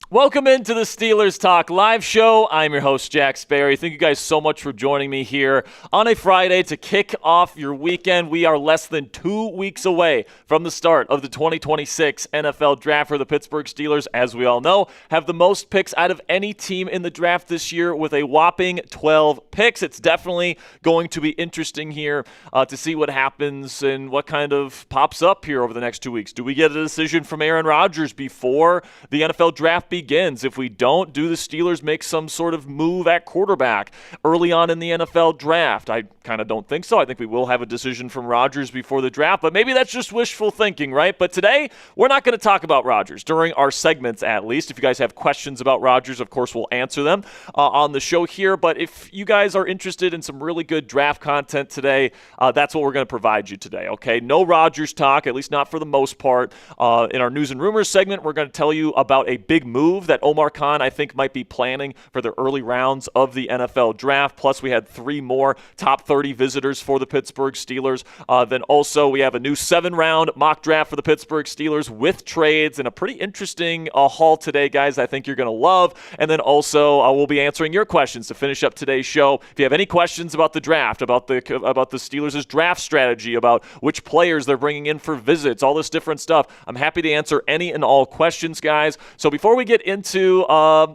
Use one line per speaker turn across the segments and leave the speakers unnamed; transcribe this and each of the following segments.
Welcome into the Steelers Talk live show. I'm your host, Jack Sperry. Thank you guys so much for joining me here on a Friday to kick off your weekend. We are less than 2 weeks away from the start of the 2026 NFL Draft, where the Pittsburgh Steelers, as we all know, have the most picks out of any team in the draft this year with a whopping 12 picks. It's definitely going to be interesting here to see what happens and what kind of pops up here over the next 2 weeks. Do we get a decision from Aaron Rodgers before the NFL Draft begins? If we don't, do the Steelers make some sort of move at quarterback early on in the NFL Draft? I kind of don't think so. I think we will have a decision from Rodgers before the draft, but maybe that's just wishful thinking, right? But today, we're not going to talk about Rodgers, during our segments at least. If you guys have questions about Rodgers, of course, we'll answer them on the show here. But if you guys are interested in some really good draft content today, that's what we're going to provide you today, okay? No Rodgers talk, at least not for the most part. In our news and rumors segment, we're going to tell you about a big move that Omar Khan, I think, might be planning for the early rounds of the NFL Draft. Plus, we had 3 more top 30 visitors for the Pittsburgh Steelers. Then also, we have a new 7-round mock draft for the Pittsburgh Steelers with trades and a pretty interesting haul today, guys, I think you're going to love. And then also, we'll be answering your questions to finish up today's show. If you have any questions about the draft, about the Steelers' draft strategy, about which players they're bringing in for visits, all this different stuff, I'm happy to answer any and all questions, guys. So before we get into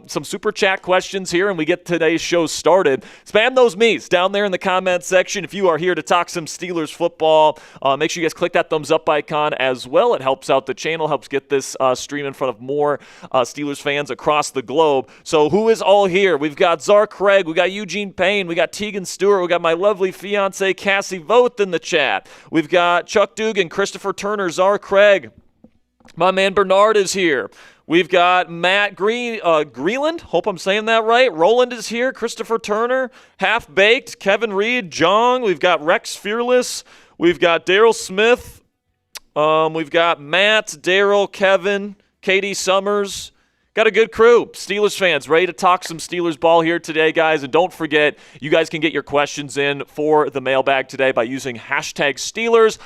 some super chat questions here and we get today's show started, spam those me's down there in the comment section. If you are here to talk some Steelers football, make sure you guys click that thumbs up icon as well. It helps out the channel, helps get this stream in front of more Steelers fans across the globe. So who is all here? We've got Czar Craig, we got Eugene Payne, we got Tegan Stewart, we got my lovely fiance Cassie Voth in the chat. We've got Chuck Dugan, Christopher Turner, Czar Craig. My man Bernard is here. We've got Matt Greenland. Hope I'm saying that right. Roland is here. Christopher Turner. Half Baked. Kevin Reed. Jong. We've got Rex Fearless. We've got Daryl Smith. We've got Matt, Daryl, Kevin, Katie Summers. Got a good crew. Steelers fans ready to talk some Steelers ball here today, guys. And don't forget, you guys can get your questions in for the mailbag today by using hashtag Steelers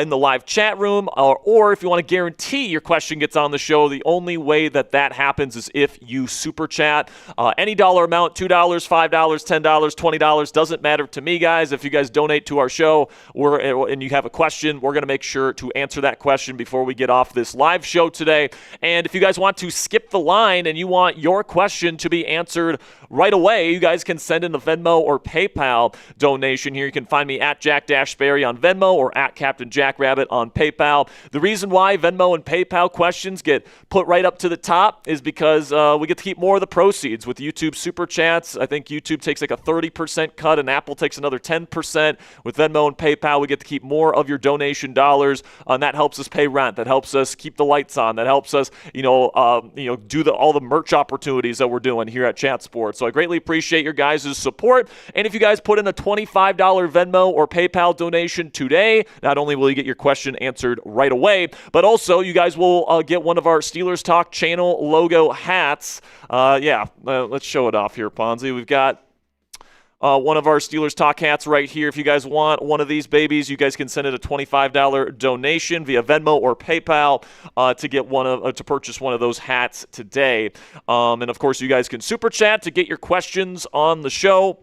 in the live chat room. Or if you want to guarantee your question gets on the show, the only way that happens is if you super chat. Any dollar amount, $2, $5, $10, $20, doesn't matter to me, guys. If you guys donate to our show and you have a question, we're going to make sure to answer that question before we get off this live show today. And if you guys want to skip the line and you want your question to be answered right away, you guys can send in the Venmo or PayPal donation here. You can find me at Jack-Sperry on Venmo or at Captain Jackrabbit on PayPal. The reason why Venmo and PayPal questions get put right up to the top is because we get to keep more of the proceeds with YouTube Super Chats. I think YouTube takes like a 30% cut and Apple takes another 10%. With Venmo and PayPal, we get to keep more of your donation dollars, and that helps us pay rent. That helps us keep the lights on. That helps us, do all the merch opportunities that we're doing here at Chat Sports. So I greatly appreciate your guys' support. And if you guys put in a $25 Venmo or PayPal donation today, not only will you get your question answered right away, but also you guys will get one of our Steelers Talk channel logo hats. Let's show it off here, Ponzi. We've got one of our Steelers Talk hats right here. If you guys want one of these babies, you guys can send it a $25 donation via Venmo or PayPal to purchase one of those hats today. And of course, you guys can super chat to get your questions on the show.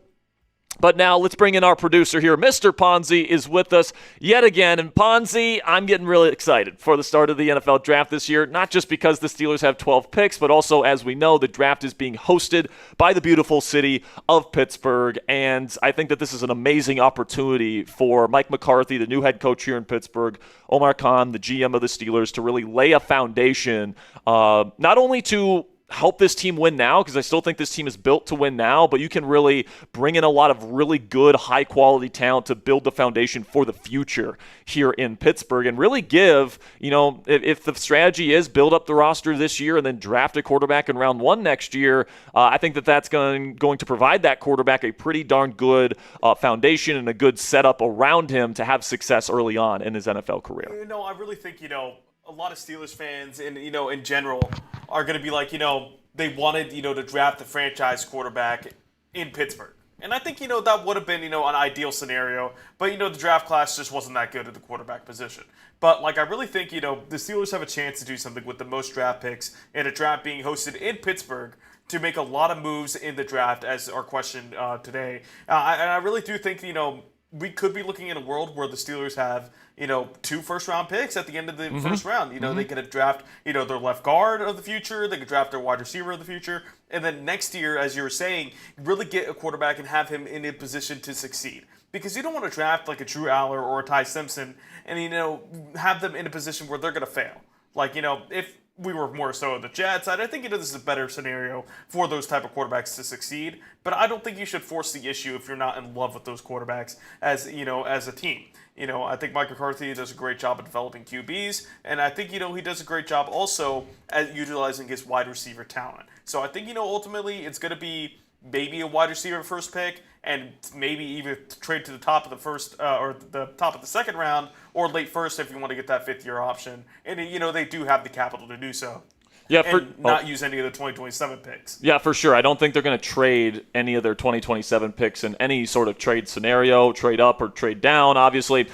But now let's bring in our producer here. Mr. Ponzi is with us yet again. And Ponzi, I'm getting really excited for the start of the NFL Draft this year, not just because the Steelers have 12 picks, but also, as we know, the draft is being hosted by the beautiful city of Pittsburgh. And I think that this is an amazing opportunity for Mike McCarthy, the new head coach here in Pittsburgh, Omar Khan, the GM of the Steelers, to really lay a foundation, not only to help this team win now, because I still think this team is built to win now, but you can really bring in a lot of really good, high-quality talent to build the foundation for the future here in Pittsburgh and really give, if the strategy is build up the roster this year and then draft a quarterback in round 1 next year, I think that's going to provide that quarterback a pretty darn good foundation and a good setup around him to have success early on in his NFL career.
I really think, a lot of Steelers fans and, in general are going to be like, they wanted, to draft the franchise quarterback in Pittsburgh. And I think, that would have been, an ideal scenario. But, the draft class just wasn't that good at the quarterback position. But, I really think, the Steelers have a chance to do something with the most draft picks in a draft being hosted in Pittsburgh to make a lot of moves in the draft, as our question today. And I really do think, we could be looking at a world where the Steelers have, 2 first-round picks at the end of the first round. They could draft, their left guard of the future. They could draft their wide receiver of the future. And then next year, as you were saying, really get a quarterback and have him in a position to succeed. Because you don't want to draft like a Drew Aller or a Ty Simpson and, have them in a position where they're going to fail. If we were more so the Jets, I think this is a better scenario for those type of quarterbacks to succeed. But I don't think you should force the issue if you're not in love with those quarterbacks as a team. I think Mike McCarthy does a great job of developing QBs, and I think he does a great job also at utilizing his wide receiver talent. So I think ultimately it's going to be maybe a wide receiver first pick, and maybe even trade to the top of the first or the top of the second round, or late first if you want to get that 5th-year option. And they do have the capital to do so.
Yeah,
not use any of the 2027 picks.
Yeah, for sure. I don't think they're going to trade any of their 2027 picks in any sort of trade scenario, trade up or trade down, obviously.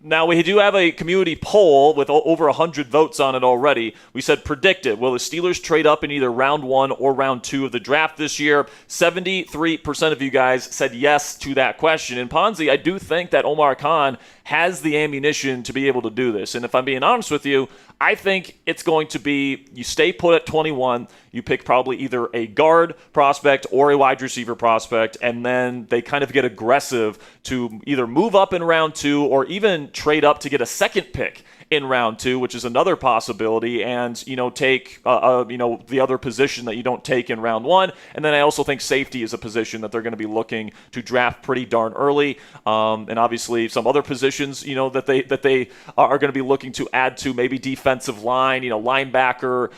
Now, we do have a community poll with over 100 votes on it already. We said, predict it. Will the Steelers trade up in either round 1 or round 2 of the draft this year? 73% of you guys said yes to that question. And Ponzi, I do think that Omar Khan has the ammunition to be able to do this. And if I'm being honest with you, I think it's going to be you stay put at 21, you pick probably either a guard prospect or a wide receiver prospect, and then they kind of get aggressive to either move up in round 2 or even trade up to get a second pick in round 2, which is another possibility, and take the other position that you don't take in round 1. And then I also think safety is a position that they're going to be looking to draft pretty darn early, and obviously some other positions that they are going to be looking to add to, maybe defensive line, linebacker,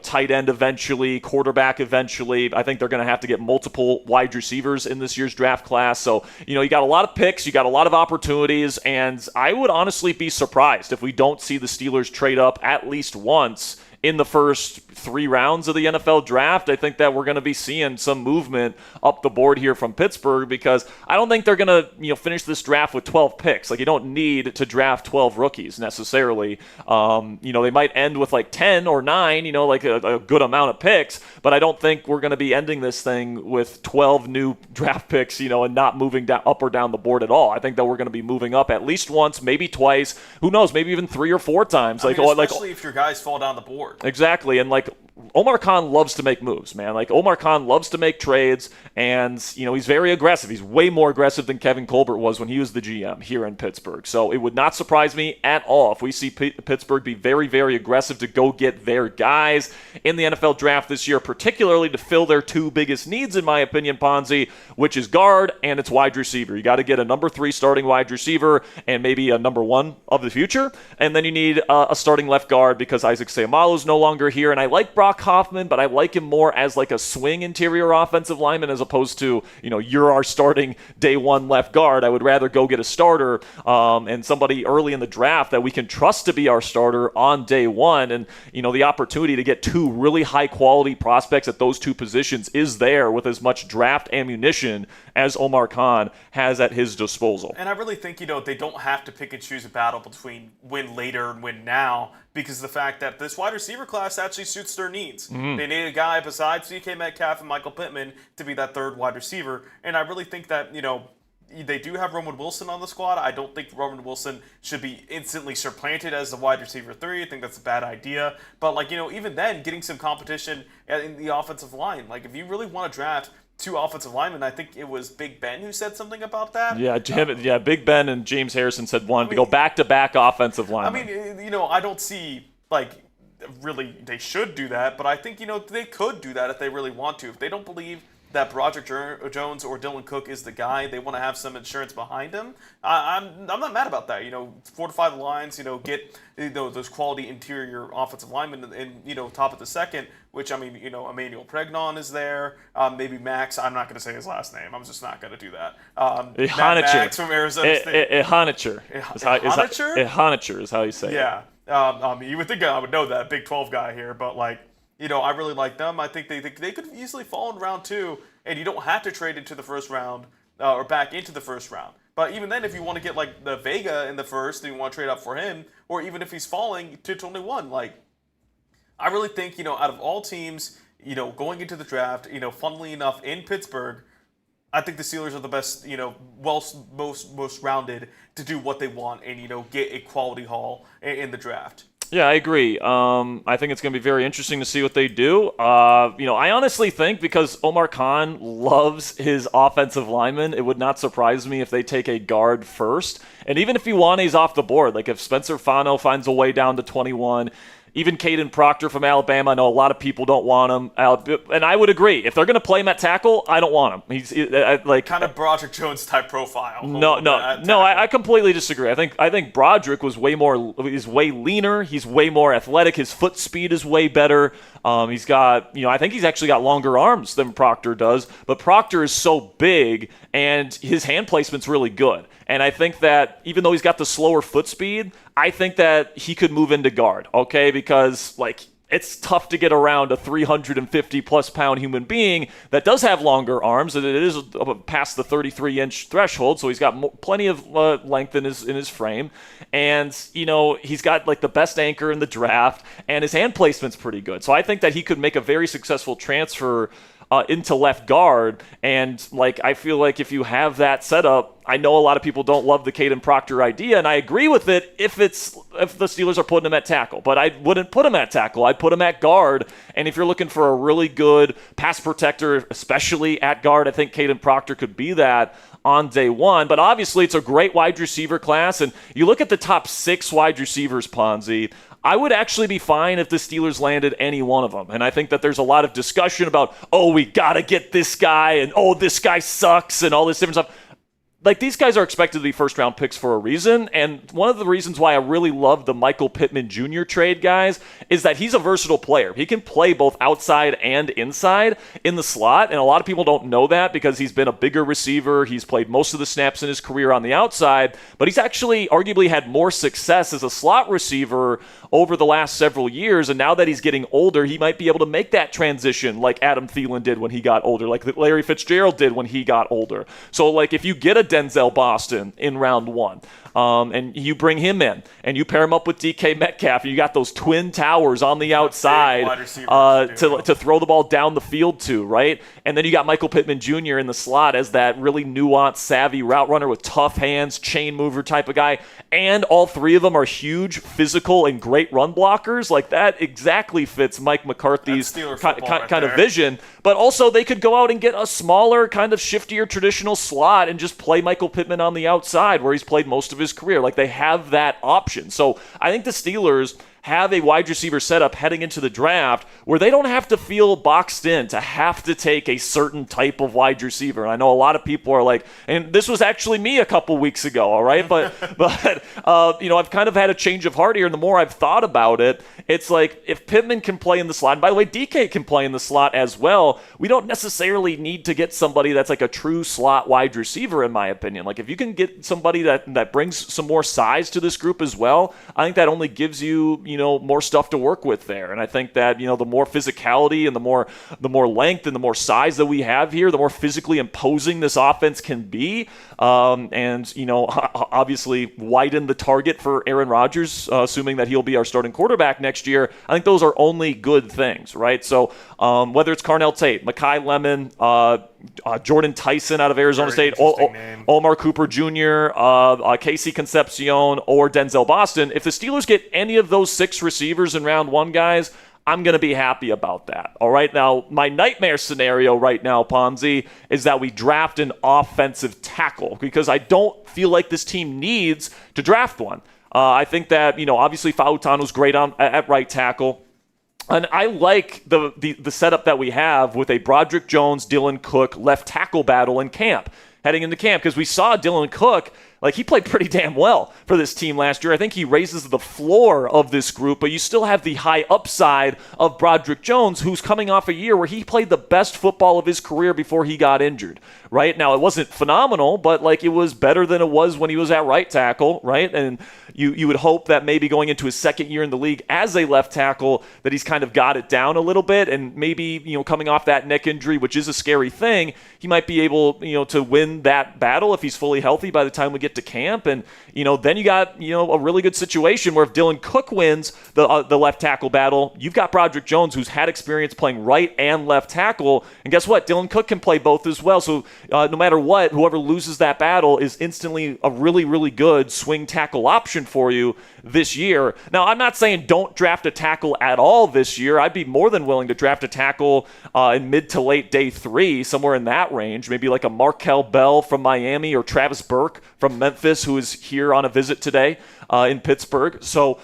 tight end eventually, quarterback eventually. I think they're going to have to get multiple wide receivers in this year's draft class. So you got a lot of picks, you got a lot of opportunities, and I would honestly be surprised if we don't see the Steelers trade up at least once in the first 3 rounds of the NFL draft. I think that we're going to be seeing some movement up the board here from Pittsburgh, because I don't think they're going to finish this draft with 12 picks. You don't need to draft 12 rookies necessarily. They might end with 10 or 9, a good amount of picks, but I don't think we're going to be ending this thing with 12 new draft picks, and not moving down up or down the board at all. I think that we're going to be moving up at least once, maybe twice, who knows, maybe even 3 or 4 times.
Especially if your guys fall down the board.
Exactly, and Omar Khan loves to make moves, man. Omar Khan loves to make trades, and he's very aggressive. He's way more aggressive than Kevin Colbert was when he was the GM here in Pittsburgh. So it would not surprise me at all if we see Pittsburgh be very, very aggressive to go get their guys in the NFL draft this year, particularly to fill their 2 biggest needs, in my opinion, Ponzi, which is guard and it's wide receiver. You got to get a number 3 starting wide receiver and maybe a number 1 of the future, and then you need a starting left guard because Isaac Seumalo's no longer here, and I like Brock Hoffman, but I like him more as a swing interior offensive lineman as opposed to, you're our starting day 1 left guard. I would rather go get a starter and somebody early in the draft that we can trust to be our starter on day 1. And, the opportunity to get 2 really high quality prospects at those 2 positions is there with as much draft ammunition as Omar Khan has at his disposal.
And I really think, they don't have to pick and choose a battle between win later and win now, because of the fact that this wide receiver class actually suits their needs. They need a guy besides DK Metcalf and Michael Pittman to be that 3rd wide receiver. And I really think that, they do have Roman Wilson on the squad. I don't think Roman Wilson should be instantly supplanted as the wide receiver 3. I think that's a bad idea. But, even then, getting some competition in the offensive line. If you really want to draft 2 offensive linemen, I think it was Big Ben who said something about that.
Yeah, Big Ben and James Harrison said to go back-to-back offensive linemen.
I don't see, really they should do that, but I think, they could do that if they really want to. If they don't believe that Broderick Jones or Dylan Cook is the guy, they want to have some insurance behind him, I'm not mad about that. Fortify the lines, get those quality interior offensive linemen and top of the second, which, Emmanuel Pregnon is there. Maybe Max, I'm not going to say his last name. I'm just not going to do that. Max from Arizona State.
Ihanicher. Ihanicher is how you say it.
Yeah. You would think I would know that, Big 12 guy here, but I really like them. I think they could easily fall in round 2, and you don't have to trade into the first round or back into the first round. But even then, if you want to get like the Vega in the first, and you want to trade up for him, or even if he's falling to 21, like I really think out of all teams, going into the draft, funnily enough in Pittsburgh, I think the Steelers are the best, most rounded to do what they want and get a quality haul in the draft.
Yeah, I agree. I think it's going to be very interesting to see what they do. I honestly think because Omar Khan loves his offensive linemen, it would not surprise me if they take a guard first. And even if Ioane's off the board, like if Spencer Fano finds a way down to 21, even Caden Proctor from Alabama, I know a lot of people don't want him. And I would agree. If they're going to play him at tackle, I don't want him. He's like
kind of Broderick Jones type profile.
No. I completely disagree. I think Broderick is way leaner. He's way more athletic. His foot speed is way better. He's got, I think he's actually got longer arms than Proctor does. But Proctor is so big, and his hand placement's really good. And I think that even though he's got the slower foot speed, I think that he could move into guard, okay? Because, it's tough to get around a 350-plus pound human being that does have longer arms, and it is past the 33-inch threshold, so he's got plenty of length in his frame. And, he's got, the best anchor in the draft, and his hand placement's pretty good. So I think that he could make a very successful transfer into left guard, and I feel like if you have that setup, I know a lot of people don't love the Caden Proctor idea, and I agree with it if the Steelers are putting him at tackle, but I wouldn't put him at tackle. I'd put him at guard, and if you're looking for a really good pass protector, especially at guard, I think Caden Proctor could be that on day one. But obviously, it's a great wide receiver class, and you look at the top 6 wide receivers, Ponzi, I would actually be fine if the Steelers landed any one of them. And I think that there's a lot of discussion about, we got to get this guy, and this guy sucks, and all this different stuff. These guys are expected to be first-round picks for a reason, and one of the reasons why I really love the Michael Pittman Jr. trade, guys, is that he's a versatile player. He can play both outside and inside in the slot, and a lot of people don't know that because he's been a bigger receiver. He's played most of the snaps in his career on the outside, but he's actually arguably had more success as a slot receiver over the last several years, and now that he's getting older, he might be able to make that transition like Adam Thielen did when he got older, like Larry Fitzgerald did when he got older. So, if you get a Denzel Boston in round 1, and you bring him in, and you pair him up with DK Metcalf, and you got those twin towers on the outside to throw the ball down the field to, right? And then you got Michael Pittman Jr. in the slot as that really nuanced, savvy route runner with tough hands, chain mover type of guy, and all 3 of them are huge, physical, and great run blockers. That exactly fits Mike McCarthy's kind of vision. But also, they could go out and get a smaller, kind of shiftier, traditional slot and just play Michael Pittman on the outside where he's played most of his career. They have that option. So I think the Steelers have a wide receiver setup heading into the draft where they don't have to feel boxed in to have to take a certain type of wide receiver. And I know a lot of people are like, and this was actually me a couple weeks ago, all right? But I've kind of had a change of heart here, and the more I've thought about it, it's if Pittman can play in the slot, and by the way, DK can play in the slot as well, we don't necessarily need to get somebody that's a true slot wide receiver, in my opinion. If you can get somebody that brings some more size to this group as well, I think that only gives you more stuff to work with there. And I think that, the more physicality and the more length and the more size that we have here, the more physically imposing this offense can be. And obviously widen the target for Aaron Rodgers, assuming that he'll be our starting quarterback next year. I think those are only good things, right? So whether it's Carnell Tate, Mekhi Lemon, Jordan Tyson out of Arizona State, Omar Cooper Jr., Casey Concepcion, or Denzel Boston, if the Steelers get any of those 6 receivers in round 1, guys, I'm going to be happy about that. All right, now, my nightmare scenario right now, Ponzi, is that we draft an offensive tackle because I don't feel like this team needs to draft one. I think that, obviously Fautano's great at right tackle. And I like the setup that we have with a Broderick Jones, Dylan Cook left tackle battle in camp, heading into camp, because we saw Dylan Cook Like, he played pretty damn well for this team last year. I think he raises the floor of this group, but you still have the high upside of Broderick Jones, who's coming off a year where he played the best football of his career before he got injured, right? Now, it wasn't phenomenal, but, like, it was better than it was when he was at right tackle, right? And you would hope that maybe going into his second year in the league as a left tackle that he's kind of got it down a little bit, and maybe, coming off that neck injury, which is a scary thing, he might be able, to win that battle if he's fully healthy by the time we get to camp. And, then you got, a really good situation where if Dylan Cook wins the left tackle battle, you've got Broderick Jones, who's had experience playing right and left tackle. And guess what? Dylan Cook can play both as well. So no matter what, whoever loses that battle is instantly a really, really good swing tackle option for you this year. Now, I'm not saying don't draft a tackle at all this year. I'd be more than willing to draft a tackle in mid to late day 3, somewhere in that range, maybe like a Markel Bell from Miami or Travis Burke from Memphis, who is here on a visit today in Pittsburgh. So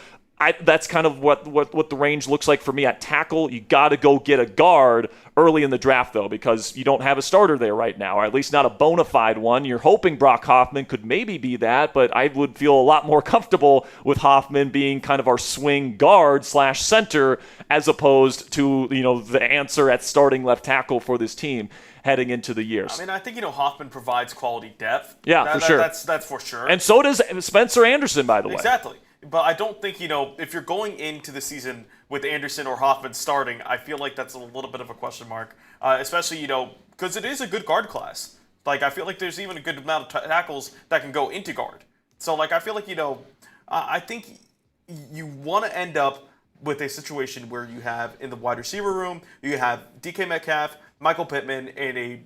that's kind of what the range looks like for me at tackle. You got to go get a guard early in the draft, though, because you don't have a starter there right now, or at least not a bona fide one. You're hoping Brock Hoffman could maybe be that, but I would feel a lot more comfortable with Hoffman being kind of our swing guard / center, as opposed to, the answer at starting left tackle for this team heading into the years.
I mean, I think, Hoffman provides quality depth.
Yeah, for sure.
That's for sure.
And so does Spencer Anderson, by the way.
Exactly. But I don't think, if you're going into the season with Anderson or Hoffman starting, I feel like that's a little bit of a question mark, especially, because it is a good guard class. Like, I feel like there's even a good amount of tackles that can go into guard. So, like, I feel like, I think you want to end up with a situation where you have in the wide receiver room, you have DK Metcalf, Michael Pittman, and a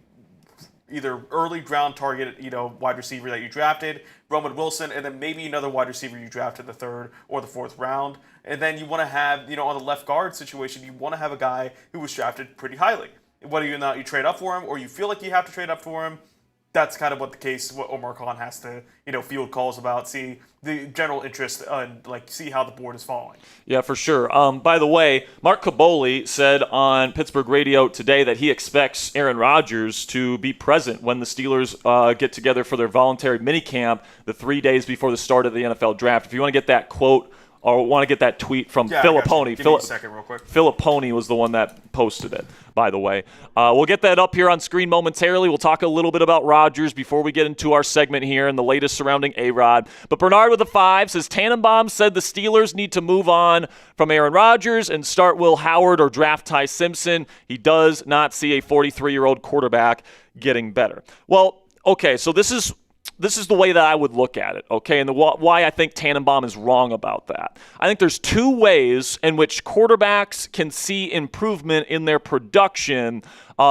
either early round target, wide receiver that you drafted, Roman Wilson, and then maybe another wide receiver you drafted the 3rd or the 4th round. And then you want to have, on the left guard situation, you want to have a guy who was drafted pretty highly. Whether or not you trade up for him or you feel like you have to trade up for him, that's kind of what Omar Khan has to, field calls about, see the general interest, and see how the board is falling.
Yeah, for sure. By the way, Mark Caboli said on Pittsburgh radio today that he expects Aaron Rodgers to be present when the Steelers get together for their voluntary minicamp the 3 days before the start of the NFL draft. If you want to get that quote or want to get that tweet from Filipponi.
Give me a second real quick.
Filipponi was the one that posted it, by the way. We'll get that up here on screen momentarily. We'll talk a little bit about Rodgers before we get into our segment here and the latest surrounding A-Rod. But Bernard with a 5 says, Tannenbaum said the Steelers need to move on from Aaron Rodgers and start Will Howard or draft Ty Simpson. He does not see a 43-year-old quarterback getting better. Well, okay, so this is the way that I would look at it, okay, and why I think Tannenbaum is wrong about that. I think there's 2 ways in which quarterbacks can see improvement in their production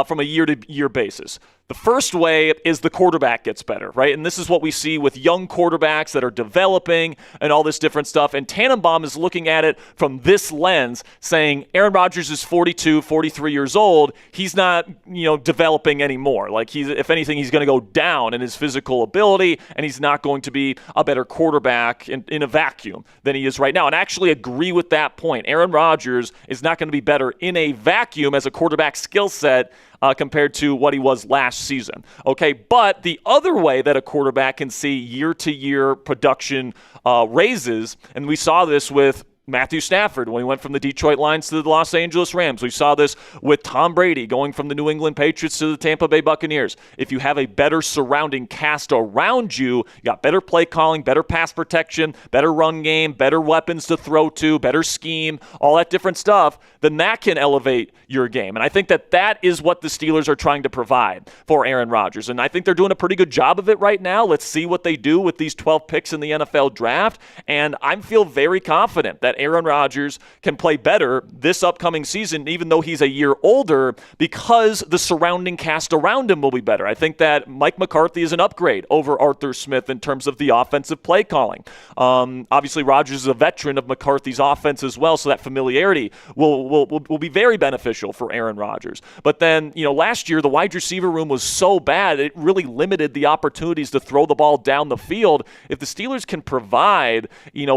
from a year-to-year basis. The first way is the quarterback gets better, right? And this is what we see with young quarterbacks that are developing and all this different stuff. And Tannenbaum is looking at it from this lens, saying Aaron Rodgers is 42, 43 years old. He's not, developing anymore. Like, if anything, he's going to go down in his physical ability, and he's not going to be a better quarterback in a vacuum than he is right now. And I actually agree with that point. Aaron Rodgers is not going to be better in a vacuum as a quarterback skill set compared to what he was last season. Okay, but the other way that a quarterback can see year-to-year production raises, and we saw this with Matthew Stafford when he went from the Detroit Lions to the Los Angeles Rams. We saw this with Tom Brady going from the New England Patriots to the Tampa Bay Buccaneers. If you have a better surrounding cast around you, you got better play calling, better pass protection, better run game, better weapons to throw to, better scheme, all that different stuff, then that can elevate your game. And I think that is what the Steelers are trying to provide for Aaron Rodgers. And I think they're doing a pretty good job of it right now. Let's see what they do with these 12 picks in the NFL draft. And I feel very confident that Aaron Rodgers can play better this upcoming season, even though he's a year older, because the surrounding cast around him will be better. I think that Mike McCarthy is an upgrade over Arthur Smith in terms of the offensive play calling. Obviously, Rodgers is a veteran of McCarthy's offense as well, so that familiarity will be very beneficial for Aaron Rodgers. But then, last year, the wide receiver room was so bad, it really limited the opportunities to throw the ball down the field. If the Steelers can provide,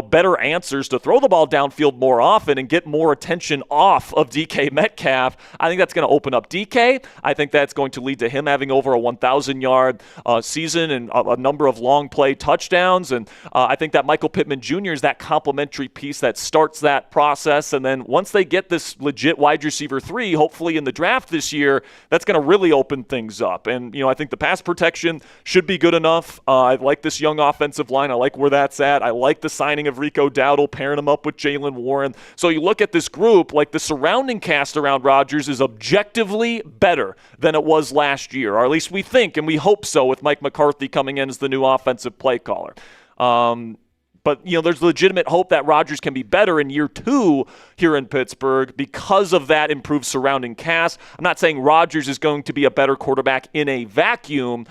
better answers to throw the ball ball downfield more often and get more attention off of DK Metcalf, I think that's going to open up DK. I think that's going to lead to him having over a 1,000-yard season and a number of long play touchdowns. And I think that Michael Pittman Jr. is that complementary piece that starts that process. And then once they get this legit wide receiver 3, hopefully in the draft this year, that's going to really open things up. And, I think the pass protection should be good enough. I like this young offensive line. I like where that's at. I like the signing of Rico Dowdle, pairing him up with Jaylen Warren. So you look at this group, like the surrounding cast around Rodgers is objectively better than it was last year, or at least we think and we hope so, with Mike McCarthy coming in as the new offensive play caller. But, there's legitimate hope that Rodgers can be better in year 2 here in Pittsburgh because of that improved surrounding cast. I'm not saying Rodgers is going to be a better quarterback in a vacuum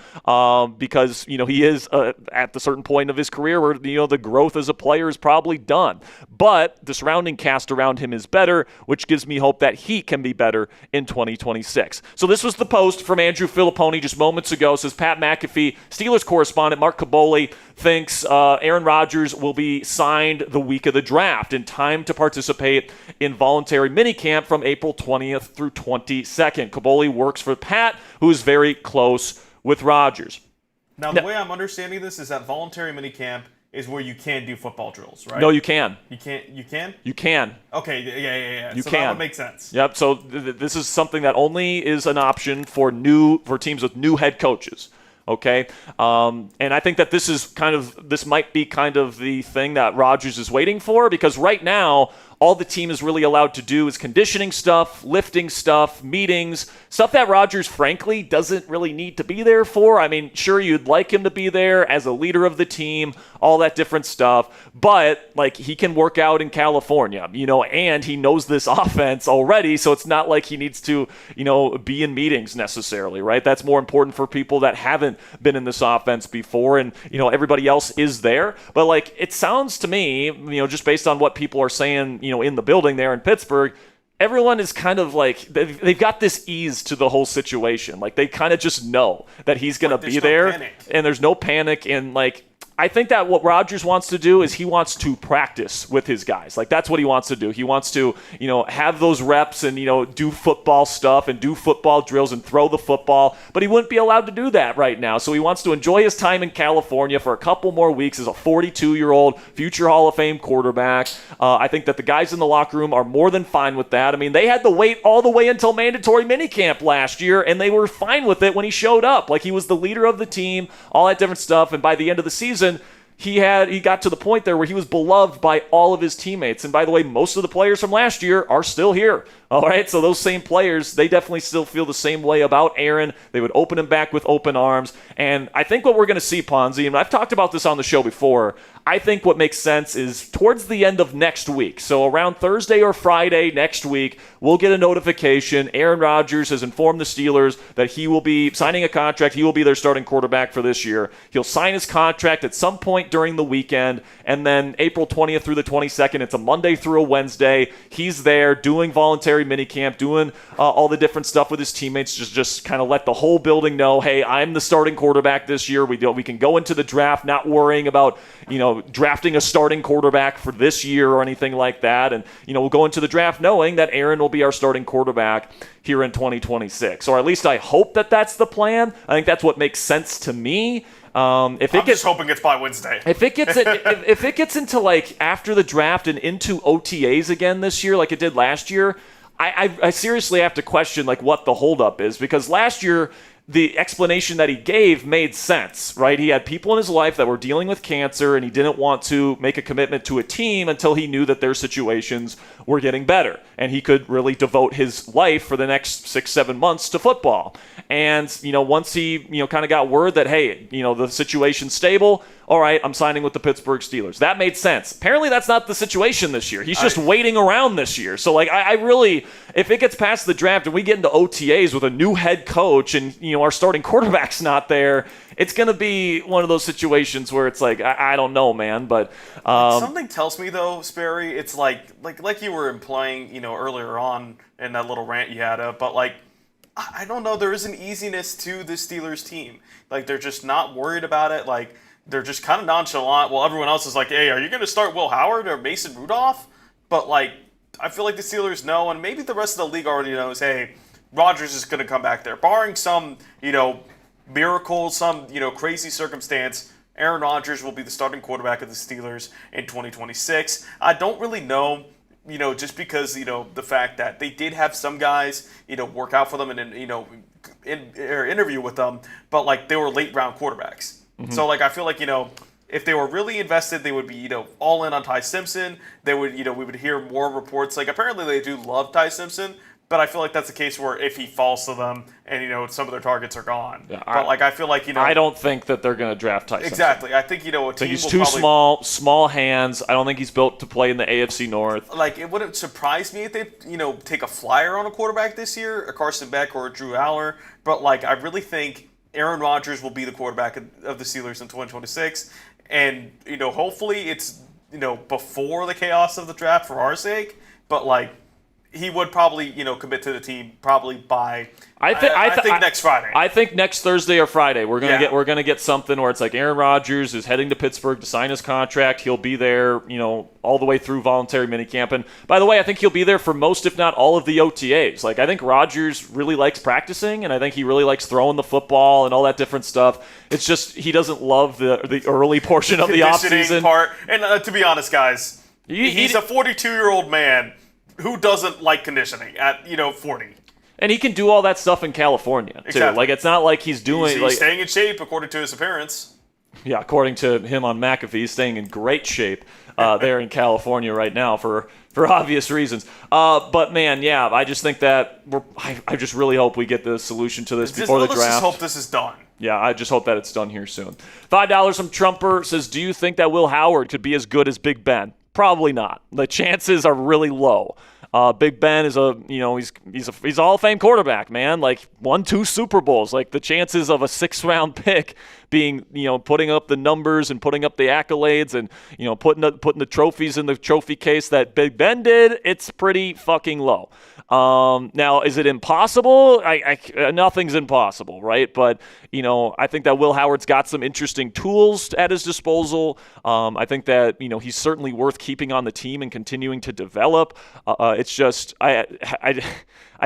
because, he is at the certain point of his career where, the growth as a player is probably done. But the surrounding cast around him is better, which gives me hope that he can be better in 2026. So this was the post from Andrew Filipponi just moments ago. It says, Pat McAfee, Steelers correspondent Mark Caboli thinks Aaron Rodgers will be signed the week of the draft in time to participate in voluntary minicamp from April 20th through 22nd. Caboli works for Pat, who is very close with Rodgers.
Now, the way I'm understanding this is that voluntary minicamp is where you can do football drills, right?
No, you can.
You can't? You can?
You can.
Okay, yeah.
You
so
can.
That would make sense.
Yep, so this is something that only is an option for teams with new head coaches. Okay, and I think that this might be kind of the thing that Rodgers is waiting for, because right now all the team is really allowed to do is conditioning stuff, lifting stuff, meetings, stuff that Rodgers, frankly, doesn't really need to be there for. I mean, sure, you'd like him to be there as a leader of the team, all that different stuff, but, he can work out in California, and he knows this offense already, so it's not like he needs to, be in meetings necessarily, right? That's more important for people that haven't been in this offense before, and, everybody else is there. But, it sounds to me, just based on what people are saying, in the building there in Pittsburgh, everyone is kind of they've got this ease to the whole situation. They kind of just know that he's going to be there, and there's no panic. And I think that what Rodgers wants to do is he wants to practice with his guys. That's what he wants to do. He wants to, have those reps and, do football stuff and do football drills and throw the football. But he wouldn't be allowed to do that right now. So he wants to enjoy his time in California for a couple more weeks as a 42-year-old future Hall of Fame quarterback. I think that the guys in the locker room are more than fine with that. I mean, they had to wait all the way until mandatory minicamp last year, and they were fine with it when he showed up. He was the leader of the team, all that different stuff. And by the end of the season, he got to the point there where he was beloved by all of his teammates. And by the way, most of the players from last year are still here. All right, so those same players, they definitely still feel the same way about Aaron. They would open him back with open arms. And I think what we're going to see, Ponzi, and I've talked about this on the show before, I think what makes sense is towards the end of next week, so around Thursday or Friday next week, we'll get a notification. Aaron Rodgers has informed the Steelers that he will be signing a contract. He will be their starting quarterback for this year. He'll sign his contract at some point during the weekend, and then April 20th through the 22nd, it's a Monday through a Wednesday. He's there doing voluntary minicamp, doing all the different stuff with his teammates, just kind of let the whole building know, hey, I'm the starting quarterback this year. We can go into the draft not worrying about, drafting a starting quarterback for this year or anything like that. And, we'll go into the draft knowing that Aaron will be our starting quarterback here in 2026. Or at least I hope that that's the plan. I think that's what makes sense to me.
I'm just hoping it's by Wednesday.
If it gets into after the draft and into OTAs again this year, like it did last year, I seriously have to question what the holdup is, because last year the explanation that he gave made sense, right? He had people in his life that were dealing with cancer, and he didn't want to make a commitment to a team until he knew that their situations were getting better, and he could really devote his life for the next 6-7 months to football. And, once he, kind of got word that, hey, the situation's stable, all right, I'm signing with the Pittsburgh Steelers. That made sense. Apparently that's not the situation this year. He's just waiting around this year. So, I really, if it gets past the draft and we get into OTAs with a new head coach and, our starting quarterback's not there, it's going to be one of those situations where it's I don't know, man. But
something tells me, though, Sperry, it's like you were implying, earlier on in that little rant you had, but I don't know, there is an easiness to the Steelers team. They're just not worried about it. They're just kind of nonchalant. Well, everyone else is hey, are you going to start Will Howard or Mason Rudolph? but like I feel like the Steelers know, and maybe the rest of the league already knows, hey, Rodgers is going to come back there. Barring some, miracle, some, crazy circumstance, Aaron Rodgers will be the starting quarterback of the Steelers in 2026. I don't really know, just because, the fact that they did have some guys, work out for them and, interview with them, but, like, they were late-round quarterbacks. Mm-hmm. So, like, I feel like, if they were really invested, they would be, all in on Ty Simpson. They would, we would hear more reports. Like, apparently they do love Ty Simpson, but I feel like that's a case where if he falls to them and, some of their targets are gone. Yeah, but, I feel like,
I don't think that they're going to draft Ty Simpson.
Exactly. I think, a team
I think he's
will
too
probably,
small hands. I don't think he's built to play in the AFC North.
Like, it wouldn't surprise me if they, take a flyer on a quarterback this year, a Carson Beck or a Drew Aller. But, like, I really think Aaron Rodgers will be the quarterback of the Steelers in 2026. And, hopefully it's, before the chaos of the draft for our sake. But, like, he would probably, commit to the team probably by I think next Friday.
I think next Thursday or Friday we're gonna get something where it's like Aaron Rodgers is heading to Pittsburgh to sign his contract. He'll be there, all the way through voluntary minicamp. And by the way, I think he'll be there for most, if not all, of the OTAs. Like, I think Rodgers really likes practicing, and I think he really likes throwing the football and all that different stuff. It's just he doesn't love the early portion of the offseason
part. And to be honest, guys, he's a 42-year-old man who doesn't like conditioning at 40.
And he can do all that stuff in California, too.
Exactly.
Like, it's not like he's doing...
He's staying in shape, according to his appearance.
Yeah, according to him on McAfee, he's staying in great shape there in California right now for obvious reasons. But, man, yeah, I just think that... I just really hope we get the solution to this before the draft.
Let's just hope this is done.
Yeah, I just hope that it's done here soon. $5 from Trumper says, do you think that Will Howard could be as good as Big Ben? Probably not. The chances are really low. Big Ben is he's a Hall of Fame quarterback, man. Like, won 2 Super Bowls. Like, the chances of a 6th-round pick being, putting up the numbers and putting up the accolades and, putting the trophies in the trophy case that Big Ben did, it's pretty fucking low. Now, is it impossible? Nothing's impossible, right? But, I think that Will Howard's got some interesting tools at his disposal. I think that, he's certainly worth keeping on the team and continuing to develop. It's just, I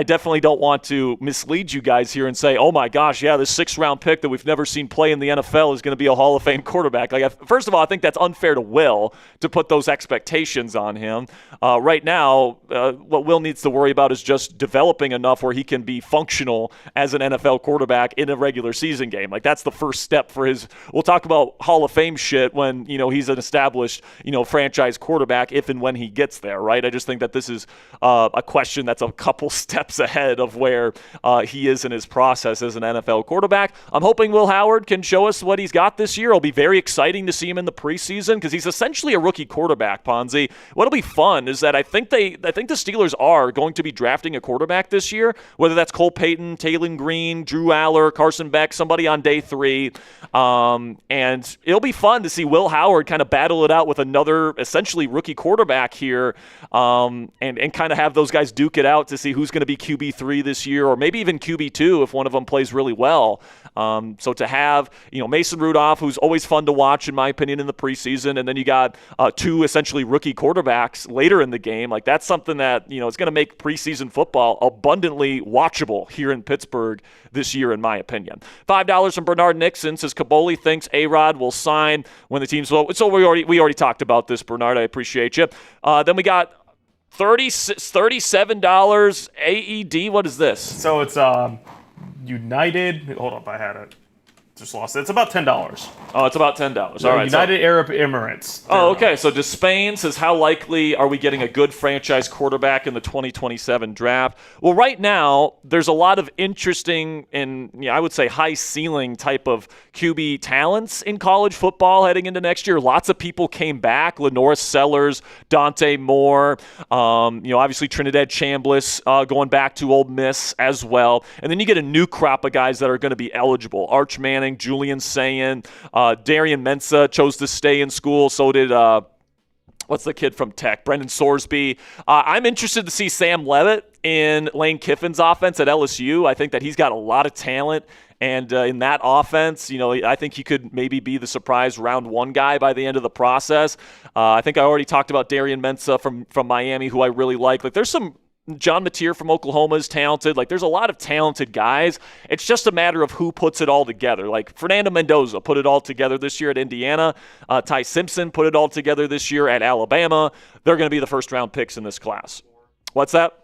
definitely don't want to mislead you guys here and say, oh my gosh, yeah, this 6th-round pick that we've never seen play in the NFL is going to be a Hall of Fame quarterback. Like, first of all, I think that's unfair to Will to put those expectations on him. Right now, what Will needs to worry about is just developing enough where he can be functional as an NFL quarterback in a regular season game. Like, that's the first step for his. We'll talk about Hall of Fame shit when, he's an established, franchise quarterback if and when he gets there, right? I just think that this is a question that's a couple steps ahead of where he is in his process as an NFL quarterback. I'm hoping Will Howard can show us what he's got this year. It'll be very exciting to see him in the preseason because he's essentially a rookie quarterback, Ponzi. What'll be fun is that I think the Steelers are going to be drafting a quarterback this year, whether that's Cole Payton, Taylon Green, Drew Aller, Carson Beck, somebody on day 3. And it'll be fun to see Will Howard kind of battle it out with another essentially rookie quarterback here and kind of have those guys duke it out to see who's going to be QB3 this year, or maybe even QB2 if one of them plays really well. So to have, Mason Rudolph, who's always fun to watch, in my opinion, in the preseason, and then you got 2 essentially rookie quarterbacks later in the game, like that's something that, is going to make preseason football abundantly watchable here in Pittsburgh this year, in my opinion. $5 from Bernard Nixon says Kaboli thinks A-Rod will sign when the team's low. So we already talked about this, Bernard. I appreciate you. Then we got $37 AED. What is this?
So it's United. Hold up, I had it. Just lost it. It's about $10.
Oh, it's about $10. All right.
United Arab Emirates.
Oh, okay. So Despain says, how likely are we getting a good franchise quarterback in the 2027 draft? Well, right now, there's a lot of interesting and I would say high ceiling type of QB talents in college football heading into next year. Lots of people came back. Lenoris Sellers, Dante Moore, obviously Trinidad Chambliss going back to Ole Miss as well. And then you get a new crop of guys that are going to be eligible. Arch Manning, Julian Sayin, Darian Mensah chose to stay in school. So did what's the kid from Tech? Brendan Sorsby. I'm interested to see Sam Levitt in Lane Kiffin's offense at LSU. I think that he's got a lot of talent. And in that offense, I think he could maybe be the surprise round one guy by the end of the process. I think I already talked about Darian Mensah from Miami, who I really like. Like, there's some John Mateer from Oklahoma is talented. Like, there's a lot of talented guys. It's just a matter of who puts it all together. Like, Fernando Mendoza put it all together this year at Indiana. Ty Simpson put it all together this year at Alabama. They're going to be the first-round picks in this class. What's that?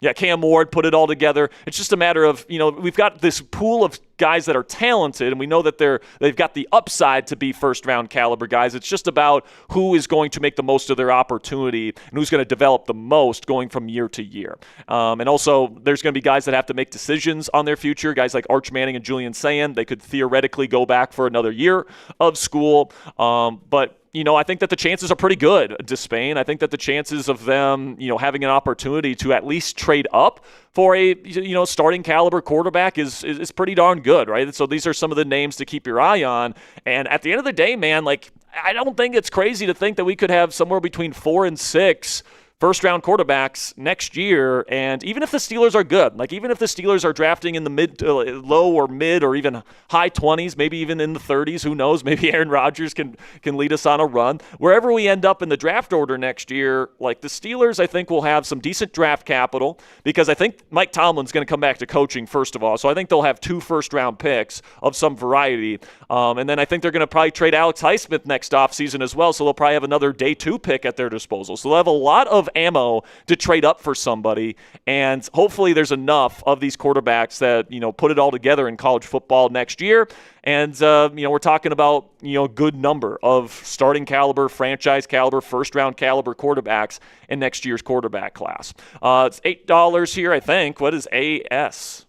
Yeah, Cam Ward put it all together. It's just a matter of, we've got this pool of guys that are talented, and we know that they've got the upside to be first-round caliber guys. It's just about who is going to make the most of their opportunity and who's going to develop the most going from year to year. And also, there's going to be guys that have to make decisions on their future, guys like Arch Manning and Julian Sayin. They could theoretically go back for another year of school, but I think that the chances are pretty good, Despain. I think that the chances of them, having an opportunity to at least trade up for a, starting caliber quarterback is pretty darn good, right? So these are some of the names to keep your eye on. And at the end of the day, man, like, I don't think it's crazy to think that we could have somewhere between 4 and 6 first-round quarterbacks next year. And even if the Steelers are good, like even if the Steelers are drafting in the low or mid or even high 20s, maybe even in the 30s, who knows? Maybe Aaron Rodgers can lead us on a run. Wherever we end up in the draft order next year, like the Steelers, I think will have some decent draft capital because I think Mike Tomlin's going to come back to coaching first of all. So I think they'll have 2 first-round picks of some variety. And then I think they're going to probably trade Alex Highsmith next offseason as well. So they'll probably have another day 2 pick at their disposal. So they'll have a lot of ammo to trade up for somebody, and hopefully there's enough of these quarterbacks that put it all together in college football next year. And we're talking about a good number of starting caliber, franchise caliber, first round caliber quarterbacks in next year's quarterback class. It's $8 here, I think. What is AS?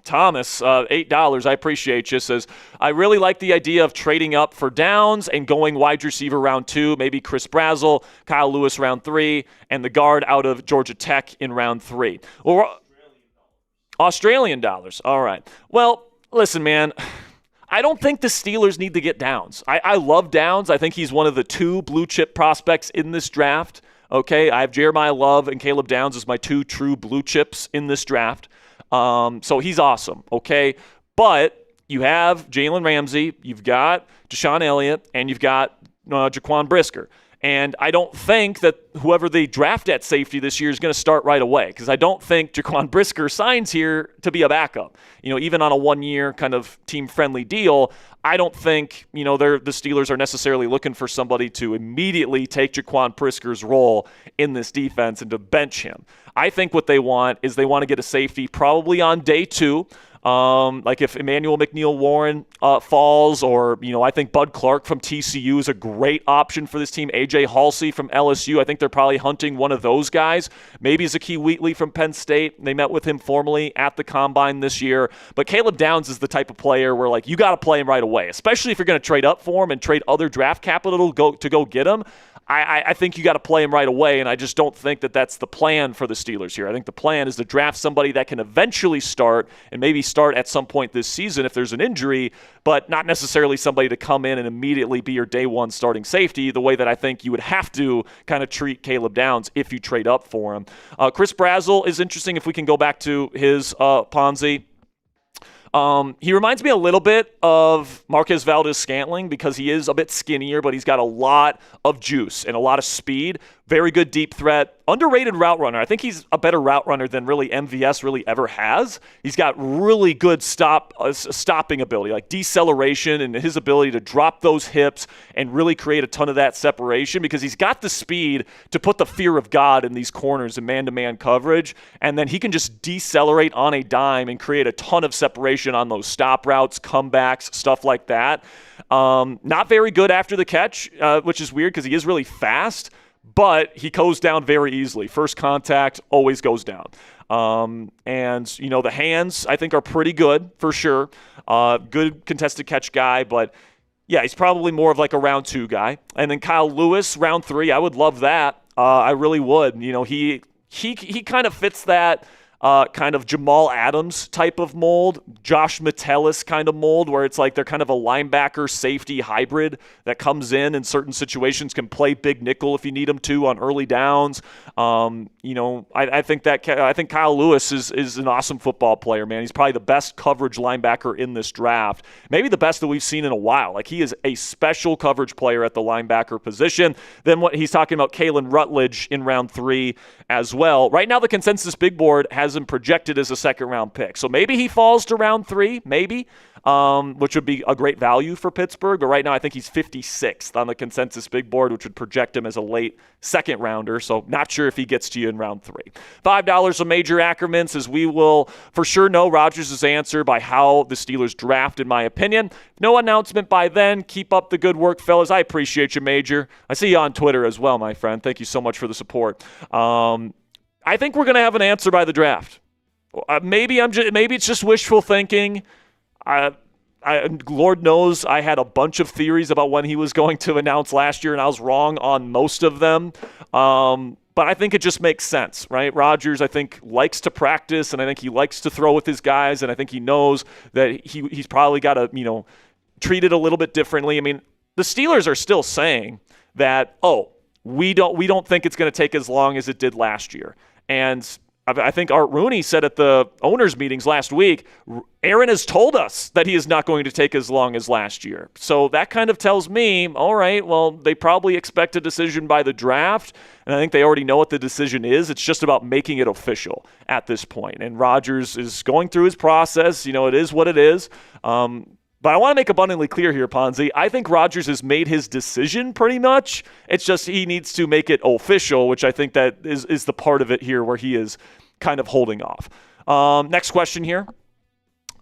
Thomas, $8, I appreciate you, says, I really like the idea of trading up for Downs and going wide receiver round 2, maybe Chris Brazzell, Kyle Lewis round 3, and the guard out of Georgia Tech in round 3. Well, Australian dollars. All right. Well, listen, man, I don't think the Steelers need to get Downs. I love Downs. I think he's one of the 2 blue-chip prospects in this draft. Okay, I have Jeremiah Love and Caleb Downs as my 2 true blue chips in this draft. So he's awesome, okay? But you have Jalen Ramsey, you've got Deshaun Elliott, and you've got Jaquan Brisker. And I don't think that whoever they draft at safety this year is going to start right away because I don't think Jaquan Brisker signs here to be a backup. Even on a 1-year kind of team-friendly deal, I don't think, the Steelers are necessarily looking for somebody to immediately take Jaquan Brisker's role in this defense and to bench him. I think what they want is they want to get a safety probably on day 2. Like if Emmanuel McNeil-Warren falls, or, I think Bud Clark from TCU is a great option for this team. A.J. Halsey from LSU, I think they're probably hunting one of those guys. Maybe Zakee Wheatley from Penn State. They met with him formally at the Combine this year. But Caleb Downs is the type of player where, like, you got to play him right away, especially if you're going to trade up for him and trade other draft capital to go get him. I think you got to play him right away, and I just don't think that that's the plan for the Steelers here. I think the plan is to draft somebody that can eventually start and maybe start at some point this season if there's an injury, but not necessarily somebody to come in and immediately be your day 1 starting safety the way that I think you would have to kind of treat Caleb Downs if you trade up for him. Chris Brazzell is interesting if we can go back to his Ponzi. He reminds me a little bit of Marquez Valdes-Scantling because he is a bit skinnier, but he's got a lot of juice and a lot of speed. Very good deep threat. Underrated route runner. I think he's a better route runner than really MVS really ever has. He's got really good stopping ability, like deceleration and his ability to drop those hips and really create a ton of that separation because he's got the speed to put the fear of God in these corners in man-to-man coverage, and then he can just decelerate on a dime and create a ton of separation on those stop routes, comebacks, stuff like that. Not very good after the catch, which is weird because he is really fast, but he goes down very easily. First contact always goes down. And, the hands, I think, are pretty good for sure. Good contested catch guy, but, yeah, he's probably more of like a round 2 guy. And then Kyle Lewis, round 3, I would love that. I really would. He kind of fits that kind of Jamal Adams type of mold, Josh Metellus kind of mold, where it's like they're kind of a linebacker safety hybrid that comes in certain situations, can play big nickel if you need him to on early downs. I think Kyle Lewis is an awesome football player, man. He's probably the best coverage linebacker in this draft, maybe the best that we've seen in a while. Like, he is a special coverage player at the linebacker position. Then what he's talking about, Kalen Rutledge in round 3 as well. Right now, the consensus big board has him projected as a second-round pick. So maybe he falls to round 3, maybe, which would be a great value for Pittsburgh. But right now, I think he's 56th on the consensus big board, which would project him as a late second-rounder. So not sure if he gets to you in round 3. $5 a Major Ackerman says, we will for sure know Rodgers' answer by how the Steelers draft, in my opinion. No announcement by then. Keep up the good work, fellas. I appreciate you, Major. I see you on Twitter as well, my friend. Thank you so much for the support. I think we're going to have an answer by the draft. Maybe it's just wishful thinking. Lord knows I had a bunch of theories about when he was going to announce last year, and I was wrong on most of them. But I think it just makes sense, right? Rodgers, I think, likes to practice, and I think he likes to throw with his guys, and I think he knows that he's probably got to, treat it a little bit differently. I mean, the Steelers are still saying that, we don't think it's going to take as long as it did last year. And I think Art Rooney said at the owners' meetings last week, Aaron has told us that he is not going to take as long as last year. So that kind of tells me, all right, well, they probably expect a decision by the draft, and I think they already know what the decision is. It's just about making it official at this point. And Rodgers is going through his process. It is what it is. But I want to make abundantly clear here, Ponzi, I think Rodgers has made his decision pretty much. It's just he needs to make it official, which I think that is the part of it here where he is kind of holding off. Next question here.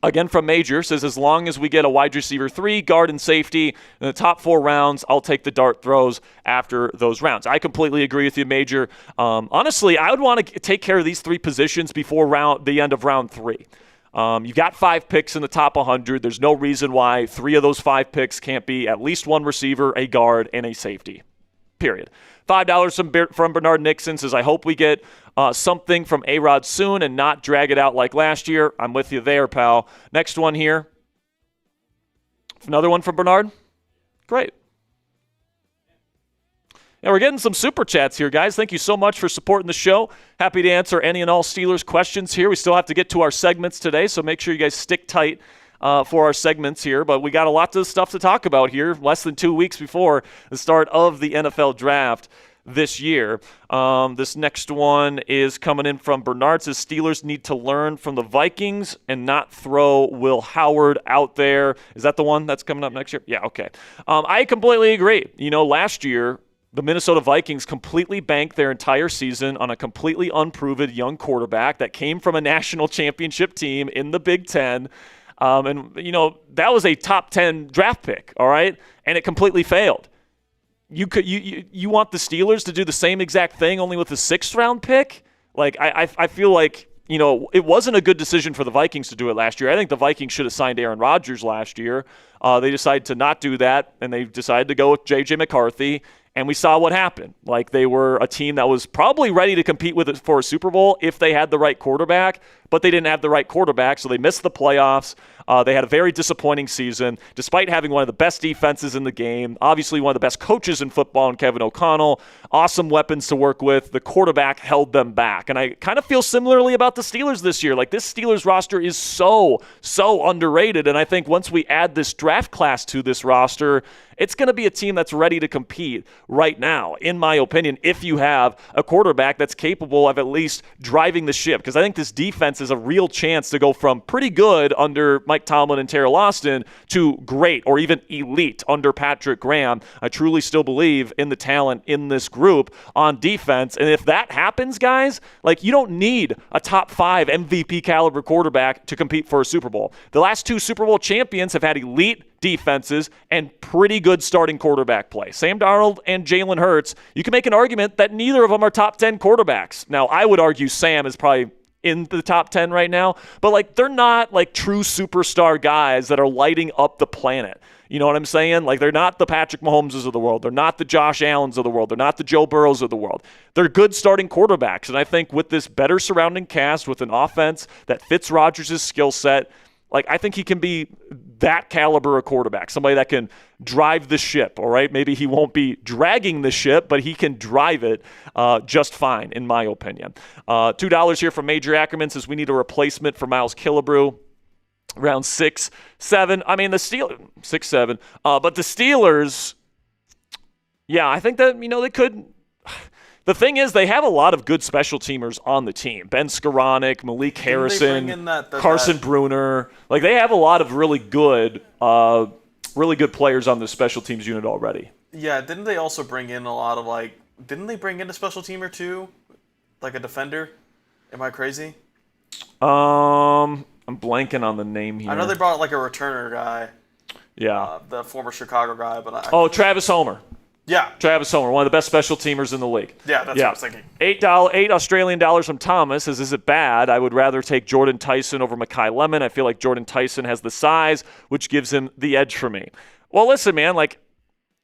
Again from Major, says, as long as we get a wide receiver 3, guard, and safety in the top 4 rounds, I'll take the dart throws after those rounds. I completely agree with you, Major. Honestly, I would want to take care of these 3 positions before the end of round 3. You've got 5 picks in the top 100. There's no reason why 3 of those 5 picks can't be at least 1 receiver, a guard, and a safety. Period. $5 from Bernard Nixon says, I hope we get something from A-Rod soon and not drag it out like last year. I'm with you there, pal. Next one here. Another one from Bernard. Great. Yeah, we're getting some super chats here, guys. Thank you so much for supporting the show. Happy to answer any and all Steelers questions here. We still have to get to our segments today, so make sure you guys stick tight for our segments here. But we got a lot of stuff to talk about here, less than 2 weeks before the start of the NFL draft this year. This next one is coming in from Bernard. Says, Steelers need to learn from the Vikings and not throw Will Howard out there. Is that the one that's coming up next year? Yeah, okay. I completely agree. Last year, the Minnesota Vikings completely banked their entire season on a completely unproven young quarterback that came from a national championship team in the Big Ten. That was a top 10 draft pick, all right? And it completely failed. You want the Steelers to do the same exact thing, only with a 6th-round pick? Like, I feel like, it wasn't a good decision for the Vikings to do it last year. I think the Vikings should have signed Aaron Rodgers last year. They decided to not do that, and they decided to go with J.J. McCarthy. And we saw what happened. Like, they were a team that was probably ready to compete for a Super Bowl if they had the right quarterback, but they didn't have the right quarterback, so they missed the playoffs. They had a very disappointing season, despite having one of the best defenses in the game, obviously one of the best coaches in football in Kevin O'Connell, awesome weapons to work with. The quarterback held them back. And I kind of feel similarly about the Steelers this year. Like, this Steelers roster is so underrated, and I think once we add this draft class to this roster, it's going to be a team that's ready to compete right now, in my opinion, if you have a quarterback that's capable of at least driving the ship. Because I think this defense is a real chance to go from pretty good under Mike Tomlin and Terrell Austin to great or even elite under Patrick Graham. I truly still believe in the talent in this group on defense. And if that happens, guys, like, you don't need a top 5 MVP caliber quarterback to compete for a Super Bowl. The last 2 Super Bowl champions have had elite defenses and pretty good starting quarterback play. Sam Darnold and Jalen Hurts, you can make an argument that neither of them are top 10 quarterbacks. Now, I would argue Sam is probably in the top 10 right now, but like they're not like true superstar guys that are lighting up the planet. You know what I'm saying? Like they're not the Patrick Mahomeses of the world. They're not the Josh Allens of the world. They're not the Joe Burrows of the world. They're good starting quarterbacks. And I think with this better surrounding cast, with an offense that fits Rodgers' skill set, like I think he can be that caliber of quarterback, somebody that can drive the ship, all right? Maybe he won't be dragging the ship, but he can drive it just fine, in my opinion. $2 here from Major Ackerman says we need a replacement for Miles Killebrew. Around 6-7. I mean, the Steelers, 6-7. But the Steelers, yeah, I think that, they could. The thing is, they have a lot of good special teamers on the team. Ben Skoranek, Malik Harrison, Carson Bruner. Like, they have a lot of really good players on the special teams unit already.
Yeah, didn't they also bring in a lot of, didn't they bring in a special teamer too? Like a defender? Am I crazy?
I'm blanking on the name here.
I know they brought a returner guy.
Yeah.
The former Chicago guy, but
Travis Homer.
Yeah.
Travis Homer, one of the best special teamers in the league.
Yeah, that's what I was thinking.
$8 Australian dollars from Thomas says, is it bad? I would rather take Jordan Tyson over Mekhi Lemon. I feel like Jordan Tyson has the size, which gives him the edge for me. Well, listen, man,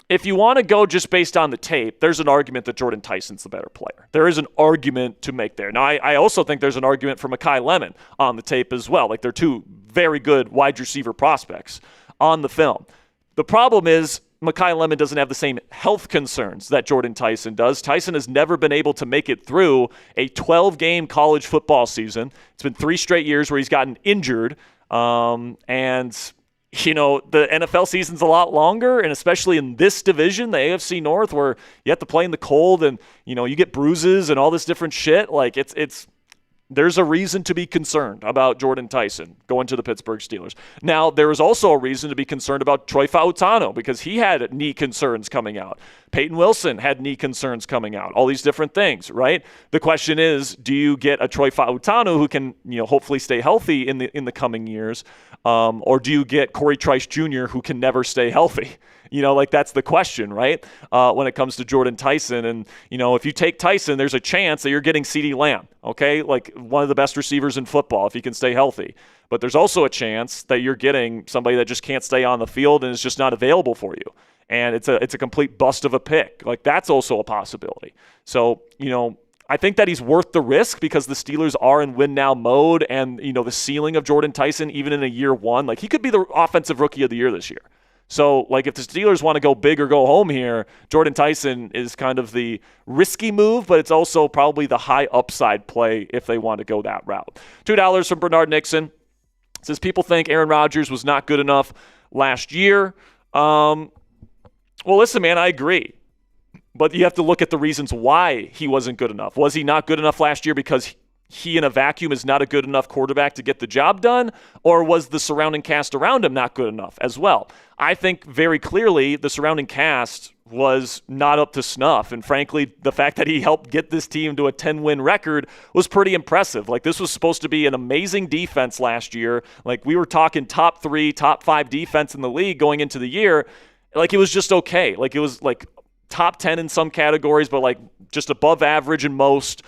if you want to go just based on the tape, there's an argument that Jordan Tyson's the better player. There is an argument to make there. Now, I also think there's an argument for Mekhi Lemon on the tape as well. They're two very good wide receiver prospects on the film. The problem is Mekhi Lemon doesn't have the same health concerns that Jordan Tyson does. Tyson has never been able to make it through a 12-game college football season. It's been 3 straight years where he's gotten injured, and the NFL season's a lot longer, and especially in this division, the AFC North, where you have to play in the cold and, you get bruises and all this different shit. There's a reason to be concerned about Jordan Tyson going to the Pittsburgh Steelers. Now, there is also a reason to be concerned about Troy Fautano because he had knee concerns coming out. Peyton Wilson had knee concerns coming out. All these different things, right? The question is, do you get a Troy Fautano who can, hopefully stay healthy in the coming years, or do you get Corey Trice Jr. who can never stay healthy? That's the question, right? When it comes to Jordan Tyson. And, if you take Tyson, there's a chance that you're getting CeeDee Lamb, okay? One of the best receivers in football if he can stay healthy. But there's also a chance that you're getting somebody that just can't stay on the field and is just not available for you. And it's a complete bust of a pick. That's also a possibility. So, I think that he's worth the risk because the Steelers are in win-now mode and, the ceiling of Jordan Tyson, even in a year one, he could be the offensive rookie of the year this year. So, if the Steelers want to go big or go home here, Jordan Tyson is kind of the risky move, but it's also probably the high upside play if they want to go that route. $2 from Bernard Nixon. It says, people think Aaron Rodgers was not good enough last year. Well, listen, man, I agree. But you have to look at the reasons why he wasn't good enough. Was he not good enough last year because he in a vacuum is not a good enough quarterback to get the job done, or was the surrounding cast around him not good enough as well? I think very clearly the surrounding cast was not up to snuff, and frankly, the fact that he helped get this team to a 10-win record was pretty impressive. This was supposed to be an amazing defense last year. We were talking top 3, top 5 defense in the league going into the year. It was just okay. It was top 10 in some categories, but just above average in most.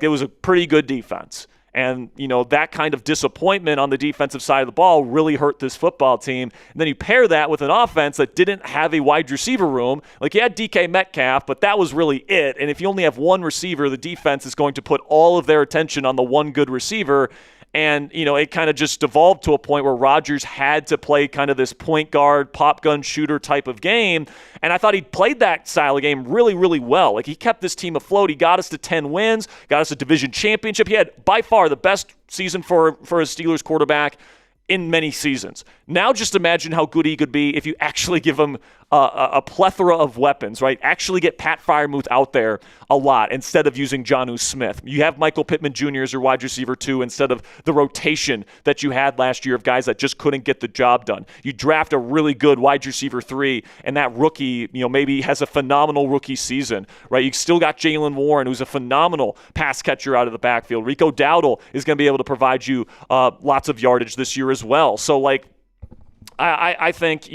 It was a pretty good defense. And, that kind of disappointment on the defensive side of the ball really hurt this football team. And then you pair that with an offense that didn't have a wide receiver room. You had DK Metcalf, but that was really it. And if you only have one receiver, the defense is going to put all of their attention on the one good receiver. And, it kind of just devolved to a point where Rodgers had to play kind of this point guard, pop gun shooter type of game. And I thought he played that style of game really, really well. He kept this team afloat. He got us to 10 wins, got us a division championship. He had by far the best season for a Steelers quarterback in many seasons. Now just imagine how good he could be if you actually give him a plethora of weapons, right? Actually get Pat Freiermuth out there a lot instead of using Jonnu Smith. You have Michael Pittman Jr. as your wide receiver too instead of the rotation that you had last year of guys that just couldn't get the job done. You draft a really good wide receiver 3, and that rookie, maybe has a phenomenal rookie season, right? You still got Jaylen Warren, who's a phenomenal pass catcher out of the backfield. Rico Dowdle is going to be able to provide you lots of yardage this year as well. So, I think,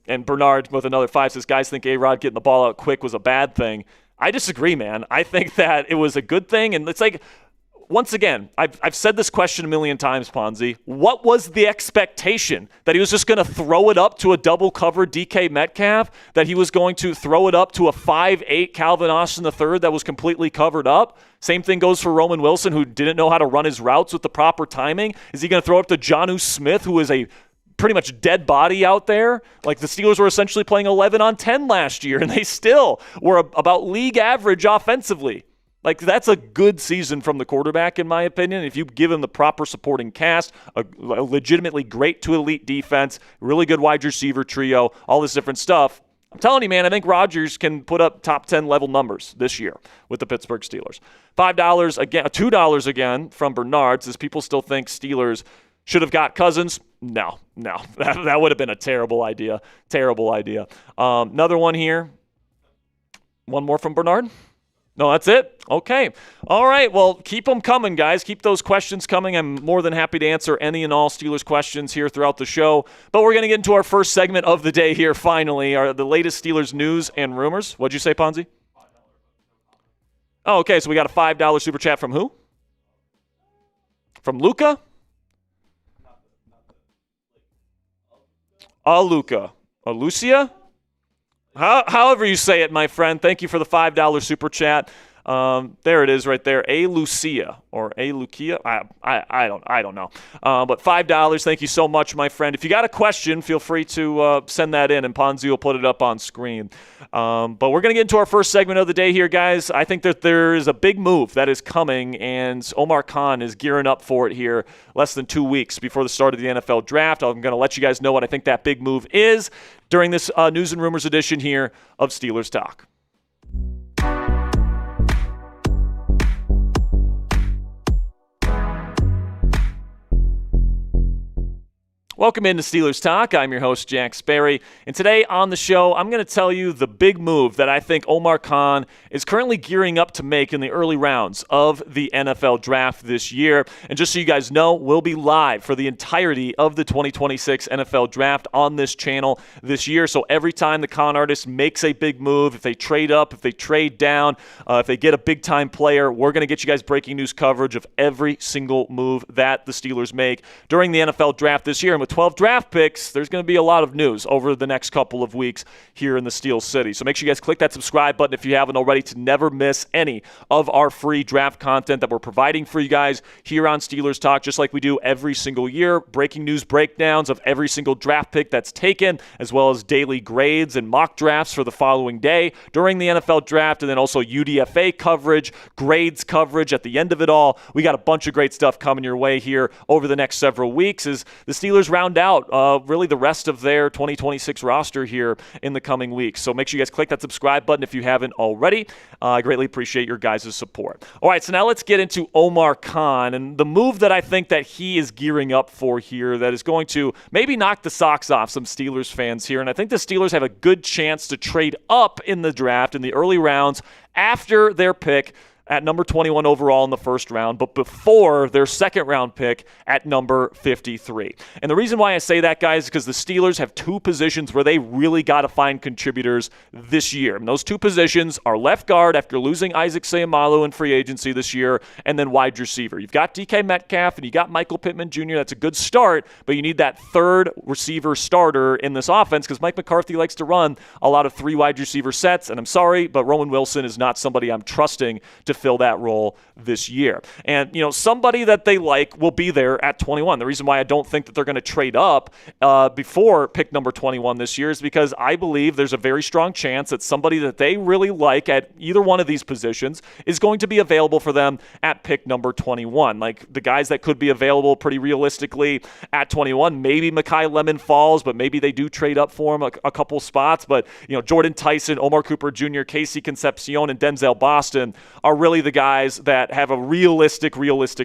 and Bernard with another 5 says, guys think A-Rod getting the ball out quick was a bad thing. I disagree, man. I think that it was a good thing. And it's once again, I've said this question a million times, Ponzi. What was the expectation? That he was just going to throw it up to a double-covered DK Metcalf? That he was going to throw it up to a 5'8" Calvin Austin III that was completely covered up? Same thing goes for Roman Wilson, who didn't know how to run his routes with the proper timing. Is he going to throw it up to Jonnu Smith, who is a pretty much dead body out there? Like, the Steelers were essentially playing 11 on 10 last year, and they still were about league average offensively. Like, that's a good season from the quarterback, in my opinion. If you give him the proper supporting cast, a legitimately great to elite defense, really good wide receiver trio, all this different stuff, I'm telling you, man, I think Rodgers can put up top 10 level numbers this year with the Pittsburgh Steelers. $5 again, $2 again from Bernard. Does people still think Steelers should have got Cousins? No. That would have been a terrible idea. Terrible idea. Another one here. One more from Bernard. No, that's it? Okay. All right. Well, keep them coming, guys. Keep those questions coming. I'm more than happy to answer any and all Steelers questions here throughout the show. But we're going to get into our first segment of the day here finally, the latest Steelers news and rumors. What'd you say, Ponzi? Oh, okay. So we got a $5 super chat from who? From Luca? Luca. Lucia? However you say it, my friend. Thank you for the $5 super chat. There it is right there. A Lucia or A Lucia. I don't know. But $5. Thank you so much, my friend. If you got a question, feel free to send that in, and Ponzi will put it up on screen. But we're going to get into our first segment of the day here, guys. I think that there is a big move that is coming, and Omar Khan is gearing up for it here less than 2 weeks before the start of the NFL draft. I'm going to let you guys know what I think that big move is during this News and Rumors edition here of Steelers Talk. Welcome into Steelers Talk. I'm your host, Jack Sperry. And today on the show, I'm going to tell you the big move that I think Omar Khan is currently gearing up to make in the early rounds of the NFL draft this year. And just so you guys know, we'll be live for the entirety of the 2026 NFL draft on this channel this year. So every time the Khan artist makes a big move, if they trade up, if they trade down, if they get a big-time player, we're going to get you guys breaking news coverage of every single move that the Steelers make during the NFL draft this year. And with 12 draft picks, there's going to be a lot of news over the next couple of weeks here in the Steel City. So make sure you guys click that subscribe button if you haven't already to never miss any of our free draft content that we're providing for you guys here on Steelers Talk, just like we do every single year. Breaking news breakdowns of every single draft pick that's taken, as well as daily grades and mock drafts for the following day during the NFL draft, and then also UDFA coverage, grades coverage at the end of it all. We got a bunch of great stuff coming your way here over the next several weeks as the Steelers round out really the rest of their 2026 roster here in the coming weeks. So make sure you guys click that subscribe button if you haven't already. I greatly appreciate your guys' support. All right, so now let's get into Omar Khan and the move that I think that he is gearing up for here that is going to maybe knock the socks off some Steelers fans here. And I think the Steelers have a good chance to trade up in the draft in the early rounds after their pick at number 21 overall in the first round, but before their second round pick at number 53. And the reason why I say that, guys, is because the Steelers have two positions where they really got to find contributors this year. And those two positions are left guard after losing Isaac Seumalo in free agency this year, and then wide receiver. You've got DK Metcalf and you got Michael Pittman Jr. That's a good start, but you need that third receiver starter in this offense because Mike McCarthy likes to run a lot of three wide receiver sets, and I'm sorry, but Roman Wilson is not somebody I'm trusting to fill that role this year. And, you know, somebody that they like will be there at 21. The reason why I don't think that they're going to trade up before pick number 21 this year is because I believe there's a very strong chance that somebody that they really like at either one of these positions is going to be available for them at pick number 21. Like the guys that could be available pretty realistically at 21, maybe Mekhi Lemon falls, but maybe they do trade up for him a couple spots. But, you know, Jordan Tyson, Omar Cooper Jr., Casey Concepcion, and Denzel Boston are really the guys that have a realistic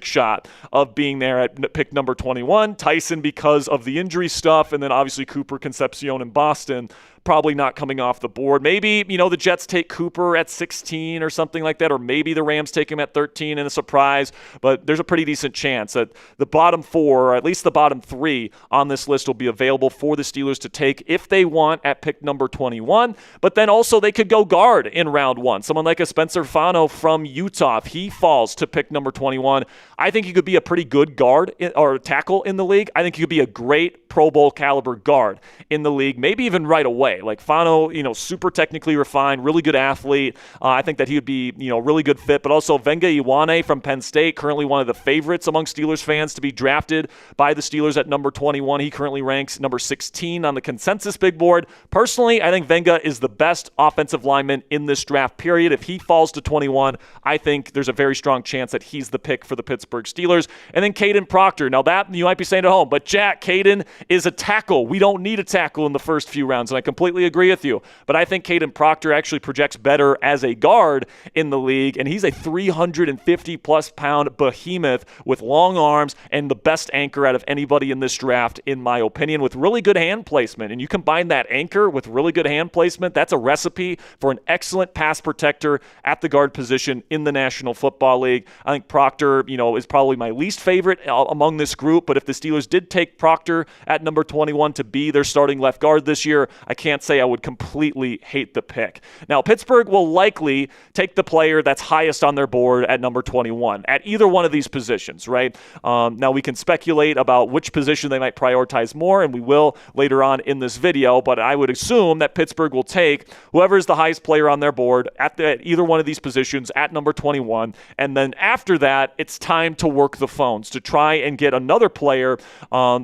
shot of being there at pick number 21. Tyson because of the injury stuff, and then obviously Cooper, Concepcion, and Boston probably not coming off the board. Maybe, the Jets take Cooper at 16 or something like that, or maybe the Rams take him at 13 in a surprise, but there's a pretty decent chance that the bottom 4, or at least the bottom 3 on this list will be available for the Steelers to take if they want at pick number 21, but then also they could go guard in round 1. Someone like a Spencer Fano from Utah, if he falls to pick number 21, I think he could be a pretty good guard or tackle in the league. I think he could be a great Pro Bowl caliber guard in the league, maybe even right away. Like Fano, super technically refined, really good athlete. I think that he would be, a really good fit. But also Venga Iwane from Penn State, currently one of the favorites among Steelers fans to be drafted by the Steelers at number 21. He currently ranks number 16 on the consensus big board. Personally, I think Venga is the best offensive lineman in this draft period. If he falls to 21, I think there's a very strong chance that he's the pick for the Pittsburgh Steelers. And then Caden Proctor. Now that you might be saying at home, but Jack, Caden is a tackle. We don't need a tackle in the first few rounds, and I completely agree with you. But I think Caden Proctor actually projects better as a guard in the league, and he's a 350-plus pound behemoth with long arms and the best anchor out of anybody in this draft, in my opinion, with really good hand placement. And you combine that anchor with really good hand placement, that's a recipe for an excellent pass protector at the guard position in the National Football League. I think Proctor, is probably my least favorite among this group, but if the Steelers did take Proctor at number 21 to be their starting left guard this year, I can't say I would completely hate the pick. Now, Pittsburgh will likely take the player that's highest on their board at number 21 at either one of these positions, right? Now, we can speculate about which position they might prioritize more, and we will later on in this video, but I would assume that Pittsburgh will take whoever is the highest player on their board at either one of these positions at number 21, and then after that, it's time to work the phones to try and get another player,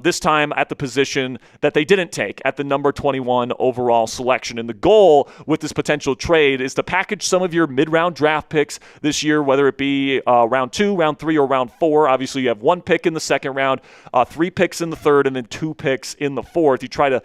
this time at the position that they didn't take at the number 21 overall selection. And the goal with this potential trade is to package some of your mid-round draft picks this year, whether it be round 2, round 3, or round 4. Obviously, you have 1 pick in the second round, 3 picks in the third, and then 2 picks in the fourth. You try to,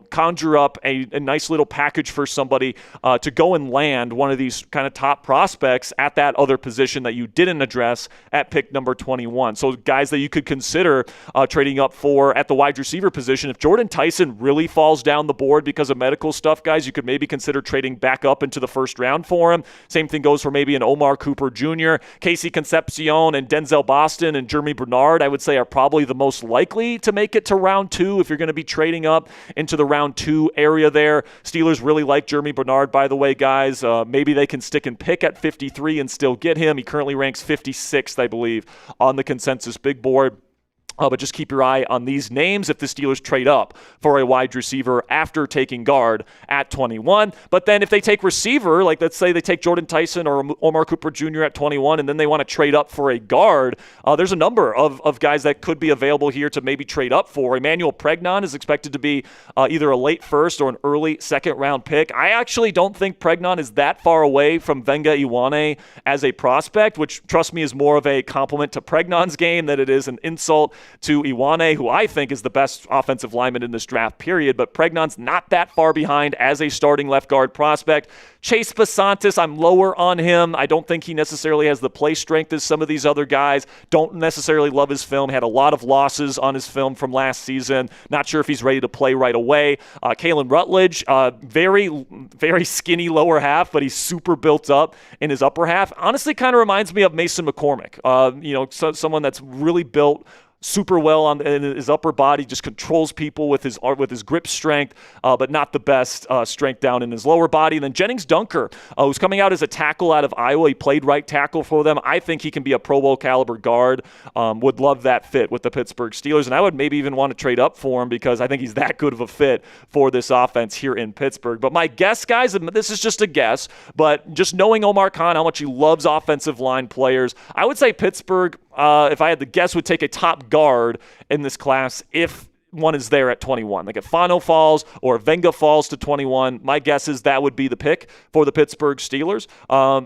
conjure up a nice little package for somebody to go and land one of these kind of top prospects at that other position that you didn't address at pick number 21. So guys that you could consider trading up for at the wide receiver position. If Jordan Tyson really falls down the board because of medical stuff, guys, you could maybe consider trading back up into the first round for him. Same thing goes for maybe an Omar Cooper Jr., Casey Concepcion, and Denzel Boston and Jeremy Bernard, I would say, are probably the most likely to make it to round 2 if you're going to be trading up into the round 2 area there. Steelers really like Jeremy Bernard, by the way, guys. Maybe they can stick and pick at 53 and still get him. He currently ranks 56th, I believe, on the consensus big board. But just keep your eye on these names if the Steelers trade up for a wide receiver after taking guard at 21. But then if they take receiver, like let's say they take Jordan Tyson or Omar Cooper Jr. at 21, and then they want to trade up for a guard, there's a number of guys that could be available here to maybe trade up for. Emmanuel Pregnon is expected to be either a late first or an early second round pick. I actually don't think Pregnon is that far away from Venga Iwane as a prospect, which, trust me, is more of a compliment to Pregnon's game than it is an insult to Iwane, who I think is the best offensive lineman in this draft period, but Pregnon's not that far behind as a starting left guard prospect. Chase Basantis, I'm lower on him. I don't think he necessarily has the play strength as some of these other guys. Don't necessarily love his film. Had a lot of losses on his film from last season. Not sure if he's ready to play right away. Kalen Rutledge, very, very skinny lower half, but he's super built up in his upper half. Honestly, kind of reminds me of Mason McCormick. Someone that's really built super well in his upper body, just controls people with his grip strength, but not the best strength down in his lower body. And then Jennings Dunker, who's coming out as a tackle out of Iowa. He played right tackle for them. I think he can be a Pro Bowl caliber guard. Would love that fit with the Pittsburgh Steelers, and I would maybe even want to trade up for him because I think he's that good of a fit for this offense here in Pittsburgh. But my guess, guys, and this is just a guess, but just knowing Omar Khan, how much he loves offensive line players, I would say Pittsburgh, if I had to guess, would take a top guard in this class if one is there at 21. Like if Fano falls or Venga falls to 21, my guess is that would be the pick for the Pittsburgh Steelers.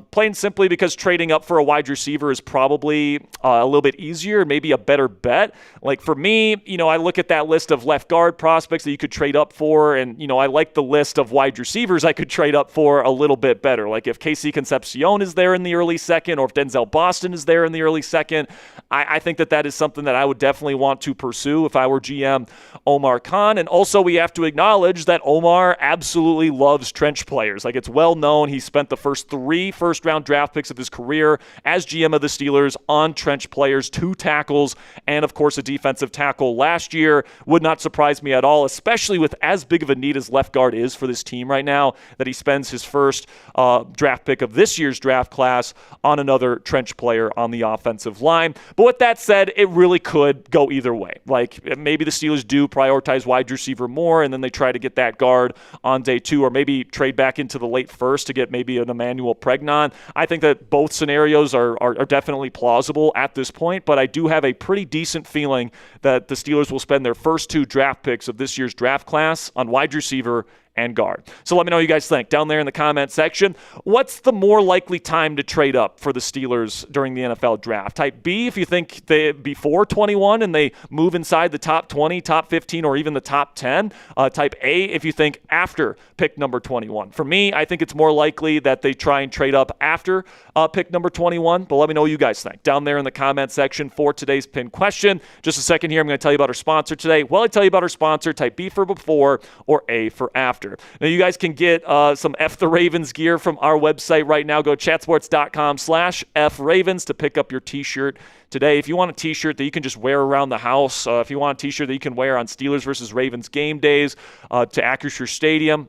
Plain simply because trading up for a wide receiver is probably a little bit easier, maybe a better bet. Like for me, I look at that list of left guard prospects that you could trade up for, and I like the list of wide receivers I could trade up for a little bit better. Like if Casey Concepcion is there in the early second, or if Denzel Boston is there in the early second, I think that is something that I would definitely want to pursue if I were GM Omar Khan. And also we have to acknowledge that Omar absolutely loves trench players. Like, it's well known he spent the first 3 first-round draft picks of his career as GM of the Steelers on trench players, 2 tackles, and of course a defensive tackle last year. Would not surprise me at all, especially with as big of a need as left guard is for this team right now, that he spends his first draft pick of this year's draft class on another trench player on the offensive line. But with that said, it really could go either way. Like, maybe the Steelers do prioritize wide receiver more, and then they try to get that guard on day 2, or maybe trade back into the late first to get maybe an Emmanuel Pregnon. I think that both scenarios are definitely plausible at this point, but I do have a pretty decent feeling that the Steelers will spend their first 2 draft picks of this year's draft class on wide receiver and guard. So let me know what you guys think down there in the comment section. What's the more likely time to trade up for the Steelers during the NFL draft? Type B if you think they before 21 and they move inside the top 20, top 15, or even the top 10. Type A if you think after pick number 21. For me, I think it's more likely that they try and trade up after pick number 21, but let me know what you guys think down there in the comment section for today's pinned question. Just a second here, I'm going to tell you about our sponsor today. While I tell you about our sponsor, type B for before or A for after. Now, you guys can get some F the Ravens gear from our website right now. Go chatsports.com/FRavens to pick up your t-shirt today. If you want a t-shirt that you can just wear around the house, if you want a t-shirt that you can wear on Steelers versus Ravens game days to Acrisure Stadium,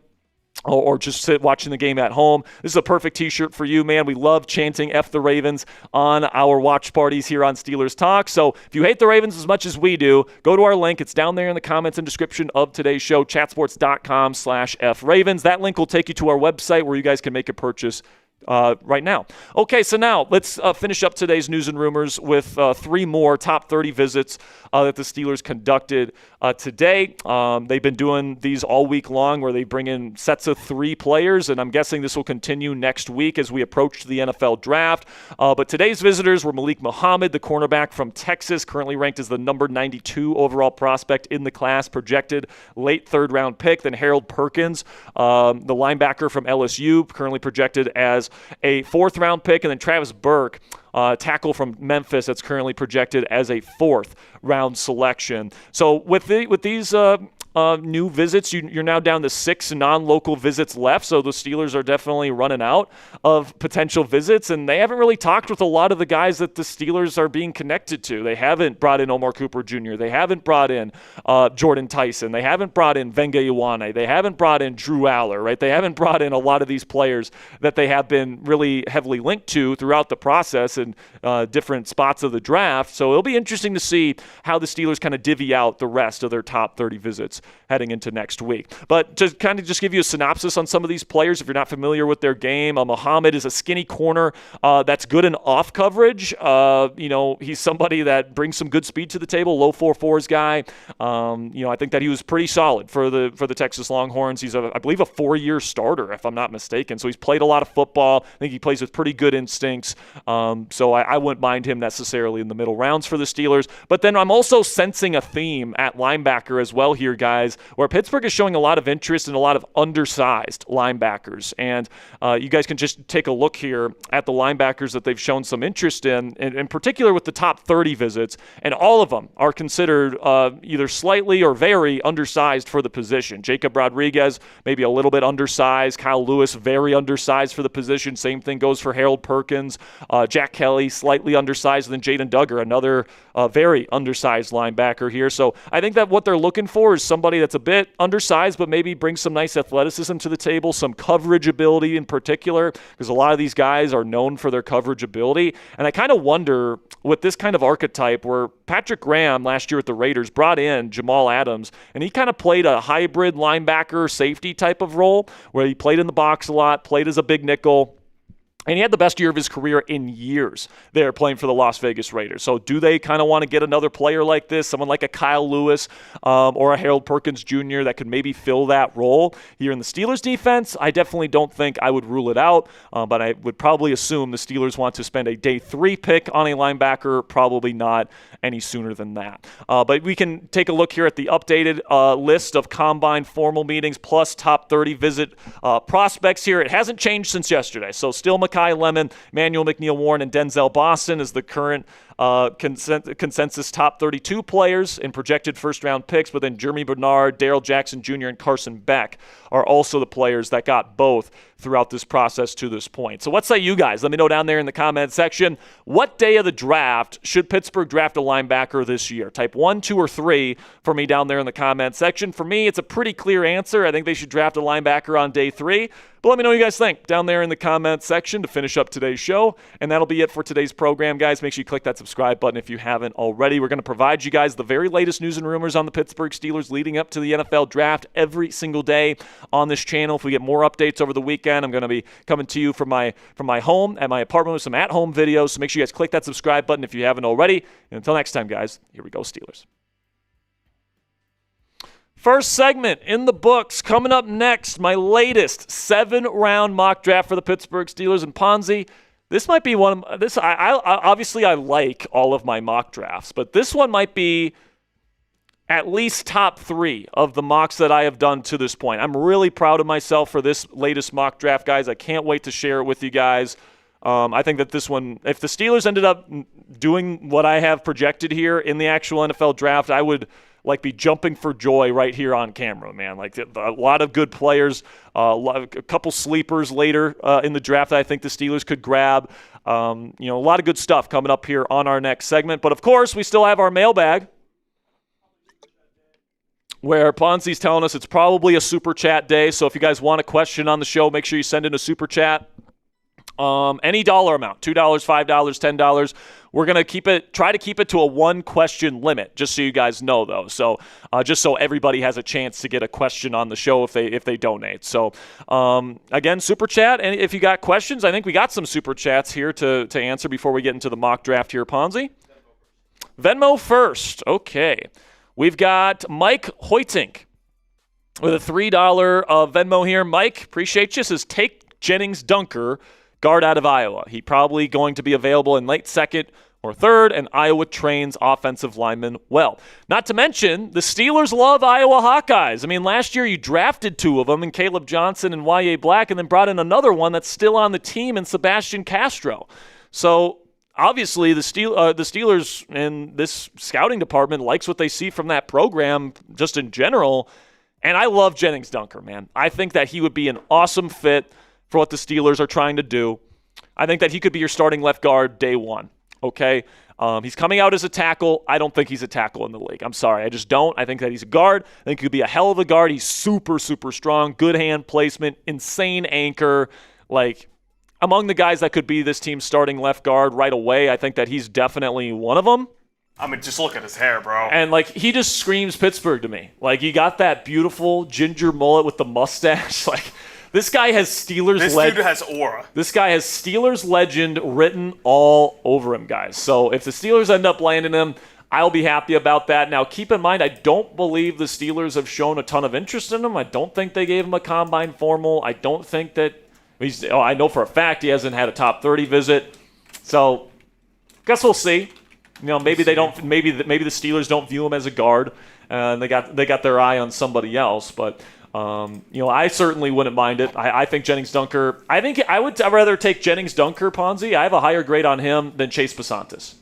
or just sit watching the game at home, this is a perfect t-shirt for you, man. We love chanting F the Ravens on our watch parties here on Steelers Talk. So if you hate the Ravens as much as we do, go to our link. It's down there in the comments and description of today's show, chatsports.com/FRavens. That link will take you to our website where you guys can make a purchase right now. Okay, so now let's finish up today's news and rumors with 3 more top 30 visits that the Steelers conducted today. They've been doing these all week long where they bring in sets of 3 players, and I'm guessing this will continue next week as we approach the NFL draft. But today's visitors were Malik Muhammad, the cornerback from Texas, currently ranked as the number 92 overall prospect in the class, projected late 3rd-round pick. Then Harold Perkins, the linebacker from LSU, currently projected as a 4th-round pick. And then Travis Burke, tackle from Memphis, that's currently projected as a 4th-round selection. So with these new visits, you're now down to 6 non-local visits left, so the Steelers are definitely running out of potential visits, and they haven't really talked with a lot of the guys that the Steelers are being connected to. They haven't brought in Omar Cooper Jr., they haven't brought in Jordan Tyson, they haven't brought in Venga Ioane, they haven't brought in Drew Aller, right? They haven't brought in a lot of these players that they have been really heavily linked to throughout the process and different spots of the draft, so it'll be interesting to see how the Steelers kind of divvy out the rest of their top 30 visits heading into next week. But to kind of just give you a synopsis on some of these players, if you're not familiar with their game, Muhammad is a skinny corner that's good in off coverage. He's somebody that brings some good speed to the table, low 4.4s guy. I think that he was pretty solid for the Texas Longhorns. He's, I believe, a 4-year starter, if I'm not mistaken. So he's played a lot of football. I think he plays with pretty good instincts. So I wouldn't mind him necessarily in the middle rounds for the Steelers. But then I'm also sensing a theme at linebacker as well here, guys, where Pittsburgh is showing a lot of interest in a lot of undersized linebackers. And you guys can just take a look here at the linebackers that they've shown some interest in particular with the top 30 visits. And all of them are considered either slightly or very undersized for the position. Jacob Rodriguez, maybe a little bit undersized. Kyle Lewis, very undersized for the position. Same thing goes for Harold Perkins. Jack Kelly, slightly undersized. And then Jaden Duggar, another very undersized linebacker here. So I think that what they're looking for is somebody that's a bit undersized, but maybe brings some nice athleticism to the table, some coverage ability in particular, because a lot of these guys are known for their coverage ability. And I kind of wonder, with this kind of archetype, where Patrick Graham last year with the Raiders brought in Jamal Adams, and he kind of played a hybrid linebacker safety type of role, where he played in the box a lot, played as a big nickel, and he had the best year of his career in years there playing for the Las Vegas Raiders. So do they kind of want to get another player like this, someone like a Kyle Lewis or a Harold Perkins Jr. that could maybe fill that role here in the Steelers defense? I definitely don't think I would rule it out, but I would probably assume the Steelers want to spend a day 3 pick on a linebacker, probably not any sooner than that. But we can take a look here at the updated list of combine formal meetings plus top 30 visit prospects here. It hasn't changed since yesterday, so still Makai Lemon, Manuel McNeil-Warren, and Denzel Boston is the current consensus top 32 players in projected first-round picks, but then Jeremy Bernard, Darrell Jackson Jr., and Carson Beck are also the players that got both throughout this process to this point. So what say you guys? Let me know down there in the comment section. What day of the draft should Pittsburgh draft a linebacker this year? Type 1, 2, or 3 for me down there in the comment section. For me, it's a pretty clear answer. I think they should draft a linebacker on day 3. But let me know what you guys think down there in the comment section to finish up today's show. And that'll be it for today's program, guys. Make sure you click that subscribe button if you haven't already. We're going to provide you guys the very latest news and rumors on the Pittsburgh Steelers leading up to the NFL draft every single day on this channel. If we get more updates over the weekend, I'm going to be coming to you from my home at my apartment with some at-home videos. So make sure you guys click that subscribe button if you haven't already. And until next time, guys, here we go, Steelers. First segment in the books. Coming up next, my latest 7-round mock draft for the Pittsburgh Steelers. And Ponzi, this might be one of this. Obviously I like all of my mock drafts, but this one might be at least top 3 of the mocks that I have done to this point. I'm really proud of myself for this latest mock draft, guys. I can't wait to share it with you guys. I think that this one, if the Steelers ended up doing what I have projected here in the actual NFL draft, I would be jumping for joy right here on camera, man. Like a lot of good players, a couple sleepers later in the draft that I think the Steelers could grab. A lot of good stuff coming up here on our next segment. But of course, we still have our mailbag, where Ponzi's telling us it's probably a super chat day. So if you guys want a question on the show, make sure you send in a super chat. Any dollar amount, $2, $5, $10. We're going to try to keep it to a 1-question limit, just so you guys know, though. So just so everybody has a chance to get a question on the show if they donate. So again, super chat. And if you got questions, I think we got some super chats here to answer before we get into the mock draft here, Ponzi. Venmo first. Okay. We've got Mike Hoytink with a $3 Venmo here. Mike, appreciate you. Says, take Jennings Dunker, guard out of Iowa. He probably going to be available in late second or third, and Iowa trains offensive linemen well. Not to mention, the Steelers love Iowa Hawkeyes. I mean, last year you drafted 2 of them, in Caleb Johnson and Y.A. Black, and then brought in another one that's still on the team in Sebastian Castro. So obviously, the Steelers and this scouting department likes what they see from that program just in general. And I love Jennings Dunker, man. I think that he would be an awesome fit for what the Steelers are trying to do. I think that he could be your starting left guard day 1, okay? He's coming out as a tackle. I don't think he's a tackle in the league. I'm sorry. I just don't. I think that he's a guard. I think he could be a hell of a guard. He's super, super strong, good hand placement, insane anchor. Like, among the guys that could be this team's starting left guard right away, I think that he's definitely one of them.
I mean, just look at his hair, bro.
And, he just screams Pittsburgh to me. He got that beautiful ginger mullet with the mustache. This guy has Steelers legend.
This dude has aura.
This guy has Steelers legend written all over him, guys. So if the Steelers end up landing him, I'll be happy about that. Now, keep in mind, I don't believe the Steelers have shown a ton of interest in him. I don't think they gave him a combine formal. I don't think that I know for a fact he hasn't had a top 30 visit. So, guess we'll see. Maybe they don't. Maybe the Steelers don't view him as a guard, and they got their eye on somebody else. But I certainly wouldn't mind it. I think Jennings Dunker. I'd rather take Jennings Dunker, Ponzi. I have a higher grade on him than Chase Pasantis.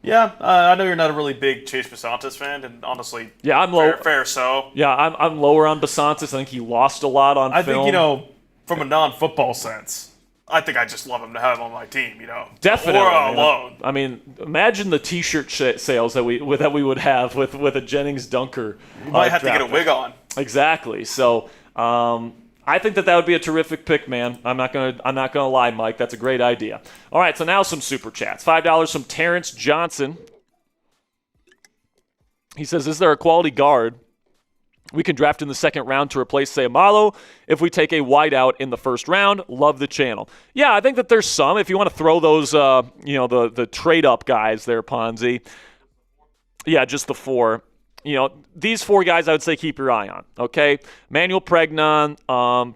Yeah, I know you're not a really big Chase Pasantis fan, and honestly,
yeah, I'm low.
Fair so.
Yeah, I'm lower on Pasantis. I think he lost a lot on film.
I think from a non-football sense, I think I just love him to have on my team.
Definitely.
Aura alone.
I mean, imagine the T-shirt sales that we would have with a Jennings Dunker.
You might have to get a wig on.
Exactly. So I think that would be a terrific pick, man. I'm not gonna lie, Mike. That's a great idea. All right. So now some super chats. $5 from Terrence Johnson. He says, "Is there a quality guard we can draft in the second round to replace Sayamalo if we take a wideout in the first round? Love the channel." Yeah, I think that there's some. If you want to throw those, the trade-up guys there, Ponzi. Yeah, just the 4. These 4 guys I would say keep your eye on, okay? Manuel Pregnon,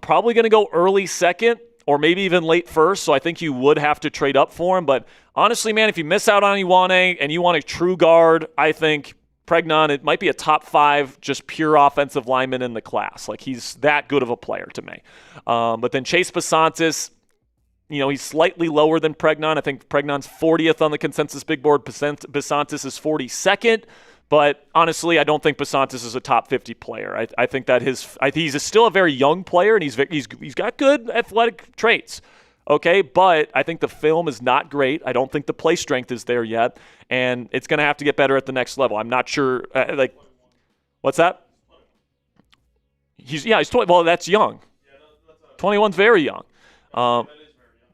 probably going to go early second or maybe even late first, so I think you would have to trade up for him. But honestly, man, if you miss out on Iwane and you want a true guard, I think Pregnon, it might be a top 5 just pure offensive lineman in the class. He's that good of a player to me. But then Chase Pasantis, he's slightly lower than Pregnon. I think Pregnon's 40th on the consensus big board. Besantis is 42nd. But honestly, I don't think Besantis is a top 50 player. I think that he's still a very young player, and he's got good athletic traits. Okay, but I think the film is not great. I don't think the play strength is there yet, and it's going to have to get better at the next level. I'm not sure. What's that? He's 20. Well, that's young. 21's very young.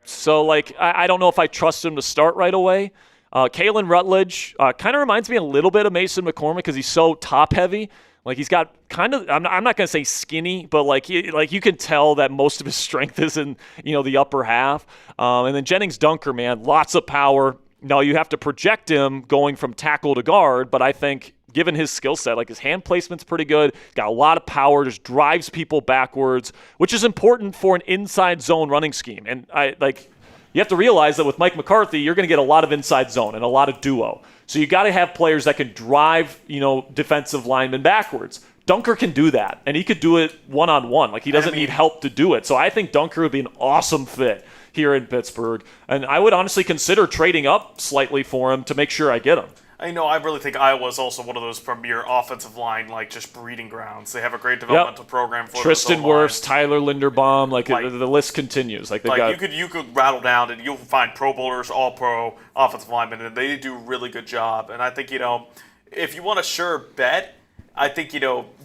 So I don't know if I trust him to start right away. Kalen Rutledge kind of reminds me a little bit of Mason McCormick because he's so top heavy. Like he's got kind of, I'm not going to say skinny, but you can tell that most of his strength is in, the upper half. And then Jennings Dunker, man, lots of power. Now you have to project him going from tackle to guard, but I think given his skill set, his hand placement's pretty good, got a lot of power, just drives people backwards, which is important for an inside zone running scheme. And you have to realize that with Mike McCarthy, you're going to get a lot of inside zone and a lot of duo. So you got to have players that can drive, defensive linemen backwards. Dunker can do that, and he could do it one-on-one. He doesn't need help to do it. So I think Dunker would be an awesome fit here in Pittsburgh. And I would honestly consider trading up slightly for him to make sure I get him.
I really think Iowa's also one of those premier offensive line, just breeding grounds. They have a great developmental program for
Tristan Wirfs, Tyler Linderbaum, the list continues.
You could rattle down and you'll find Pro Bowlers, All-Pro offensive linemen, and they do a really good job. And I think, if you want a sure bet, I think,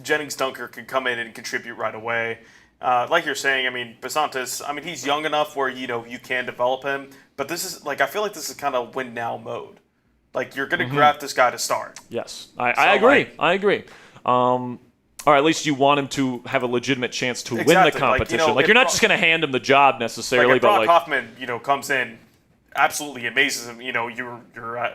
Jennings Dunker could come in and contribute right away. Like you're saying, Besantis, he's young enough where, you can develop him. But this is, I feel like this is kind of win now mode. You're going to draft this guy to start.
Yes, I agree. I agree. Or at least you want him to have a legitimate chance to win the competition. You're not just going to hand him the job necessarily.
If Brock Hoffman, comes in, absolutely amazes him. You're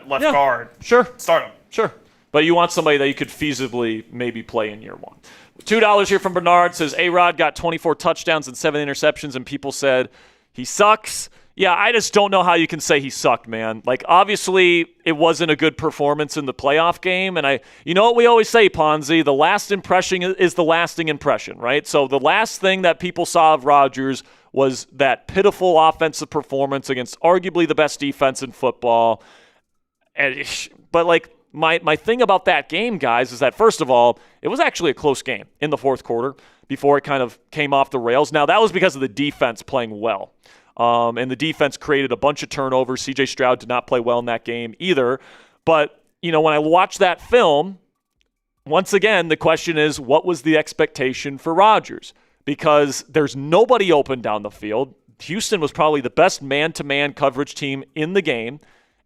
left guard.
Sure,
start him.
Sure, but you want somebody that you could feasibly maybe play in year one. $2 here from Bernard says A-Rod got 24 touchdowns and 7 interceptions, and people said he sucks. Yeah, I just don't know how you can say he sucked, man. Obviously, it wasn't a good performance in the playoff game. And you know what we always say, Ponzi, the last impression is the lasting impression, right? So the last thing that people saw of Rodgers was that pitiful offensive performance against arguably the best defense in football. But my thing about that game, guys, is that, first of all, it was actually a close game in the fourth quarter before it kind of came off the rails. Now, that was because of the defense playing well. And the defense created a bunch of turnovers. C.J. Stroud did not play well in that game either. But, when I watched that film, once again, the question is, what was the expectation for Rodgers? Because there's nobody open down the field. Houston was probably the best man-to-man coverage team in the game,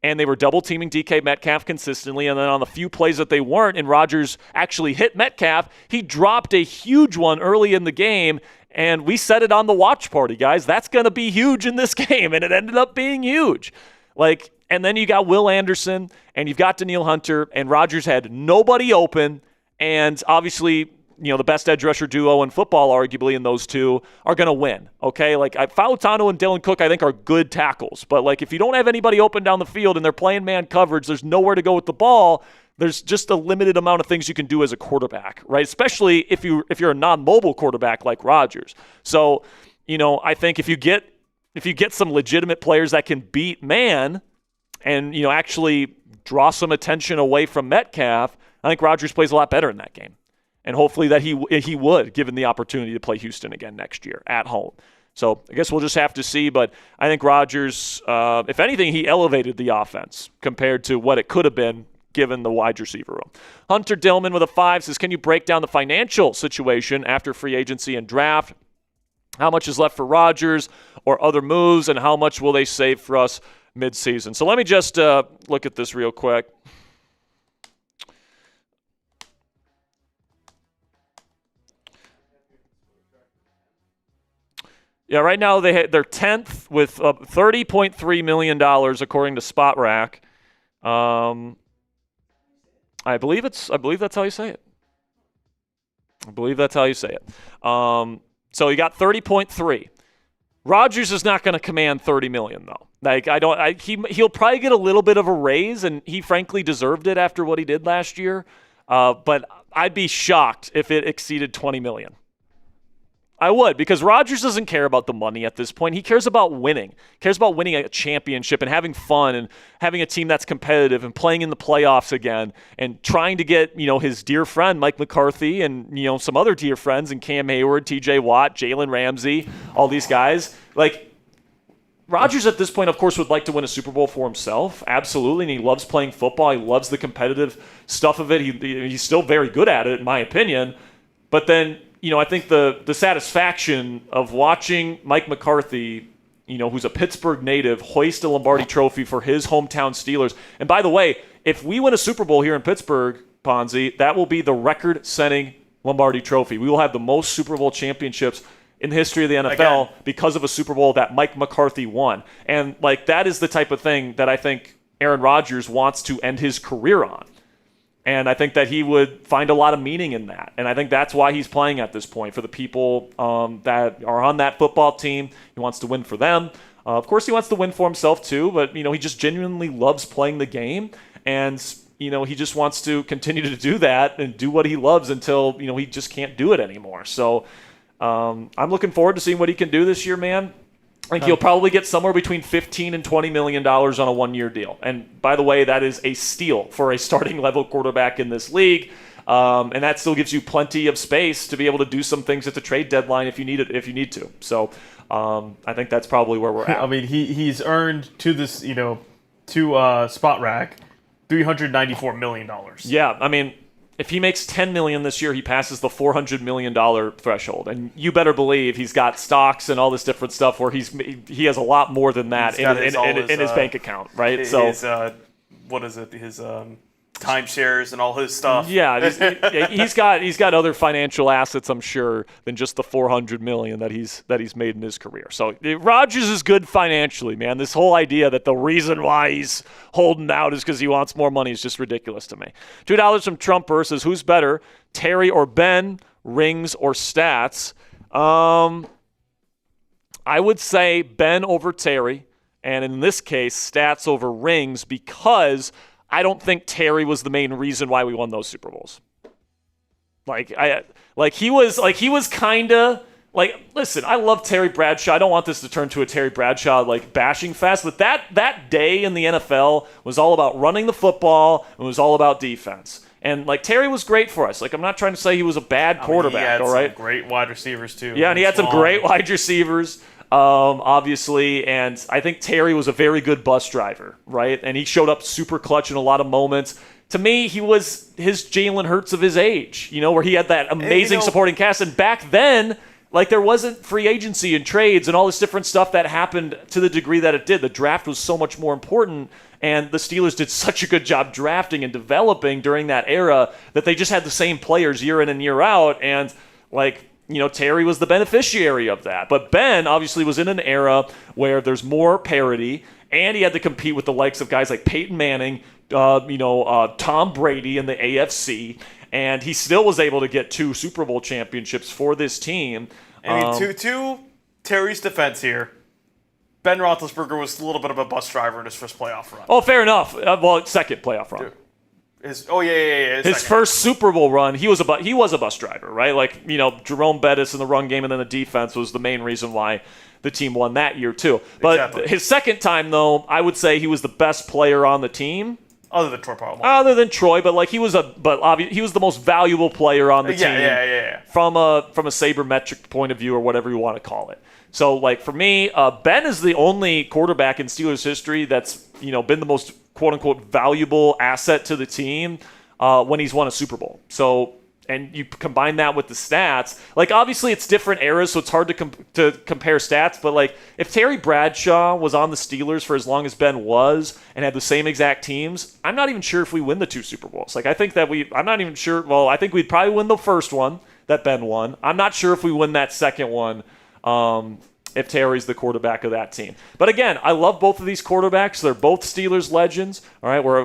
and they were double-teaming DK Metcalf consistently. And then on the few plays that they weren't, and Rodgers actually hit Metcalf, he dropped a huge one early in the game. And we said it on the watch party, guys. That's going to be huge in this game, and it ended up being huge. And then you got Will Anderson, and you've got Danielle Hunter, and Rodgers had nobody open. And obviously, the best edge rusher duo in football, arguably, in those two are going to win. Okay, Fautano and Dylan Cook, I think, are good tackles. But if you don't have anybody open down the field and they're playing man coverage, there's nowhere to go with the ball. There's just a limited amount of things you can do as a quarterback, right? Especially if you're a non-mobile quarterback like Rodgers. So, I think if you get some legitimate players that can beat man and, actually draw some attention away from Metcalf, I think Rodgers plays a lot better in that game. And hopefully that he would, given the opportunity to play Houston again next year at home. So I guess we'll just have to see. But I think Rodgers, if anything, he elevated the offense compared to what it could have been given the wide receiver room. Hunter Dillman with a 5 says, can you break down the financial situation after free agency and draft? How much is left for Rodgers or other moves, and how much will they save for us midseason? So let me just look at this real quick. Yeah, right now they're 10th with $30.3 million according to Spot Rack. I believe that's how you say it. So you got 30.3. Rodgers is not going to command $30 million though. He'll probably get a little bit of a raise, and he frankly deserved it after what he did last year. But I'd be shocked if it exceeded $20 million. I would, because Rodgers doesn't care about the money at this point. He cares about winning. He cares about winning a championship and having fun and having a team that's competitive and playing in the playoffs again and trying to get, his dear friend Mike McCarthy and, some other dear friends and Cam Hayward, TJ Watt, Jalen Ramsey, all these guys. Like, Rodgers at this point, of course, would like to win a Super Bowl for himself. Absolutely. And he loves playing football. He loves the competitive stuff of it. He's still very good at it, in my opinion. But then, I think the satisfaction of watching Mike McCarthy, who's a Pittsburgh native, hoist a Lombardi trophy for his hometown Steelers. And by the way, if we win a Super Bowl here in Pittsburgh, Ponzi, that will be the record-setting Lombardi trophy. We will have the most Super Bowl championships in the history of the NFL because of a Super Bowl that Mike McCarthy won. And, that is the type of thing that I think Aaron Rodgers wants to end his career on. And I think that he would find a lot of meaning in that. And I think that's why he's playing at this point, for the people that are on that football team. He wants to win for them. Of course, he wants to win for himself too, but, he just genuinely loves playing the game. And, he just wants to continue to do that and do what he loves until, he just can't do it anymore. So I'm looking forward to seeing what he can do this year, man. I think he'll probably get somewhere between $15 and $20 million on a one-year deal. And by the way, that is a steal for a starting-level quarterback in this league. And that still gives you plenty of space to be able to do some things at the trade deadline if you need to. So I think that's probably where we're at.
I mean, he's earned to this, to Spot Rack, $394 million.
Yeah, I mean, if he makes $10 million this year, he passes the $400 million threshold, and you better believe he's got stocks and all this different stuff where he has a lot more than that in his bank account, right?
His timeshares and all his stuff.
Yeah, he's got other financial assets, I'm sure, than just the $400 million that he's made in his career. So Rodgers is good financially, man. This whole idea that the reason why he's holding out is because he wants more money is just ridiculous to me. $2 from Trumper says, who's better, Terry or Ben, rings or stats? I would say Ben over Terry, and in this case, stats over rings, because I don't think Terry was the main reason why we won those Super Bowls. He was kind of listen, I love Terry Bradshaw. I don't want this to turn to a Terry Bradshaw bashing fest, but that day in the NFL was all about running the football and was all about defense. And Terry was great for us. I'm not trying to say he was a bad quarterback, all right?
He had some great wide receivers too.
Yeah, and he had some great wide receivers. Obviously, and I think Terry was a very good bus driver, right? And he showed up super clutch in a lot of moments. To me, he was his Jalen Hurts of his age, where he had that amazing supporting cast. And back then, there wasn't free agency and trades and all this different stuff that happened to the degree that it did. The draft was so much more important, and the Steelers did such a good job drafting and developing during that era that they just had the same players year in and year out. And, Terry was the beneficiary of that. But Ben obviously was in an era where there's more parity, and he had to compete with the likes of guys like Peyton Manning, Tom Brady in the AFC, and he still was able to get 2 Super Bowl championships for this team.
I mean, to Terry's defense here, Ben Roethlisberger was a little bit of a bus driver in his first playoff run.
Oh, fair enough. Second playoff run.
His
first Super Bowl run, he was a bus driver, right? Jerome Bettis in the run game and then the defense was the main reason why the team won that year too. But his second time, though, I would say he was the best player on the team.
Other than Troy Polamalu.
Other than Troy, but he was the most valuable player on the team.
Yeah.
From a sabermetric point of view or whatever you want to call it. So for me, Ben is the only quarterback in Steelers history that's been the most quote unquote valuable asset to the team when he's won a Super Bowl. So, and you combine that with the stats, obviously it's different eras, so it's hard to compare stats. But if Terry Bradshaw was on the Steelers for as long as Ben was and had the same exact teams, I'm not even sure if we win the 2 Super Bowls. I think that I'm not even sure. Well, I think we'd probably win the first one that Ben won. I'm not sure if we win that second one. If Terry's the quarterback of that team. But again, I love both of these quarterbacks. They're both Steelers legends. All right, we're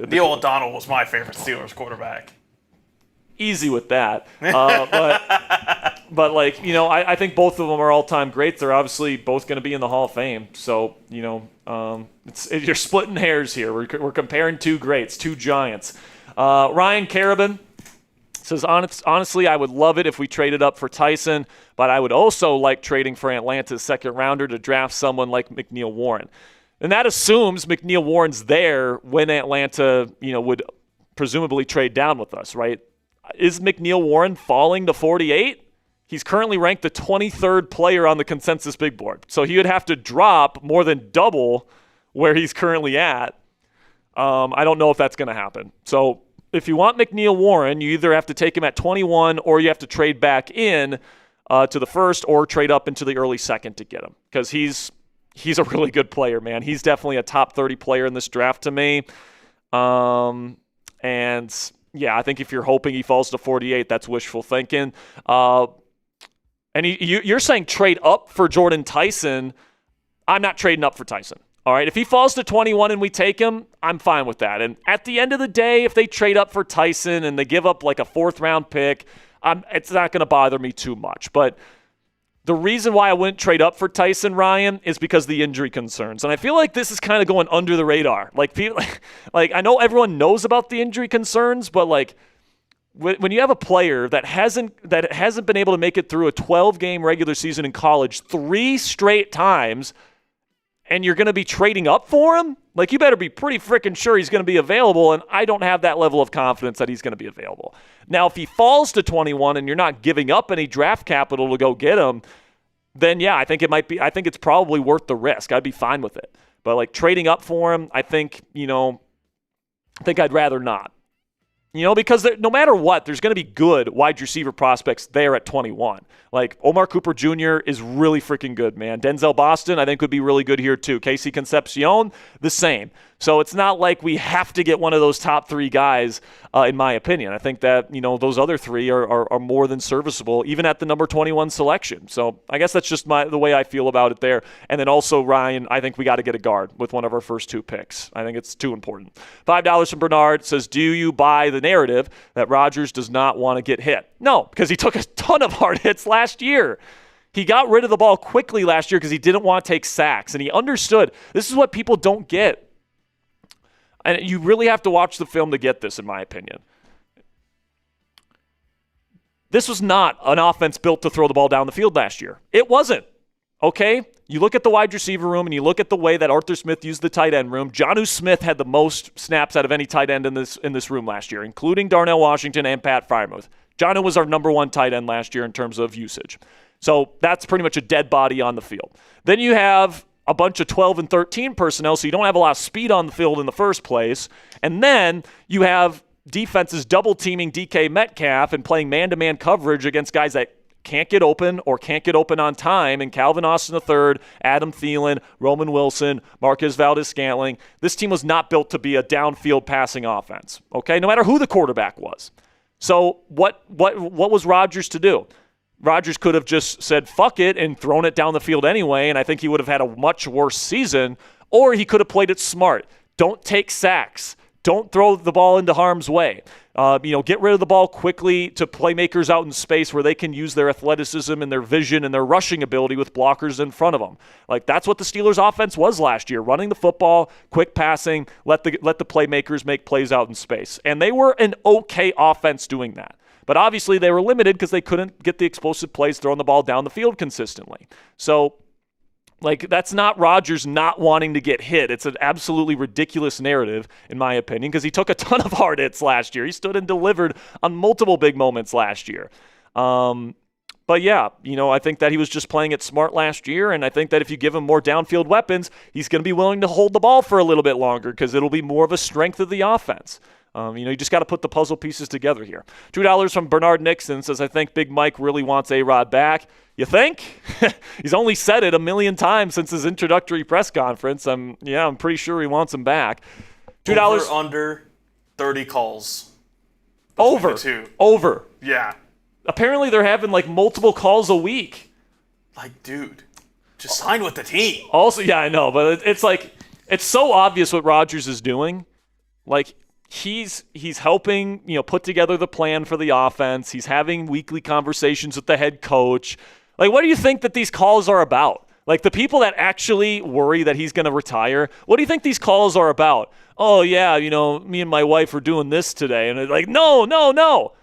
Neil O'Donnell was my favorite Steelers quarterback.
Easy with that. But I think both of them are all-time greats. They're obviously both going to be in the Hall of Fame. So, you're splitting hairs here. We're comparing 2 greats, 2 giants. Ryan Carabin Says, honestly, I would love it if we traded up for Tyson, but I would also like trading for Atlanta's second rounder to draft someone like McNeil Warren. And that assumes McNeil Warren's there when Atlanta, would presumably trade down with us, right? Is McNeil Warren falling to 48? He's currently ranked the 23rd player on the consensus big board. So he would have to drop more than double where he's currently at. I don't know if that's going to happen. So if you want McNeil Warren, you either have to take him at 21 or you have to trade back in to the first or trade up into the early second to get him, because he's a really good player, man. He's definitely a top 30 player in this draft to me. And yeah, I think if you're hoping he falls to 48, that's wishful thinking. And you're saying trade up for Jordan Tyson. I'm not trading up for Tyson. All right, if he falls to 21 and we take him, I'm fine with that. And at the end of the day, if they trade up for Tyson and they give up like a 4th-round pick, it's not going to bother me too much. But the reason why I wouldn't trade up for Tyson, Ryan, is because of the injury concerns. And I feel like this is kind of going under the radar. Like, people, like I know everyone knows about the injury concerns, but like when you have a player that hasn't been able to make it through a 12-game regular season in college 3 straight times, and you're going to be trading up for him, like, you better be pretty freaking sure he's going to be available, and I don't have that level of confidence that he's going to be available. Now, if he falls to 21 and you're not giving up any draft capital to go get him, then yeah, I think it's probably worth the risk. I'd be fine with it. But like trading up for him, I think I'd rather not. Because no matter what, there's going to be good wide receiver prospects there at 21. Like, Omar Cooper Jr. is really freaking good, man. Denzel Boston, I think, would be really good here too. Casey Concepcion, the same. So it's not like we have to get one of those top 3 guys, in my opinion. I think that, those other 3 are more than serviceable, even at the number 21 selection. So I guess that's just the way I feel about it there. And then also, Ryan, I think we got to get a guard with one of our first 2 picks. I think it's too important. $5 from Bernard says, do you buy the narrative that Rodgers does not want to get hit? No, because he took a ton of hard hits last year. He got rid of the ball quickly last year because he didn't want to take sacks, and he understood. This is what people don't get. And you really have to watch the film to get this, in my opinion. This was not an offense built to throw the ball down the field last year. It wasn't. Okay? You look at the wide receiver room and you look at the way that Arthur Smith used the tight end room. Jonnu Smith had the most snaps out of any tight end in this room last year, including Darnell Washington and Pat Freiermuth. Jonnu was our number 1 tight end last year in terms of usage. So that's pretty much a dead body on the field. Then you have a bunch of 12 and 13 personnel, so you don't have a lot of speed on the field in the first place. And then you have defenses double-teaming DK Metcalf and playing man-to-man coverage against guys that can't get open or can't get open on time, and Calvin Austin III, Adam Thielen, Roman Wilson, Marquez Valdes-Scantling. This team was not built to be a downfield passing offense, okay, no matter who the quarterback was. So what was Rodgers to do? Rodgers could have just said, fuck it, and thrown it down the field anyway, and I think he would have had a much worse season. Or he could have played it smart. Don't take sacks. Don't throw the ball into harm's way. Get rid of the ball quickly to playmakers out in space where they can use their athleticism and their vision and their rushing ability with blockers in front of them. Like, that's what the Steelers' offense was last year: running the football, quick passing, let the playmakers make plays out in space. And they were an okay offense doing that. But obviously they were limited because they couldn't get the explosive plays throwing the ball down the field consistently. So, that's not Rodgers not wanting to get hit. It's an absolutely ridiculous narrative, in my opinion, because he took a ton of hard hits last year. He stood and delivered on multiple big moments last year. But yeah, I think that he was just playing it smart last year, and I think that if you give him more downfield weapons, he's going to be willing to hold the ball for a little bit longer because it'll be more of a strength of the offense. You just got to put the puzzle pieces together here. $2 from Bernard Nixon says, I think Big Mike really wants A-Rod back. You think? He's only said it a million times since his introductory press conference. I'm pretty sure he wants him back. $2
under 30 calls.
Over.
Yeah.
Apparently they're having multiple calls a week.
Dude, just sign with the team.
Also, yeah, I know, but it's so obvious what Rodgers is doing. He's helping, put together the plan for the offense. He's having weekly conversations with the head coach. What do you think that these calls are about? The people that actually worry that he's going to retire, what do you think these calls are about? Oh, yeah, me and my wife are doing this today. And they're like, no.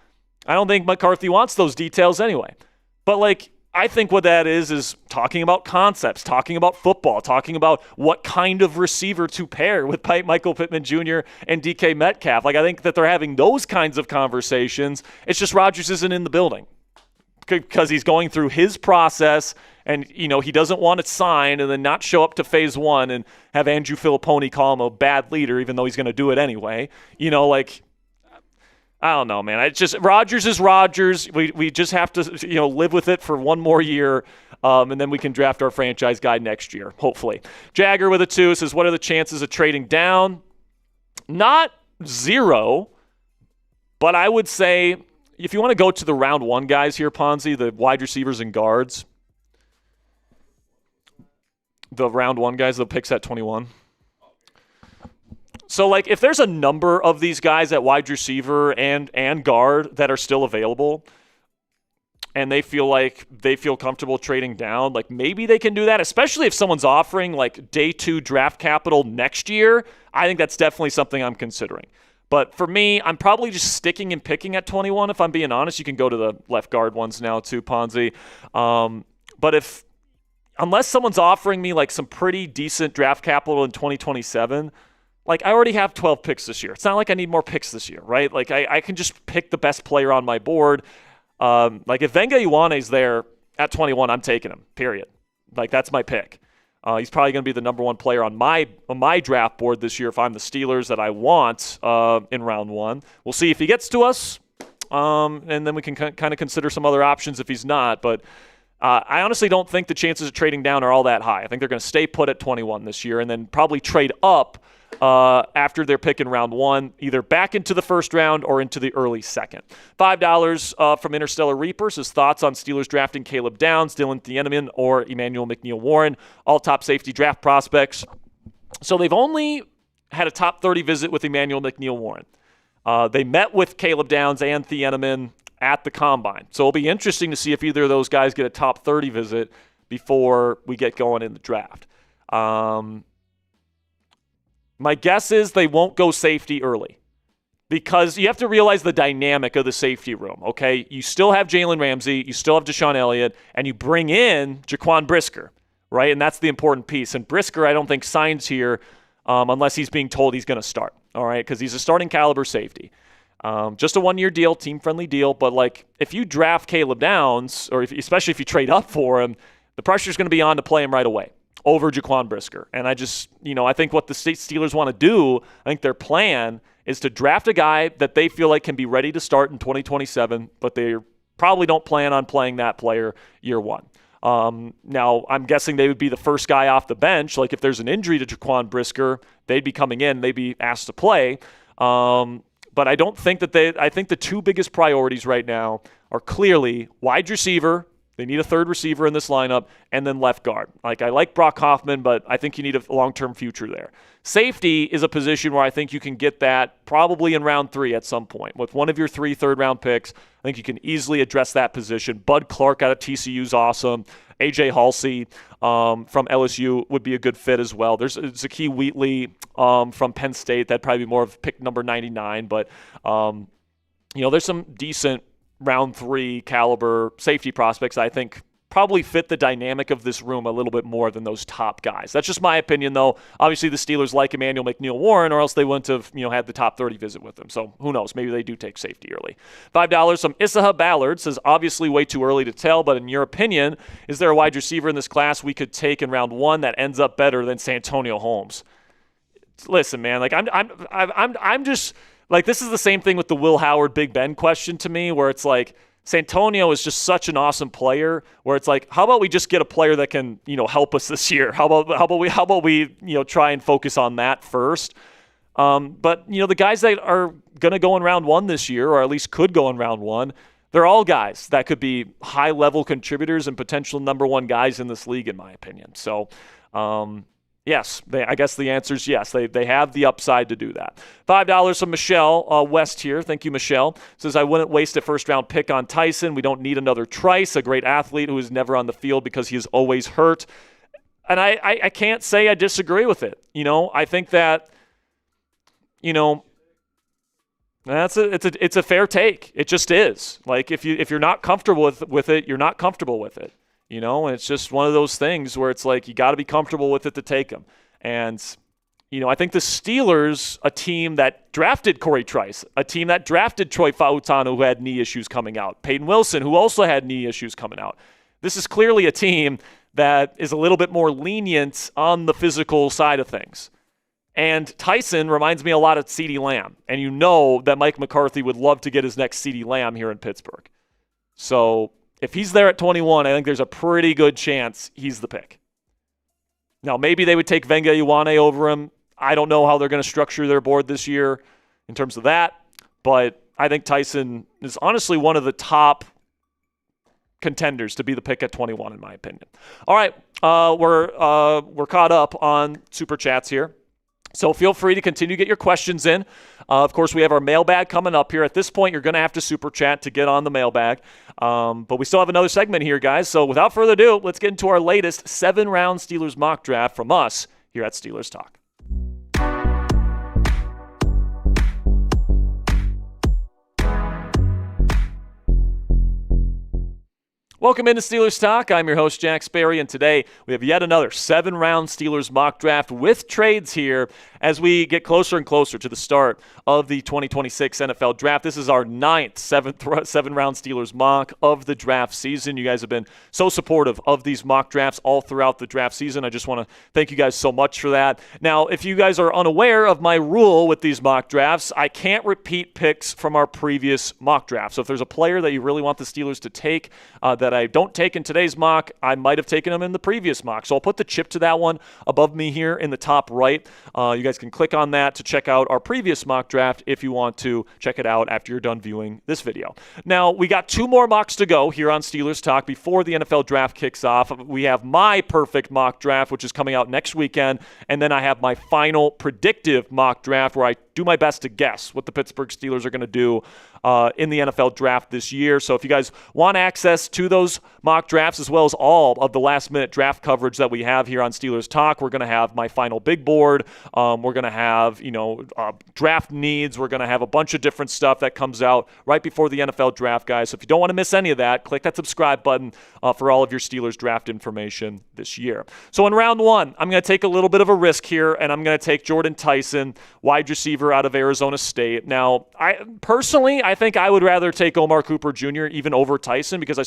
I don't think McCarthy wants those details anyway. But, like, I think what that is talking about concepts, talking about football, talking about what kind of receiver to pair with Michael Pittman Jr. and DK Metcalf. Like, I think that they're having those kinds of conversations. It's just Rodgers isn't in the building because he's going through his process, and, you know, he doesn't want to sign and then not show up to phase one and have Andrew Filipponi call him a bad leader, even though he's going to do it anyway. You know, like, I don't know, man. It's just Rodgers is Rodgers. We just have to, you know, live with it for one more year, and then we can draft our franchise guy next year, hopefully. Jagger with a 2 says, what are the chances of trading down? Not 0, but I would say if you want to go to the round 1 guys here, Ponzi, the wide receivers and guards, the round 1 guys, the picks at 21. So, like, if there's a number of these guys at wide receiver and guard that are still available and they feel comfortable trading down, like, maybe they can do that, especially if someone's offering, like, day 2 draft capital next year. I think that's definitely something I'm considering. But for me, I'm probably just sticking and picking at 21, if I'm being honest. You can go to the left guard ones now too, Ponzi. But unless someone's offering me, like, some pretty decent draft capital in 2027, like, I already have 12 picks this year. It's not like I need more picks this year, right? Like, I can just pick the best player on my board. Like, if Venga Ioane's there at 21, I'm taking him, period. Like, that's my pick. He's probably going to be the number 1 player on my draft board this year if I'm the Steelers that I want in round 1. We'll see if he gets to us, and then we can kind of consider some other options if he's not. But I honestly don't think the chances of trading down are all that high. I think they're going to stay put at 21 this year and then probably trade up after their pick in round 1, either back into the first round or into the early second. $5 from Interstellar Reapers. His thoughts on Steelers drafting Caleb Downs, Dylan Thieneman, or Emmanuel McNeil-Warren, all top safety draft prospects. So they've only had a top 30 visit with Emmanuel McNeil-Warren. They met with Caleb Downs and Thieneman at the Combine. So it'll be interesting to see if either of those guys get a top 30 visit before we get going in the draft. My guess is they won't go safety early because you have to realize the dynamic of the safety room, okay? You still have Jalen Ramsey, you still have Deshaun Elliott, and you bring in Jaquan Brisker, right? And that's the important piece. And Brisker, I don't think, signs here unless he's being told he's going to start, all right? Because he's a starting caliber safety. Just a 1-year deal, team-friendly deal. But, like, if you draft Caleb Downs, or especially if you trade up for him, the pressure's going to be on to play him right away over Jaquan Brisker. And I just, I think what the Steelers want to do, I think their plan is to draft a guy that they feel like can be ready to start in 2027, but they probably don't plan on playing that player year 1. Now, I'm guessing they would be the first guy off the bench. Like, if there's an injury to Jaquan Brisker, they'd be coming in, they'd be asked to play. But I don't think I think the 2 biggest priorities right now are clearly wide receiver. They need a third receiver in this lineup, and then left guard. Like, I like Brock Hoffman, but I think you need a long-term future there. Safety is a position where I think you can get that probably in round 3 at some point. With one of your 3 third-round picks, I think you can easily address that position. Bud Clark out of TCU is awesome. A.J. Halsey from LSU would be a good fit as well. There's Zakee Wheatley from Penn State. That'd probably be more of pick number 99. But, there's some decent round 3 caliber safety prospects I think probably fit the dynamic of this room a little bit more than those top guys. That's just my opinion, though. Obviously, the Steelers like Emmanuel McNeil-Warren, or else they wouldn't have, had the top 30 visit with him. So who knows? Maybe they do take safety early. $5 from Isaha Ballard says, obviously way too early to tell, but in your opinion, is there a wide receiver in this class we could take in round 1 that ends up better than Santonio Holmes? Listen, man, like I'm just like, this is the same thing with the Will Howard Big Ben question to me, where it's like, Santonio is just such an awesome player where it's like, how about we just get a player that can, help us this year? How about we try and focus on that first? But the guys that are going to go in round 1 this year, or at least could go in round 1, they're all guys that could be high level contributors and potential number 1 guys in this league, in my opinion. So, yes, I guess the answer is yes. They have the upside to do that. $5 from Michelle West here. Thank you, Michelle. Says, I wouldn't waste a first-round pick on Tyson. We don't need another Trice, a great athlete who is never on the field because he is always hurt. And I can't say I disagree with it. I think that, It's a fair take. It just is. Like if you're not comfortable with it, you're not comfortable with it. And it's just one of those things where it's like you got to be comfortable with it to take them. And I think the Steelers, a team that drafted Corey Trice, a team that drafted Troy Fautanu, who had knee issues coming out, Peyton Wilson, who also had knee issues coming out. This is clearly a team that is a little bit more lenient on the physical side of things. And Tyson reminds me a lot of CeeDee Lamb. And you know that Mike McCarthy would love to get his next CeeDee Lamb here in Pittsburgh. So if he's there at 21, I think there's a pretty good chance he's the pick. Now, maybe they would take Venga Ioane over him. I don't know how they're going to structure their board this year in terms of that. But I think Tyson is honestly one of the top contenders to be the pick at 21, in my opinion. All right, we're caught up on Super Chats here. So feel free to continue to get your questions in. Of course, we have our mailbag coming up here. At this point, you're going to have to super chat to get on the mailbag. But we still have another segment here, guys. So without further ado, let's get into our latest 7-round Steelers mock draft from us here at Steelers Talk. Welcome into Steelers Talk. I'm your host, Jack Sperry, and today we have yet another 7-round Steelers mock draft with trades here as we get closer and closer to the start of the 2026 NFL Draft. This is our 9th 7-round Steelers mock of the draft season. You guys have been so supportive of these mock drafts all throughout the draft season. I just want to thank you guys so much for that. Now, if you guys are unaware of my rule with these mock drafts, I can't repeat picks from our previous mock draft. So if there's a player that you really want the Steelers to take that I don't take in today's mock, I might have taken them in the previous mock. So I'll put the chip to that one above me here in the top right. You guys can click on that to check out our previous mock draft if you want to check it out after you're done viewing this video. Now, we got 2 more mocks to go here on Steelers Talk before the NFL Draft kicks off. We have my perfect mock draft, which is coming out next weekend, and then I have my final predictive mock draft where I do my best to guess what the Pittsburgh Steelers are going to do in the NFL Draft this year. So if you guys want access to those mock drafts as well as all of the last-minute draft coverage that we have here on Steelers Talk, we're going to have my final big board. We're going to have, draft needs. We're going to have a bunch of different stuff that comes out right before the NFL Draft, guys. So if you don't want to miss any of that, click that subscribe button for all of your Steelers draft information this year. So in round 1, I'm going to take a little bit of a risk here, and I'm going to take Jordan Tyson, wide receiver out of Arizona State. Now, I think I would rather take Omar Cooper Jr. even over Tyson because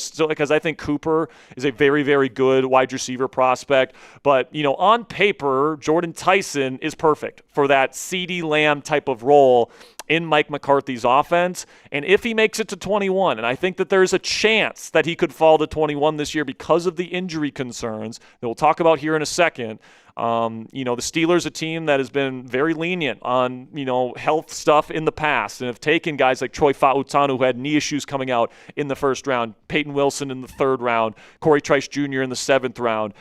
I think Cooper is a very, very good wide receiver prospect. But, on paper, Jordan Tyson is perfect for that CeeDee Lamb type of role in Mike McCarthy's offense. And if he makes it to 21, and I think that there's a chance that he could fall to 21 this year because of the injury concerns that we'll talk about here in a second. The Steelers, a team that has been very lenient on, health stuff in the past and have taken guys like Troy Fautanu, who had knee issues coming out in the first round, Peyton Wilson in the 3rd round, Corey Trice Jr. in the 7th round.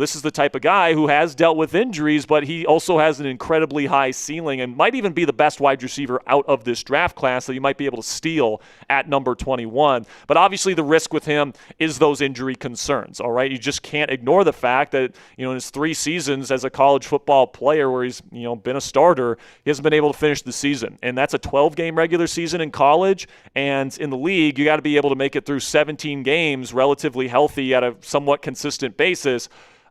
This is the type of guy who has dealt with injuries, but he also has an incredibly high ceiling and might even be the best wide receiver out of this draft class that you might be able to steal at number 21. But obviously the risk with him is those injury concerns, all right? You just can't ignore the fact that, in his 3 seasons as a college football player where he's, been a starter, he hasn't been able to finish the season. And that's a 12-game regular season in college. And in the league, you got to be able to make it through 17 games relatively healthy at a somewhat consistent basis.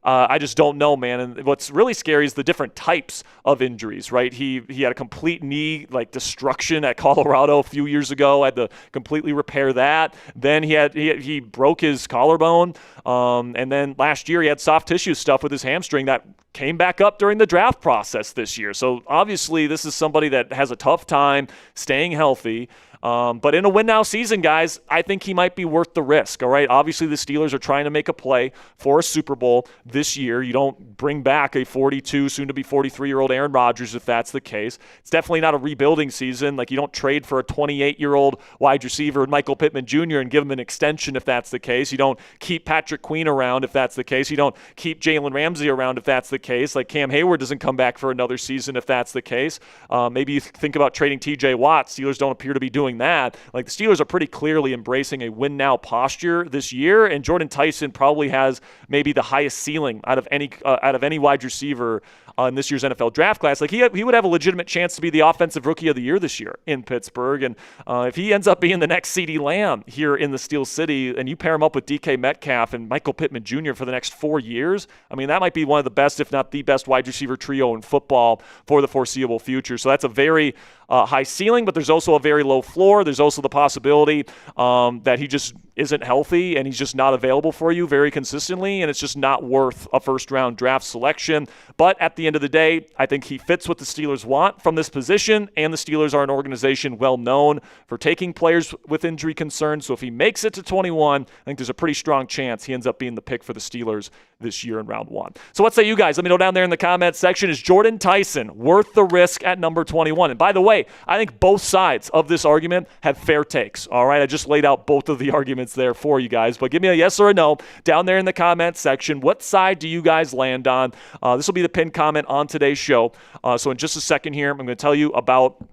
I just don't know, man. And what's really scary is the different types of injuries, right? He had a complete knee destruction at Colorado a few years ago. Had to completely repair that. Then he broke his collarbone, and then last year he had soft tissue stuff with his hamstring that came back up during the draft process this year. So obviously this is somebody that has a tough time staying healthy. But in a win-now season, guys, I think he might be worth the risk, all right? Obviously, the Steelers are trying to make a play for a Super Bowl this year. You don't bring back a 42, soon-to-be 43-year-old Aaron Rodgers if that's the case. It's definitely not a rebuilding season. You don't trade for a 28-year-old wide receiver, Michael Pittman Jr., and give him an extension if that's the case. You don't keep Patrick Queen around if that's the case. You don't keep Jalen Ramsey around if that's the case. Like Cam Hayward doesn't come back for another season if that's the case. Maybe you think about trading TJ Watt. Steelers don't appear to be doing that. Like the Steelers are pretty clearly embracing a win-now posture this year, and Jordan Tyson probably has maybe the highest ceiling out of any wide receiver in this year's NFL draft class. Like he would have a legitimate chance to be the offensive rookie of the year this year in Pittsburgh. And if he ends up being the next CeeDee Lamb here in the Steel City, and you pair him up with DK Metcalf and Michael Pittman Jr. for the next 4 years, I mean, that might be one of the best, if not the best, wide receiver trio in football for the foreseeable future. So that's a very high ceiling, but there's also a very low floor. There's also the possibility that he just isn't healthy and he's just not available for you very consistently, and it's just not worth a first-round draft selection. But at the end of the day, I think he fits what the Steelers want from this position, and the Steelers are an organization well known for taking players with injury concerns. So if he makes it to 21, I think there's a pretty strong chance he ends up being the pick for the Steelers this year in round 1. So what say you guys? Let me know down there in the comments section. Is Jordan Tyson worth the risk at number 21? And by the way, I think both sides of this argument have fair takes. All right, I just laid out both of the arguments there for you guys, but give me a yes or a no down there in the comments section. What side do you guys land on? This will be the pinned comment on today's show. So in just a second here, I'm going to tell you about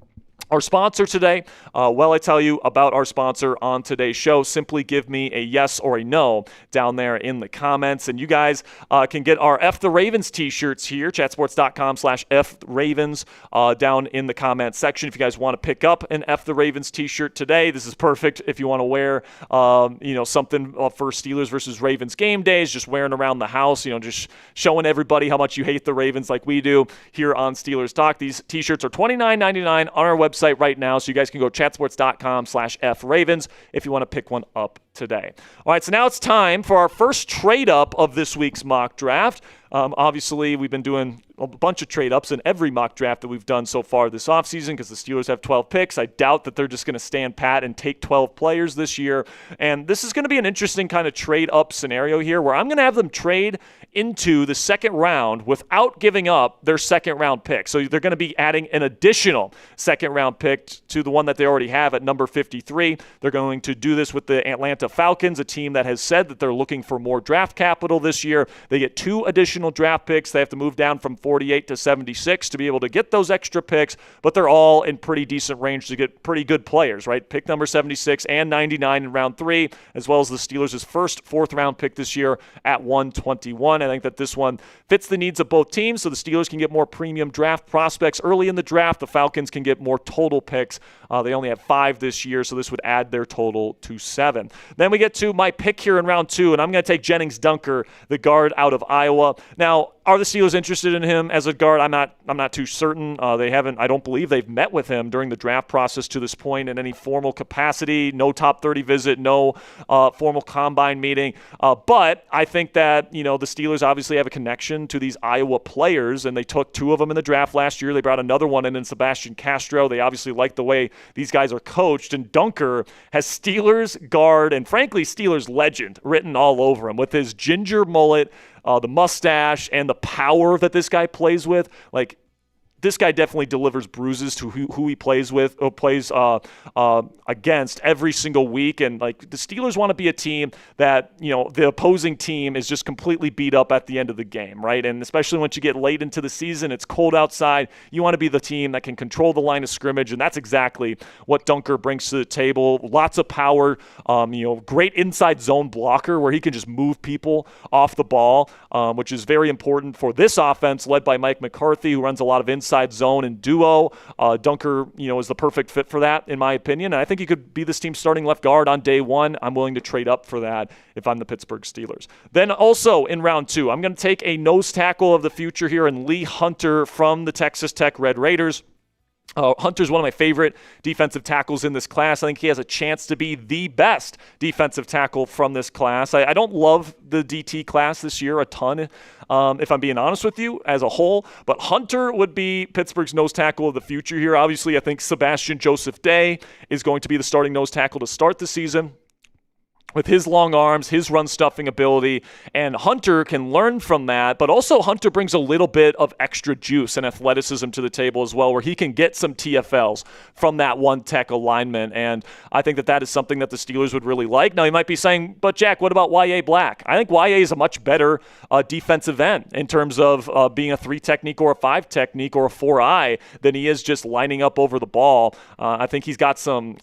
our sponsor today. I tell you about our sponsor on today's show, simply give me a yes or a no down there in the comments. And you guys can get our F the Ravens t-shirts here, chatsports.com/FRavens down in the comment section. If you guys want to pick up an F the Ravens t-shirt today, this is perfect if you want to wear something for Steelers versus Ravens game days, just wearing around the house, just showing everybody how much you hate the Ravens like we do here on Steelers Talk. These t-shirts are $29.99 on our website right now, so you guys can go chatsports.com/FRavens if you want to pick one up today. All right, so now it's time for our first trade up of this week's mock draft. Obviously, we've been doing a bunch of trade-ups in every mock draft that we've done so far this offseason because the Steelers have 12 picks. I doubt that they're just going to stand pat and take 12 players this year. And this is going to be an interesting kind of trade-up scenario here where I'm going to have them trade into the second round without giving up their second-round pick. So they're going to be adding an additional second-round pick to the one that they already have at number 53. They're going to do this with the Atlanta Falcons, a team that has said that they're looking for more draft capital this year. They get 2 additional draft picks. They have to move down from 48 to 76 to be able to get those extra picks, but they're all in pretty decent range to get pretty good players, right? Pick number 76 and 99 in round 3, as well as the Steelers' first 4th-round pick this year at 121. I think that this one fits the needs of both teams, so the Steelers can get more premium draft prospects early in the draft. The Falcons can get more total picks. They only have 5 this year, so this would add their total to 7. Then we get to my pick here in round 2, and I'm going to take Jennings Dunker, the guard out of Iowa. Now, are the Steelers interested in him as a guard? I'm not too certain. I don't believe they've met with him during the draft process to this point in any formal capacity. No top 30 visit, no formal combine meeting. But I think that, the Steelers obviously have a connection to these Iowa players, and they took 2 of them in the draft last year. They brought another one in Sebastian Castro. They obviously like the way these guys are coached, and Dunker has Steelers guard and, frankly, Steelers legend written all over him with his ginger mullet, the mustache, and the power that this guy plays with. Like, this guy definitely delivers bruises to who he plays with, or plays against every single week. And like the Steelers want to be a team that, the opposing team is just completely beat up at the end of the game, right? And especially once you get late into the season, it's cold outside. You want to be the team that can control the line of scrimmage, and that's exactly what Dunker brings to the table. Lots of power, great inside zone blocker where he can just move people off the ball, which is very important for this offense led by Mike McCarthy, who runs a lot of inside zone and duo. Dunker, is the perfect fit for that, in my opinion. And I think he could be this team's starting left guard on day 1. I'm willing to trade up for that if I'm the Pittsburgh Steelers. Then also in round 2, I'm going to take a nose tackle of the future here in Lee Hunter from the Texas Tech Red Raiders. Hunter's one of my favorite defensive tackles in this class. I think he has a chance to be the best defensive tackle from this class. I don't love the DT class this year a ton, if I'm being honest with you, as a whole. But Hunter would be Pittsburgh's nose tackle of the future here. Obviously, I think Sebastian Joseph Day is going to be the starting nose tackle to start the season. with his long arms, his run stuffing ability, and Hunter can learn from that, but also Hunter brings a little bit of extra juice and athleticism to the table as well, where he can get some TFLs from that one-tech alignment, and I think that is something that the Steelers would really like. Now, you might be saying, but Jack, what about Y.A. Black? I think Y.A. is a much better defensive end in terms of being a 3 technique or a 5 technique or a 4-eye than he is just lining up over the ball. I think he's got some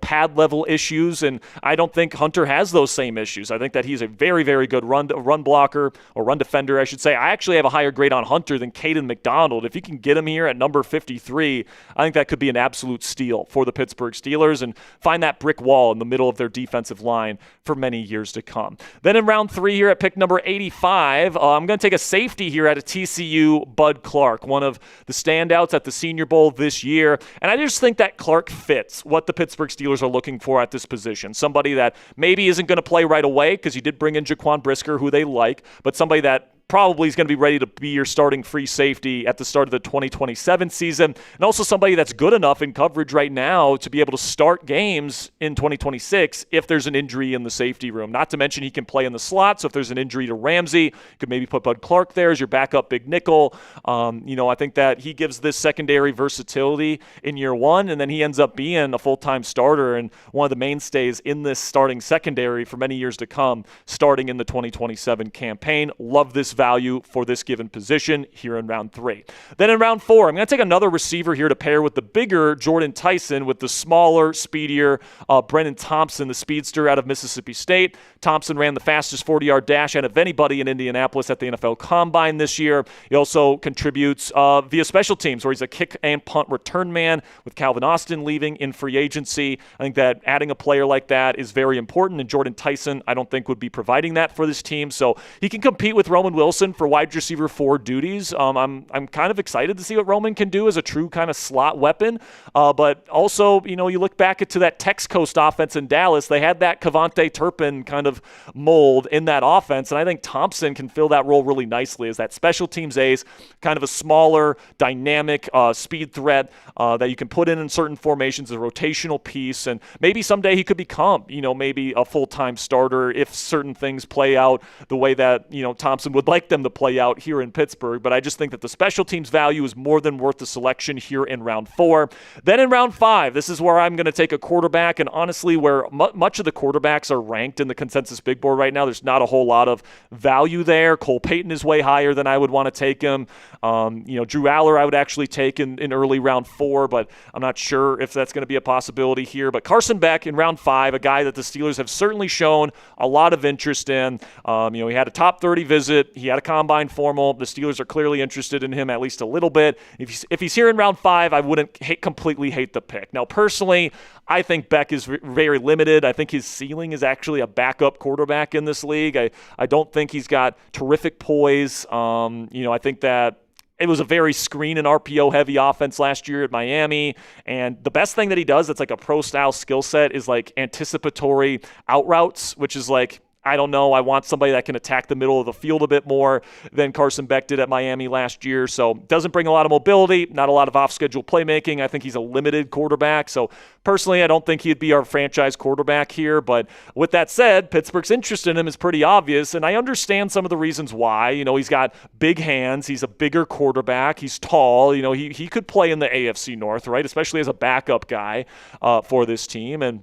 pad level issues, and I don't think Hunter has those same issues. I think that he's a very, very good run blocker, or run defender, I should say. I actually have a higher grade on Hunter than Caden McDonald. If you can get him here at number 53, I think that could be an absolute steal for the Pittsburgh Steelers and find that brick wall in the middle of their defensive line for many years to come. Then in round 3 here at pick number 85, I'm going to take a safety here at a TCU, Bud Clark, one of the standouts at the Senior Bowl this year. And I just think that Clark fits what the Pittsburgh Steelers are looking for at this position. Somebody that maybe isn't going to play right away because you did bring in Jaquan Brisker, who they like, but somebody that probably is going to be ready to be your starting free safety at the start of the 2027 season, and also somebody that's good enough in coverage right now to be able to start games in 2026 if there's an injury in the safety room. Not to mention he can play in the slot, so if there's an injury to Ramsey, you could maybe put Bud Clark there as your backup big nickel. I think that he gives this secondary versatility in year 1, and then he ends up being a full-time starter and one of the mainstays in this starting secondary for many years to come, starting in the 2027 campaign. Love this value for this given position here in round 3. Then in round 4, I'm going to take another receiver here to pair with the bigger Jordan Tyson with the smaller, speedier Brennan Thompson, the speedster out of Mississippi State. Thompson ran the fastest 40-yard dash out of anybody in Indianapolis at the NFL Combine this year. He also contributes via special teams, where he's a kick and punt return man with Calvin Austin leaving in free agency. I think that adding a player like that is very important, and Jordan Tyson, I don't think, would be providing that for this team. So he can compete with Roman Wilson for wide receiver 4 duties. I'm kind of excited to see what Roman can do as a true kind of slot weapon. But also, you look back to that Tex Coast offense in Dallas, they had that Cavante Turpin kind of mold in that offense, and I think Thompson can fill that role really nicely as that special teams ace, kind of a smaller, dynamic speed threat that you can put in certain formations, a rotational piece, and maybe someday he could become, maybe a full-time starter if certain things play out the way that, Thompson would like them to play out here in Pittsburgh. But I just think that the special teams value is more than worth the selection here in round 4. Then in round 5, this is where I'm going to take a quarterback, and honestly, where much of the quarterbacks are ranked in the consensus big board right now, there's not a whole lot of value there. Cole Payton is way higher than I would want to take him. Drew Aller I would actually take in early round 4, but I'm not sure if that's going to be a possibility here. But Carson Beck in round 5, a guy that the Steelers have certainly shown a lot of interest in. He had a top 30 visit. He had a combine formal. The Steelers are clearly interested in him at least a little bit. If he's here in round 5, I wouldn't completely hate the pick. Now, personally, I think Beck is very limited. I think his ceiling is actually a backup quarterback in this league. I don't think he's got terrific poise. I think that it was a very screen and RPO heavy offense last year at Miami. And the best thing that he does that's like a pro style skill set is like anticipatory out routes, which is like, I don't know. I want somebody that can attack the middle of the field a bit more than Carson Beck did at Miami last year. So doesn't bring a lot of mobility, not a lot of off-schedule playmaking. I think he's a limited quarterback. So personally, I don't think he'd be our franchise quarterback here. But with that said, Pittsburgh's interest in him is pretty obvious, and I understand some of the reasons why. He's got big hands. He's a bigger quarterback. He's tall. He could play in the AFC North, right, especially as a backup guy for this team. And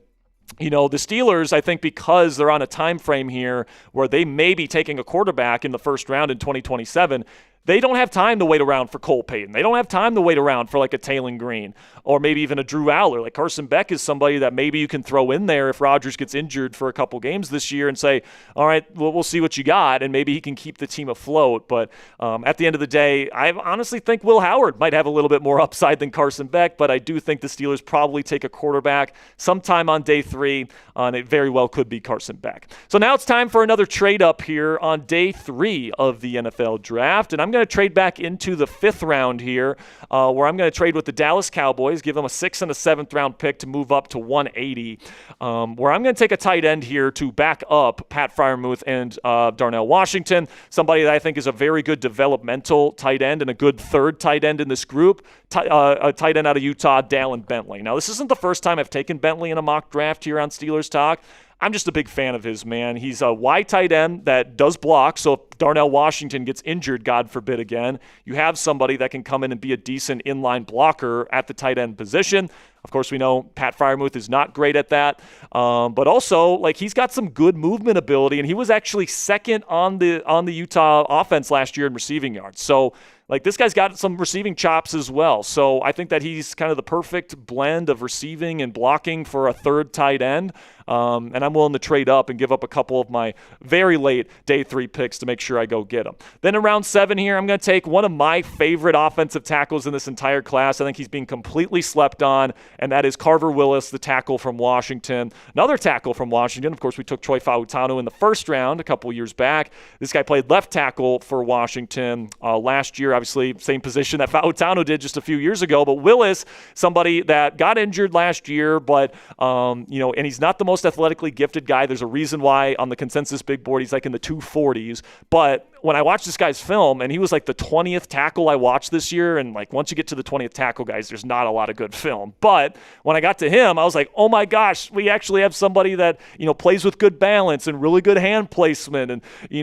the Steelers, I think because they're on a time frame here where they may be taking a quarterback in the first round in 2027, they don't have time to wait around for Cole Payton. They don't have time to wait around for like a Taylon Green or maybe even a Drew Aller. Like Carson Beck is somebody that maybe you can throw in there if Rodgers gets injured for a couple games this year and say, all right, well, we'll see what you got, and maybe he can keep the team afloat. But at the end of the day, I honestly think Will Howard might have a little bit more upside than Carson Beck, but I do think the Steelers probably take a quarterback sometime on day 3, and it very well could be Carson Beck. So now it's time for another trade up here on day 3 of the NFL draft, and I'm going to trade back into the 5th round here, where I'm going to trade with the Dallas Cowboys, give them a 6th and a 7th round pick to move up to 180, where I'm going to take a tight end here to back up Pat Freiermuth and Darnell Washington, somebody that I think is a very good developmental tight end and a good 3rd tight end in this group, a tight end out of Utah, Dallin Bentley. Now, this isn't the first time I've taken Bentley in a mock draft here on Steelers Talk. I'm just a big fan of his, man. He's a wide tight end that does block, so if Darnell Washington gets injured, God forbid again, you have somebody that can come in and be a decent inline blocker at the tight end position. Of course, we know Pat Freiermuth is not great at that, but also like he's got some good movement ability, and he was actually second on the Utah offense last year in receiving yards. So like this guy's got some receiving chops as well. So I think that he's kind of the perfect blend of receiving and blocking for a third tight end. And I'm willing to trade up and give up a couple of my very late day 3 picks to make sure I go get him. Then in round 7 here, I'm going to take one of my favorite offensive tackles in this entire class. I think he's being completely slept on, and that is Carver Willis, the tackle from Washington. Another tackle from Washington. Of course, we took Troy Fautanu in the first round a couple years back. This guy played left tackle for Washington last year. Obviously, same position that Fautanu did just a few years ago. But Willis, somebody that got injured last year, but and he's not the most athletically gifted guy. There's a reason why on the consensus big board he's like in the 240s. But when I watched this guy's film, and he was like the 20th tackle I watched this year, and like once you get to the 20th tackle, guys, there's not a lot of good film. But when I got to him, I was like, oh my gosh, we actually have somebody that plays with good balance and really good hand placement, and he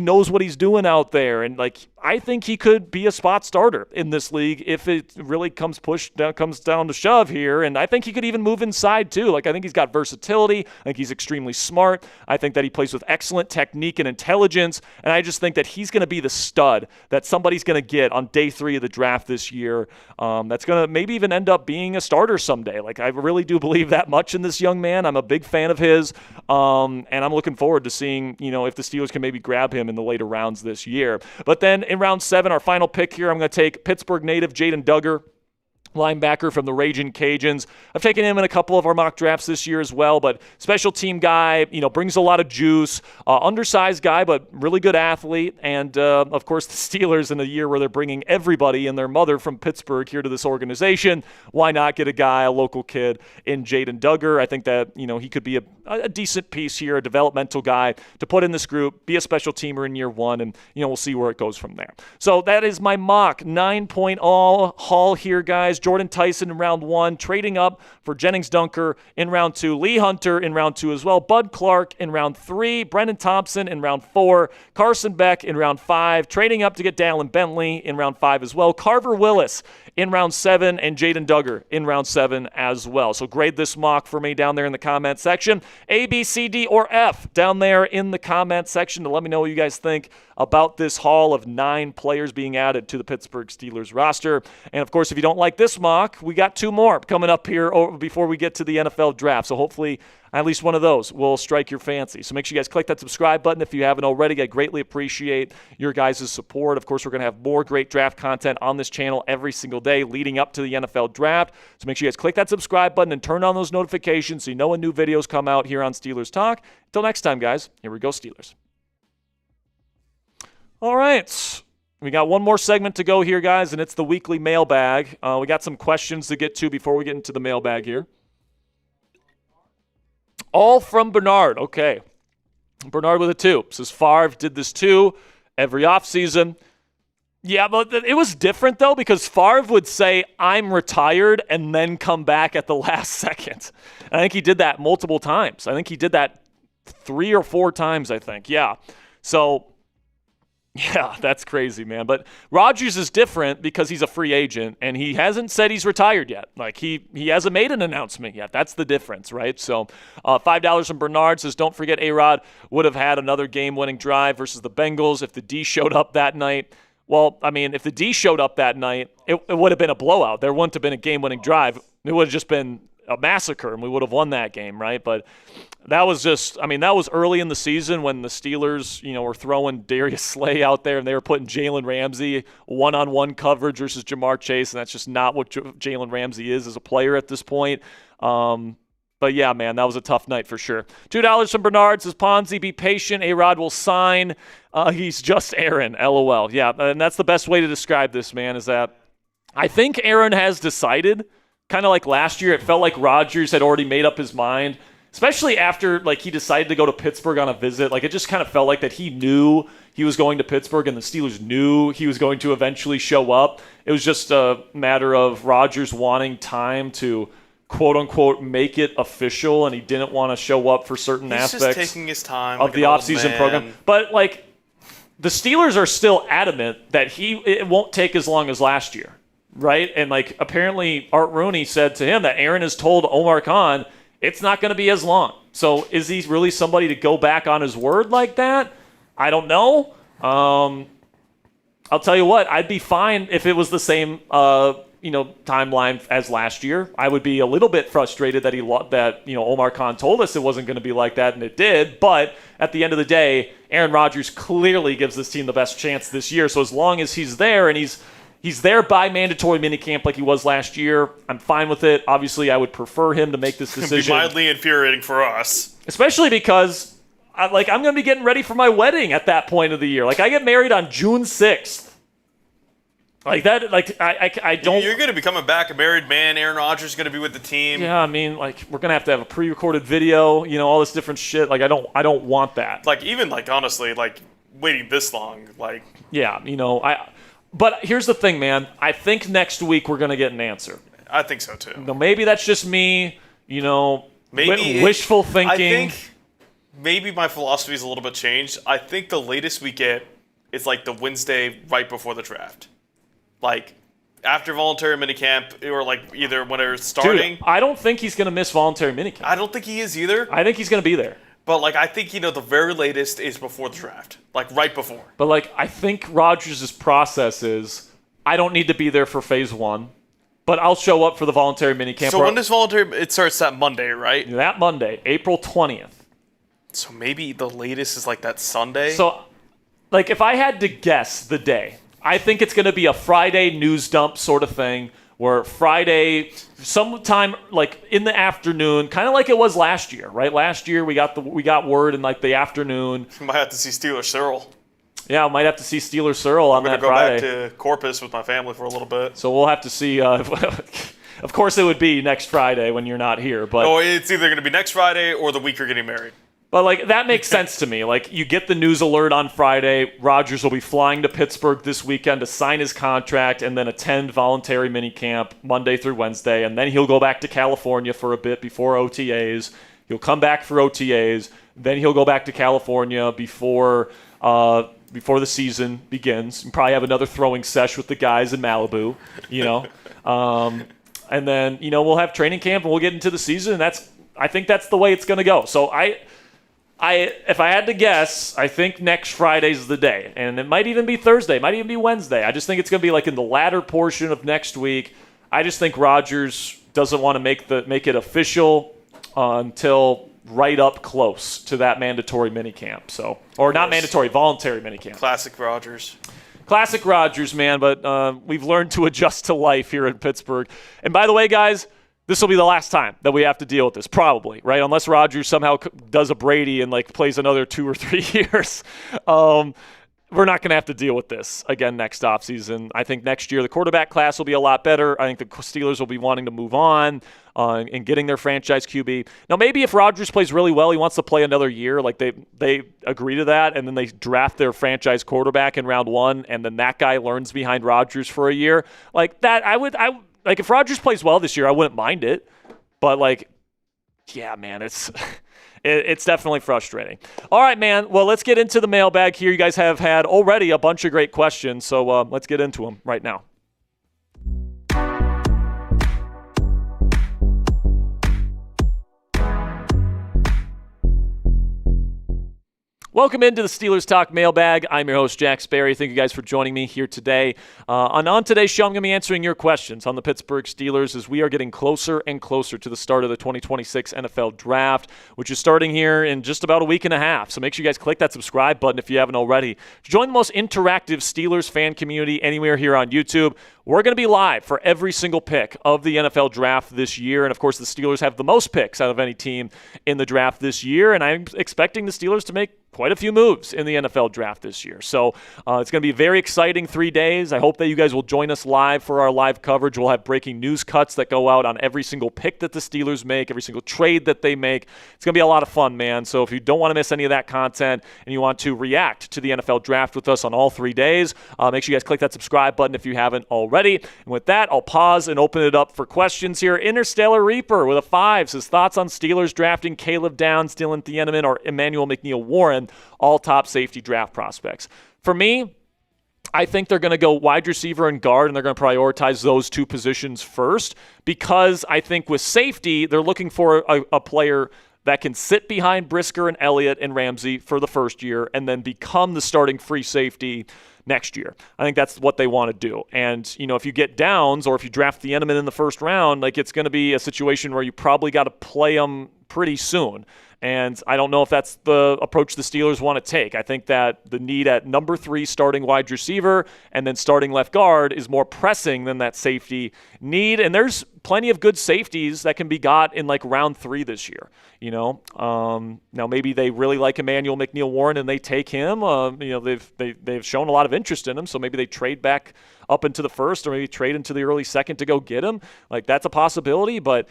knows what he's doing out there, and like I think he could be a spot starter in this league if it really comes down to shove here, and I think he could even move inside too. Like I think he's got versatility. I think he's extremely smart. I think that he plays with excellent technique and intelligence, and I just think that he's going to be the stud that somebody's going to get on day 3 of the draft this year. That's going to maybe even end up being a starter someday. Like I really do believe that much in this young man. I'm a big fan of his, and I'm looking forward to seeing if the Steelers can maybe grab him in the later rounds this year. But then in round 7, our final pick here, I'm going to take Pittsburgh native Jaden Duggar, linebacker from the Ragin' Cajuns. I've taken him in a couple of our mock drafts this year as well, but special team guy, brings a lot of juice, undersized guy, but really good athlete. And, of course, the Steelers in a year where they're bringing everybody and their mother from Pittsburgh here to this organization, why not get a guy, a local kid in Jaden Duggar? I think that, he could be a decent piece here, a developmental guy to put in this group, be a special teamer in year 1, and, we'll see where it goes from there. So that is my mock 9-point haul here, guys. Jordan Tyson in round 1, trading up for Jennings Dunker in round 2, Lee Hunter in round 2 as well, Bud Clark in round 3, Brendan Thompson in round 4, Carson Beck in round 5, trading up to get Dallin Bentley in round 5 as well, Carver Willis in round 7, and Jaden Duggar in round 7 as well. So grade this mock for me down there in the comment section. A, B, C, D, or F down there in the comment section to let me know what you guys think about this haul of 9 players being added to the Pittsburgh Steelers roster. And, of course, if you don't like this mock, we got 2 more coming up here before we get to the NFL draft. So hopefully at least one of those will strike your fancy. So make sure you guys click that subscribe button if you haven't already. I greatly appreciate your guys' support. Of course, we're going to have more great draft content on this channel every single day leading up to the NFL draft. So make sure you guys click that subscribe button and turn on those notifications so you know when new videos come out here on Steelers Talk. Until next time, guys, here we go, Steelers. All right. We got one more segment to go here, guys, and it's the weekly mailbag. We got some questions to get to before we get into the mailbag here. All from Bernard. Okay. Bernard with a 2. Says Favre did this too every offseason. Yeah, but it was different, though, because Favre would say, I'm retired, and then come back at the last second. And I think he did that multiple times. I think he did that 3 or 4 times, I think. Yeah. So, yeah, that's crazy, man. But Rodgers is different because he's a free agent, and he hasn't said he's retired yet. Like, he hasn't made an announcement yet. That's the difference, right? So, $5 from Bernard says, don't forget A-Rod would have had another game-winning drive versus the Bengals if the D showed up that night. Well, I mean, if the D showed up that night, it would have been a blowout. There wouldn't have been a game-winning drive. It would have just been a massacre, and we would have won that game, right? But that was just, I mean, that was early in the season when the Steelers, were throwing Darius Slay out there, and they were putting Jalen Ramsey one-on-one coverage versus Jamar Chase, and that's just not what Jalen Ramsey is as a player at this point. But yeah, man, that was a tough night for sure. $2 from Bernard says, Ponzi, be patient. A-Rod will sign. He's just Aaron, LOL. Yeah, and that's the best way to describe this, man, is that I think Aaron has decided, kind of like last year, it felt like Rodgers had already made up his mind, especially after he decided to go to Pittsburgh on a visit. It just kind of felt like that he knew he was going to Pittsburgh and the Steelers knew he was going to eventually show up. It was just a matter of Rodgers wanting time to quote-unquote make it official, and he didn't want to show up for certain aspects
just taking his time
of the offseason program. But, like, the Steelers are still adamant that it won't take as long as last year, right? And, like, apparently Art Rooney said to him that Aaron has told Omar Khan it's not going to be as long. So is he really somebody to go back on his word like that? I don't know. I'll tell you what, I'd be fine if it was the same timeline as last year. I would be a little bit frustrated that Omar Khan told us it wasn't going to be like that, and it did. But at the end of the day, Aaron Rodgers clearly gives this team the best chance this year. So as long as he's there, and he's there by mandatory minicamp like he was last year, I'm fine with it. Obviously, I would prefer him to make this decision.
It'd be mildly infuriating for us.
Especially because I'm going to be getting ready for my wedding at that point of the year. Like, I get married on June 6th. Like that, like I don't.
You're going to be coming back a married man. Aaron Rodgers is going to be with the team.
Yeah, I mean, like we're going to have a pre-recorded video. All this different shit. Like I don't want that.
Like even like honestly, like waiting this long, like.
Yeah, But here's the thing, man. I think next week we're going to get an answer.
I think so too.
Maybe that's just me. Maybe wishful thinking.
I think maybe my philosophy is a little bit changed. I think the latest we get is like the Wednesday right before the draft. Like, after voluntary minicamp, or like either when it's starting.
Dude, I don't think he's going to miss voluntary minicamp.
I don't think he is either.
I think he's going to be there.
But, like, I think, the very latest is before the draft. Like, right before.
But, like, I think Rodgers' process is, I don't need to be there for phase 1, but I'll show up for the voluntary minicamp.
So when does voluntary, it starts that Monday, right?
That Monday, April 20th.
So maybe the latest is, like, that Sunday?
So, like, if I had to guess the day, I think it's going to be a Friday news dump sort of thing where Friday, sometime like in the afternoon, kind of like it was last year, right? Last year we got word in like the afternoon.
You might have to see Steelers Cyril.
Yeah, I might have to see Steelers Cyril on that Friday.
I'm going to go back to Corpus with my family for a little bit.
So we'll have to see. Of course, it would be next Friday when you're not here. But
it's either going to be next Friday or the week you're getting married.
But, like, that makes sense to me. Like, you get the news alert on Friday. Rodgers will be flying to Pittsburgh this weekend to sign his contract and then attend voluntary minicamp Monday through Wednesday. And then he'll go back to California for a bit before OTAs. He'll come back for OTAs. Then he'll go back to California before the season begins. And probably have another throwing sesh with the guys in Malibu, and then, we'll have training camp and we'll get into the season. And I think that's the way it's going to go. So if I had to guess, I think next Friday's the day. And it might even be Thursday. It might even be Wednesday. I just think it's going to be like in the latter portion of next week. I just think Rodgers doesn't want to make it official until right up close to that mandatory minicamp. So, or not mandatory, voluntary minicamp.
Classic Rodgers.
Classic Rodgers, man. But we've learned to adjust to life here in Pittsburgh. And by the way, guys, this will be the last time that we have to deal with this, probably, right? Unless Rodgers somehow does a Brady and like plays another 2 or 3 years. We're not going to have to deal with this again next offseason. I think next year the quarterback class will be a lot better. I think the Steelers will be wanting to move on and getting their franchise QB. Now, maybe if Rodgers plays really well, he wants to play another year. Like they agree to that, and then they draft their franchise quarterback in round 1, and then that guy learns behind Rodgers for a year. Like that, Like, if Rodgers plays well this year, I wouldn't mind it. But, like, yeah, man, it's definitely frustrating. All right, man. Well, let's get into the mailbag here. You guys have had already a bunch of great questions, so let's get into them right now. Welcome into the Steelers Talk Mailbag. I'm your host, Jack Sperry. Thank you guys for joining me here today. On today's show, I'm going to be answering your questions on the Pittsburgh Steelers as we are getting closer and closer to the start of the 2026 NFL Draft, which is starting here in just about a week and a half. So make sure you guys click that subscribe button if you haven't already. Join the most interactive Steelers fan community anywhere here on YouTube. We're going to be live for every single pick of the NFL Draft this year. And, of course, the Steelers have the most picks out of any team in the draft this year. And I'm expecting the Steelers to make quite a few moves in the NFL draft this year. So it's going to be a very exciting 3 days. I hope that you guys will join us live for our live coverage. We'll have breaking news cuts that go out on every single pick that the Steelers make, every single trade that they make. It's going to be a lot of fun, man. So if you don't want to miss any of that content and you want to react to the NFL draft with us on all 3 days, make sure you guys click that subscribe button if you haven't already. And with that, I'll pause and open it up for questions here. Interstellar Reaper with a 5 says, thoughts on Steelers drafting Caleb Downs, Dylan Thieneman, or Emmanuel McNeil-Warren, all top safety draft prospects. For me, I think they're going to go wide receiver and guard, and they're going to prioritize those 2 positions first, because I think with safety, they're looking for a player that can sit behind Brisker and Elliott and Ramsey for the first year and then become the starting free safety next year. I think that's what they want to do. And, if you get Downs or if you draft the Thieneman in the first round, it's going to be a situation where you probably got to play them pretty soon. And I don't know if that's the approach the Steelers want to take. I think that the need at number 3 starting wide receiver and then starting left guard is more pressing than that safety need. And there's plenty of good safeties that can be got in round 3 this year. Now maybe they really like Emmanuel McNeil-Warren and they take him. They've shown a lot of interest in him, so maybe they trade back up into the first or maybe trade into the early second to go get him. That's a possibility, but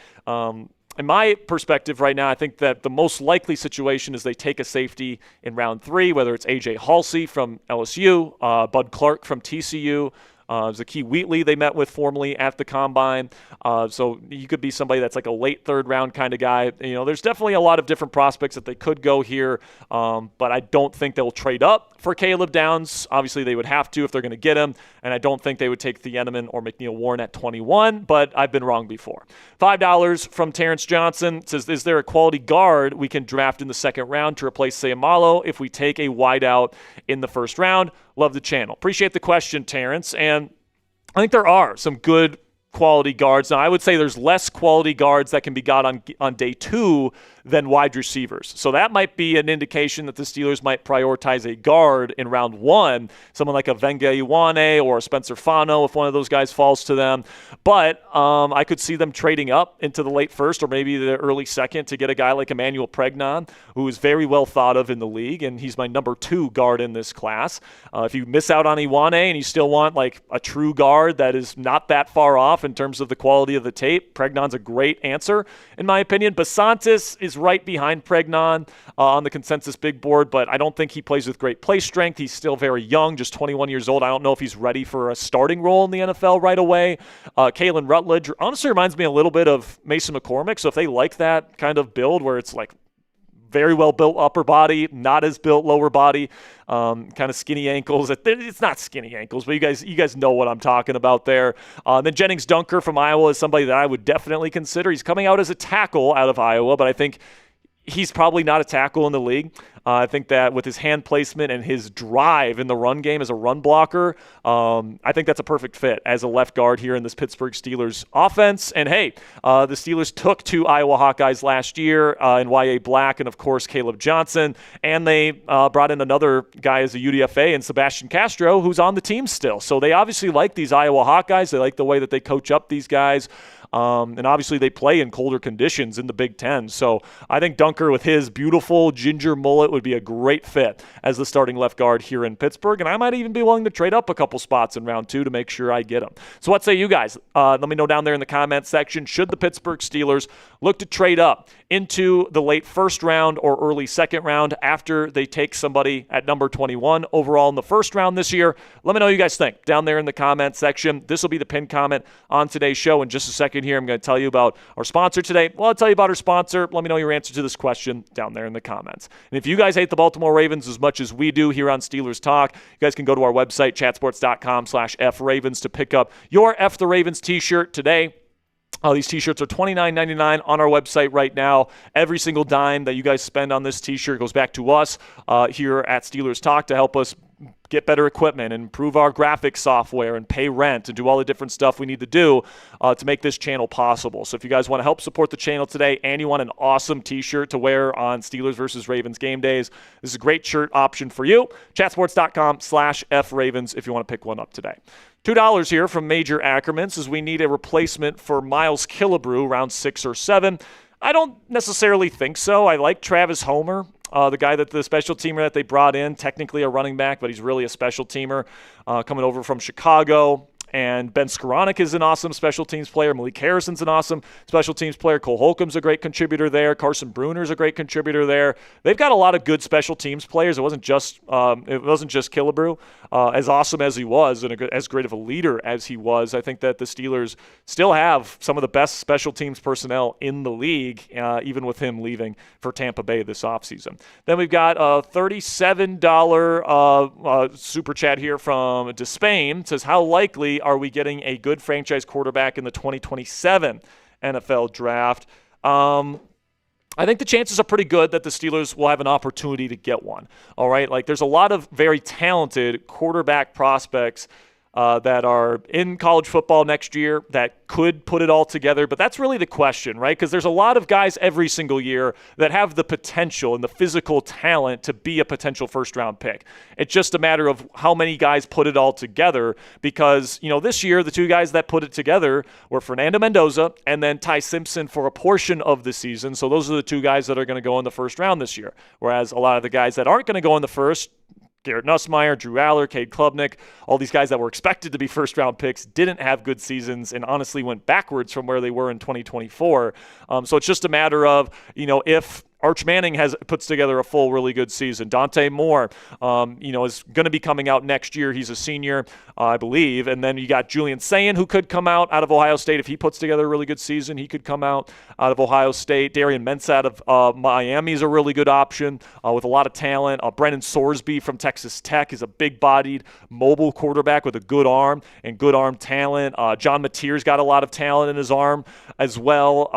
in my perspective right now, I think that the most likely situation is they take a safety in round 3, whether it's A.J. Halsey from LSU, Bud Clark from TCU, Zakee Wheatley they met with formally at the Combine. So you could be somebody that's a late 3rd round kind of guy. There's definitely a lot of different prospects that they could go here, but I don't think they'll trade up for Caleb Downs. Obviously, they would have to if they're going to get him, and I don't think they would take Thieneman or McNeil-Warren at 21, but I've been wrong before. $5 from Terrence Johnson says, is there a quality guard we can draft in the 2nd round to replace Sayamalo if we take a wideout in the 1st round? Love the channel. Appreciate the question, Terrence. And I think there are some good quality guards. Now, I would say there's less quality guards that can be got on day 2 than wide receivers. So that might be an indication that the Steelers might prioritize a guard in round 1, someone like a Venga Ioane or a Spencer Fano if one of those guys falls to them. But I could see them trading up into the late 1st or maybe the early 2nd to get a guy like Emmanuel Pregnon, who is very well thought of in the league, and he's my number 2 guard in this class. If you miss out on Ioane and you still want a true guard that is not that far off in terms of the quality of the tape, Pregnon's a great answer, in my opinion. Basantis is right behind Pregnon on the consensus big board, but I don't think he plays with great play strength. He's still very young, just 21 years old. I don't know if he's ready for a starting role in the NFL right away. Kalen Rutledge honestly reminds me a little bit of Mason McCormick, so if they like that kind of build where it's very well built upper body, not as built lower body, kind of skinny ankles. It's not skinny ankles, but you guys know what I'm talking about there. Then Jennings Dunker from Iowa is somebody that I would definitely consider. He's coming out as a tackle out of Iowa, but I think he's probably not a tackle in the league. I think that with his hand placement and his drive in the run game as a run blocker, I think that's a perfect fit as a left guard here in this Pittsburgh Steelers offense. And hey, the Steelers took 2 Iowa Hawkeyes last year in Y.A. Black and, of course, Caleb Johnson. And they brought in another guy as a UDFA and Sebastian Castro, who's on the team still. So they obviously like these Iowa Hawkeyes. They like the way that they coach up these guys. And obviously they play in colder conditions in the Big Ten. So I think Dunker with his beautiful ginger mullet would be a great fit as the starting left guard here in Pittsburgh. And I might even be willing to trade up a couple spots in round 2 to make sure I get him. So what say you guys? Let me know down there in the comments section. Should the Pittsburgh Steelers look to trade up into the late 1st round or early 2nd round after they take somebody at number 21 overall in the 1st round this year? Let me know what you guys think down there in the comments section. This will be the pinned comment on today's show in just a second. Here I'm going to tell you about our sponsor today. Well, I'll tell you about our sponsor. Let me know your answer to this question down there in the comments. And if you guys hate the Baltimore Ravens as much as we do here on Steelers Talk, you guys can go to our website, chatsports.com/FRavens, to pick up your F the Ravens t-shirt today. These t-shirts are $29.99 on our website right now. Every single dime that you guys spend on this t-shirt goes back to us here at Steelers Talk to help us get better equipment and improve our graphics software and pay rent and do all the different stuff we need to do to make this channel possible. So if you guys want to help support the channel today and you want an awesome t-shirt to wear on Steelers versus Ravens game days, this is a great shirt option for you. Chatsports.com/FRavens if you want to pick one up today. $2 here from Major Ackerman says we need a replacement for Miles Killebrew round 6 or 7. I don't necessarily think so. I like Travis Homer. the special teamer that they brought in, technically a running back, but he's really a special teamer coming over from Chicago. And Ben Skoranek is an awesome special teams player. Malik Harrison's an awesome special teams player. Cole Holcomb's a great contributor there. Carson Bruner's a great contributor there. They've got a lot of good special teams players. It wasn't just Killebrew, as awesome as he was and as great of a leader as he was. I think that the Steelers still have some of the best special teams personnel in the league, even with him leaving for Tampa Bay this offseason. Then we've got a $37 super chat here from Despain. It says, how likely are we getting a good franchise quarterback in the 2027 NFL draft? I think the chances are pretty good that the Steelers will have an opportunity to get one. All right, like there's a lot of very talented quarterback prospects that are in college football next year that could put it all together. But that's really the question, right? Because there's a lot of guys every single year that have the potential and the physical talent to be a potential first-round pick. It's just a matter of how many guys put it all together because, this year the two guys that put it together were Fernando Mendoza and then Ty Simpson for a portion of the season. So those are the two guys that are going to go in the first round this year. Whereas a lot of the guys that aren't going to go in the first, Garrett Nussmeier, Drew Aller, Cade Klubnik, all these guys that were expected to be first-round picks didn't have good seasons and honestly went backwards from where they were in 2024. So it's just a matter of, if Arch Manning puts together a full, really good season. Dante Moore, is going to be coming out next year. He's a senior, I believe. And then you got Julian Sayin, who could come out of Ohio State. If he puts together a really good season, he could come out of Ohio State. Darian Mensah out of Miami is a really good option with a lot of talent. Brennan Sorsby from Texas Tech is a big-bodied, mobile quarterback with a good arm and good arm talent. John Mateer's got a lot of talent in his arm as well.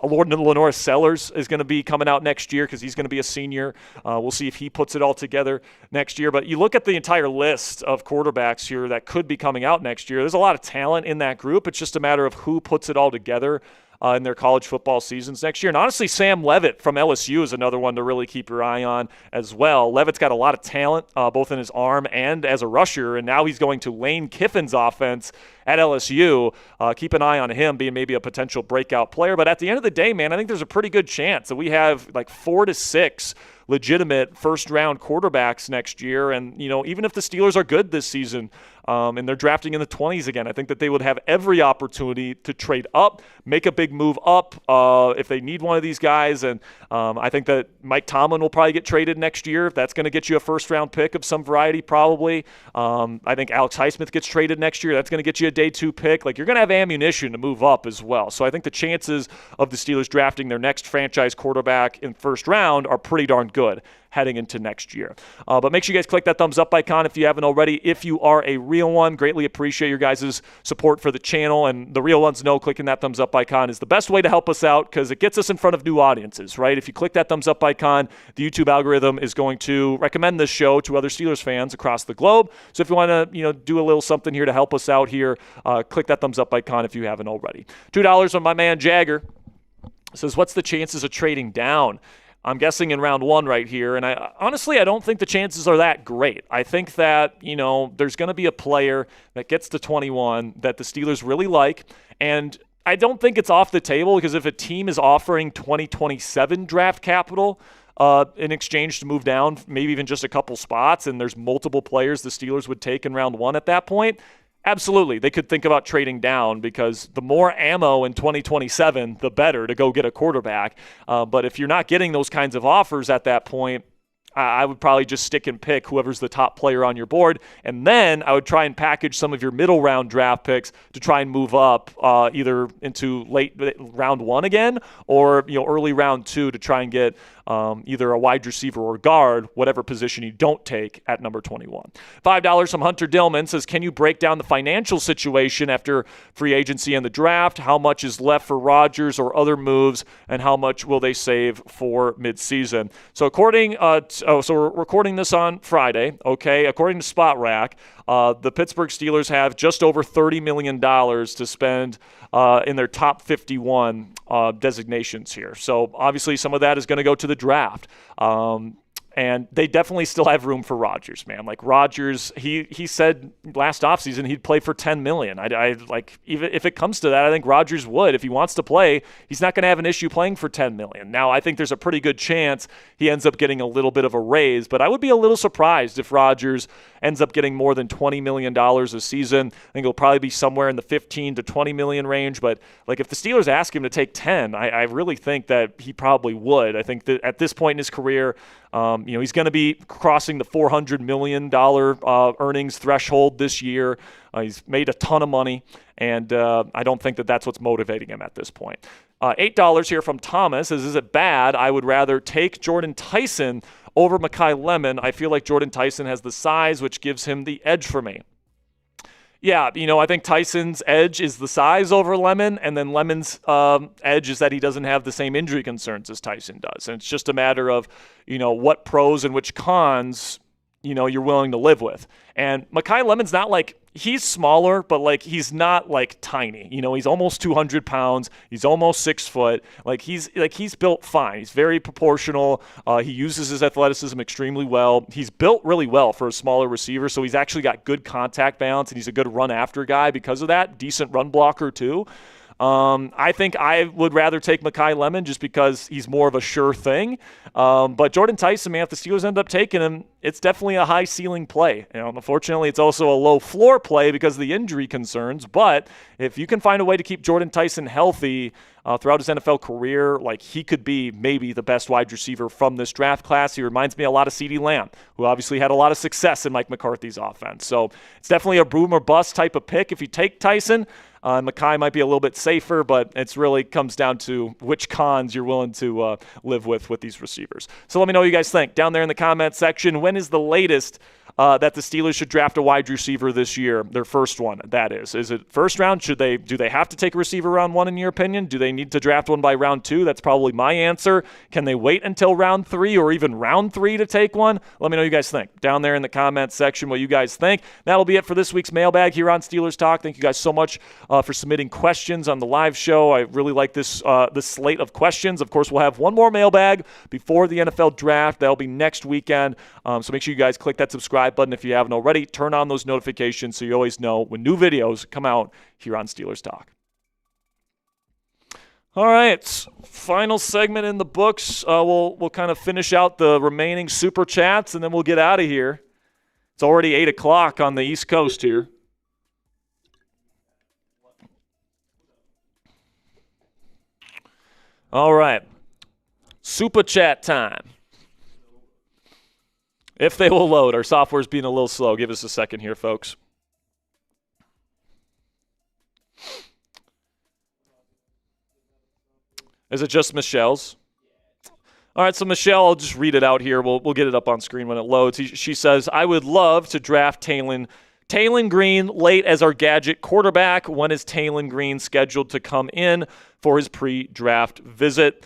Lenore Sellers is going to be coming out next year because he's going to be a senior. We'll see if he puts it all together next year. But you look at the entire list of quarterbacks here that could be coming out next year. There's a lot of talent in that group. It's just a matter of who puts it all together in their college football seasons next year. And honestly, Sam Leavitt from LSU is another one to really keep your eye on as well. Leavitt's got a lot of talent, both in his arm and as a rusher, and now he's going to Lane Kiffin's offense at LSU. Keep an eye on him being maybe a potential breakout player. But at the end of the day, man, I think there's a pretty good chance that we have like 4 to 6 legitimate first-round quarterbacks next year. And, even if the Steelers are good this season and they're drafting in the 20s again, I think that they would have every opportunity to trade up, make a big move up if they need one of these guys. And I think that Mike Tomlin will probably get traded next year. That's going to get you a first-round pick of some variety probably. I think Alex Highsmith gets traded next year. That's going to get you a day 2 pick. Like, you're going to have ammunition to move up as well. So I think the chances of the Steelers drafting their next franchise quarterback in first round are pretty darn good heading into next year. But make sure you guys click that thumbs up icon if you haven't already. If you are a real one, greatly appreciate your guys' support for the channel. And the real ones know clicking that thumbs up icon is the best way to help us out because it gets us in front of new audiences, right? If you click that thumbs up icon, the YouTube algorithm is going to recommend this show to other Steelers fans across the globe. So if you want to, do a little something here to help us out here, click that thumbs up icon if you haven't already. $2 from my man Jagger. Says, what's the chances of trading down? I'm guessing in round 1 right here, and I don't think the chances are that great. I think that, there's going to be a player that gets to 21 that the Steelers really like, and I don't think it's off the table because if a team is offering 2027 draft capital in exchange to move down, maybe even just a couple spots, and there's multiple players the Steelers would take in round 1 at that point, absolutely, they could think about trading down because the more ammo in 2027, the better to go get a quarterback. But if you're not getting those kinds of offers at that point, I would probably just stick and pick whoever's the top player on your board. And then I would try and package some of your middle round draft picks to try and move up either into late round 1 again or early round 2 to try and get either a wide receiver or guard, whatever position you don't take at number 21. $5 from Hunter Dillman says, can you break down the financial situation after free agency and the draft? How much is left for Rodgers or other moves, and how much will they save for midseason? So so we're recording this on Friday, okay? According to Spot Rack, the Pittsburgh Steelers have just over $30 million to spend in their top 51 designations here. So obviously some of that is going to go to the draft. And they definitely still have room for Rodgers, man. Like Rodgers, he said last offseason he'd play for $10 million. I like, even if it comes to that, I think Rodgers would. If he wants to play, he's not going to have an issue playing for $10 million. Now, I think there's a pretty good chance he ends up getting a little bit of a raise, but I would be a little surprised if Rodgers ends up getting more than $20 million a season. I think it'll probably be somewhere in the 15 to 20 million range, but like if the Steelers ask him to take 10, I really think that he probably would. I think that at this point in his career, he's going to be crossing the $400 million earnings threshold this year. He's made a ton of money, and I don't think that that's what's motivating him at this point. $8 here from Thomas is it bad? I would rather take Jordan Tyson over Mekhi Lemon. I feel like Jordan Tyson has the size, which gives him the edge for me. Yeah, I think Tyson's edge is the size over Lemon, and then Lemon's edge is that he doesn't have the same injury concerns as Tyson does. And it's just a matter of, what pros and which cons, you're willing to live with. And Mekhi Lemon's not like, he's smaller, but like he's not like tiny. He's almost 200 pounds. He's almost 6 foot. He's built fine. He's very proportional. He uses his athleticism extremely well. He's built really well for a smaller receiver, so he's actually got good contact balance, and he's a good run after guy because of that. Decent run blocker too. I think I would rather take Mekhi Lemon just because he's more of a sure thing. But Jordan Tyson, man, if the Steelers end up taking him, it's definitely a high ceiling play. Unfortunately, it's also a low floor play because of the injury concerns. But if you can find a way to keep Jordan Tyson healthy throughout his NFL career, like he could be maybe the best wide receiver from this draft class. He reminds me a lot of CeeDee Lamb, who obviously had a lot of success in Mike McCarthy's offense. So it's definitely a boom or bust type of pick if you take Tyson. Mekhi might be a little bit safer, but it's really comes down to which cons you're willing to live with these receivers. So let me know what you guys think down there in the comment section. When is the latest that the Steelers should draft a wide receiver this year? Their first one, that is. Is it first round? Do they have to take a receiver round 1 in your opinion? Do they need to draft one by round 2? That's probably my answer. Can they wait until round 3 or even round 3 to take one? Let me know what you guys think down there in the comment section what you guys think. That'll be it for this week's mailbag here on Steelers Talk. Thank you guys so much for submitting questions on the live show. I really like this slate of questions. Of course, we'll have one more mailbag before the NFL draft. That'll be next weekend. So make sure you guys click that subscribe button if you haven't already. Turn on those notifications so you always know when new videos come out here on Steelers Talk. All right, final segment in the books. We'll kind of finish out the remaining super chats, and then we'll get out of here. It's already 8 o'clock on the East Coast here. All right, super chat time. If they will load. Our software's being a little slow. Give us a second here, folks. Is it just Michelle's? All right, so Michelle, I'll just read it out here. We'll get it up on screen when it loads. She says, I would love to draft Taylon Green late as our gadget quarterback. When is Taylon Green scheduled to come in for his pre-draft visit?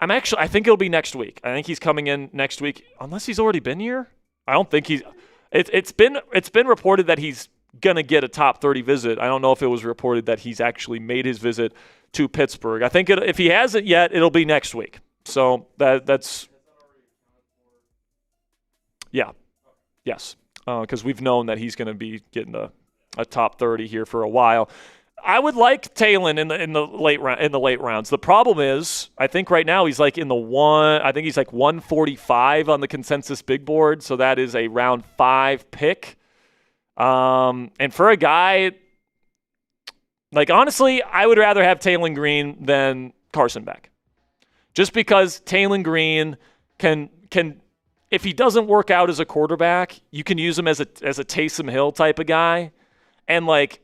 I think it'll be next week. I think he's coming in next week, unless he's already been here. I don't think he's. It's been reported that he's gonna get a top 30 visit. I don't know if it was reported that he's actually made his visit to Pittsburgh. I think if he hasn't yet, it'll be next week. So that's. Yeah. Yes. Because we've known that he's going to be getting a top 30 here for a while. I would like Taylon in the late rounds. The problem is, I think right now he's like he's like 145 on the consensus big board, so that is a round 5 pick. And for a guy, like honestly, I would rather have Taylon Green than Carson Beck, just because Taylon Green can. If he doesn't work out as a quarterback, you can use him as a Taysom Hill type of guy. And like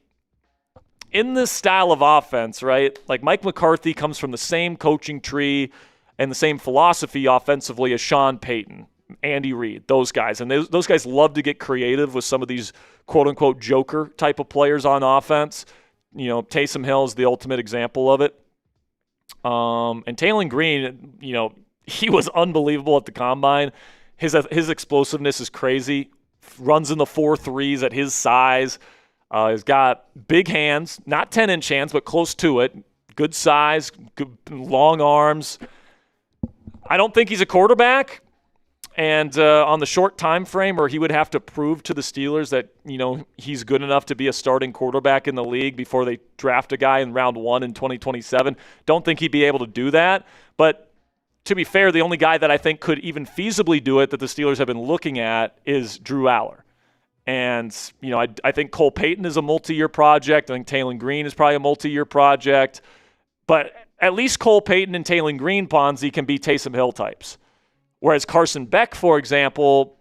in this style of offense, right? Like Mike McCarthy comes from the same coaching tree and the same philosophy offensively as Sean Payton, Andy Reid, those guys. And those guys love to get creative with some of these quote unquote joker type of players on offense. Taysom Hill is the ultimate example of it. And Taylon Green, he was unbelievable at the combine. His explosiveness is crazy. Runs in the 4.3s at his size. He's got big hands, not 10-inch hands, but close to it. Good size, good, long arms. I don't think he's a quarterback. And on the short time frame where he would have to prove to the Steelers that, he's good enough to be a starting quarterback in the league before they draft a guy in round 1 in 2027, don't think he'd be able to do that. But to be fair, the only guy that I think could even feasibly do it that the Steelers have been looking at is Drew Aller. And, I think Cole Payton is a multi-year project. I think Taylon Green is probably a multi-year project. But at least Cole Payton and Taylon Green, Ponzi, can be Taysom Hill types. Whereas Carson Beck, for example,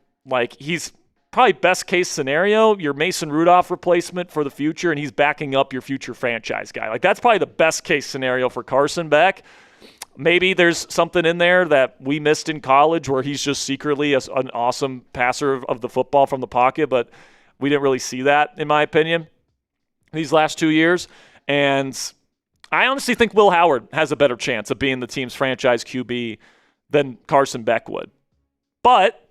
he's probably best case scenario, your Mason Rudolph replacement for the future, and he's backing up your future franchise guy. That's probably the best case scenario for Carson Beck. Maybe there's something in there that we missed in college where he's just secretly an awesome passer of the football from the pocket, but we didn't really see that, in my opinion, these last 2 years. And I honestly think Will Howard has a better chance of being the team's franchise QB than Carson Beck would. But,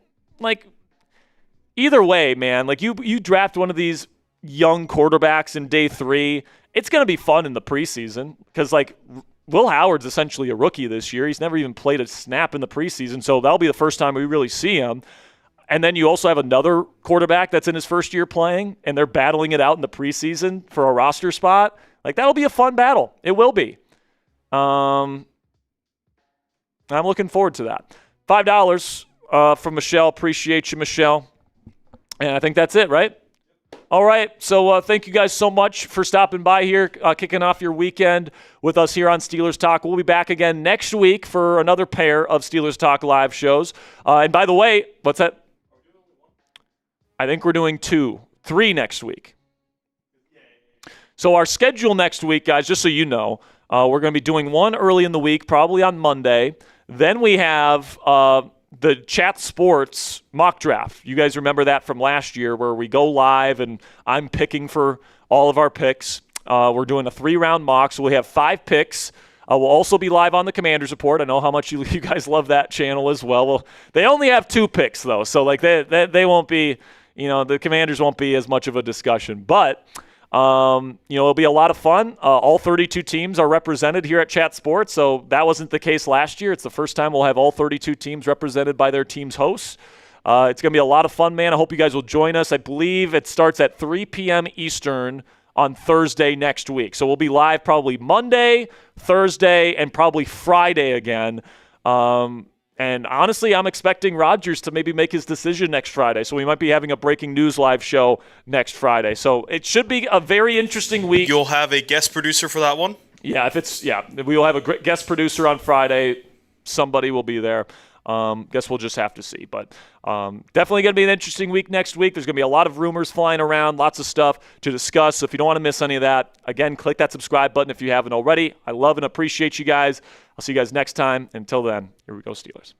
either way, man, you draft one of these young quarterbacks in day 3, it's going to be fun in the preseason because, Will Howard's essentially a rookie this year. He's never even played a snap in the preseason, so that'll be the first time we really see him. And then you also have another quarterback that's in his first year playing, and they're battling it out in the preseason for a roster spot. That'll be a fun battle. It will be. I'm looking forward to that. $5 from Michelle. Appreciate you, Michelle. And I think that's it, right? All right. So thank you guys so much for stopping by here, kicking off your weekend with us here on Steelers Talk. We'll be back again next week for another pair of Steelers Talk live shows. And by the way, what's that? I think we're doing 3 next week. So our schedule next week, guys, just so you know, we're going to be doing one early in the week, probably on Monday. Then we have the Chat Sports mock draft. You guys remember that from last year where we go live and I'm picking for all of our picks. We're doing a 3-round mock, so we have 5 picks. We'll also be live on the Commanders Report. I know how much you guys love that channel as well. They only have 2 picks, though, so they won't be, the Commanders won't be as much of a discussion. But it'll be a lot of fun. All 32 teams are represented here at Chat Sports, so that wasn't the case last year. It's the first time we'll have all 32 teams represented by their team's hosts. It's going to be a lot of fun, man. I hope you guys will join us. I believe it starts at 3 p.m. Eastern on Thursday next week. So we'll be live probably Monday, Thursday, and probably Friday again. And honestly, I'm expecting Rodgers to maybe make his decision next Friday. So we might be having a breaking news live show next Friday. So it should be a very interesting week.
You'll have a guest producer for that one?
Yeah, we will have a great guest producer on Friday. Somebody will be there. Guess we'll just have to see. But definitely going to be an interesting week next week. There's going to be a lot of rumors flying around, lots of stuff to discuss. So if you don't want to miss any of that, again, click that subscribe button if you haven't already. I love and appreciate you guys. I'll see you guys next time. Until then, here we go, Steelers.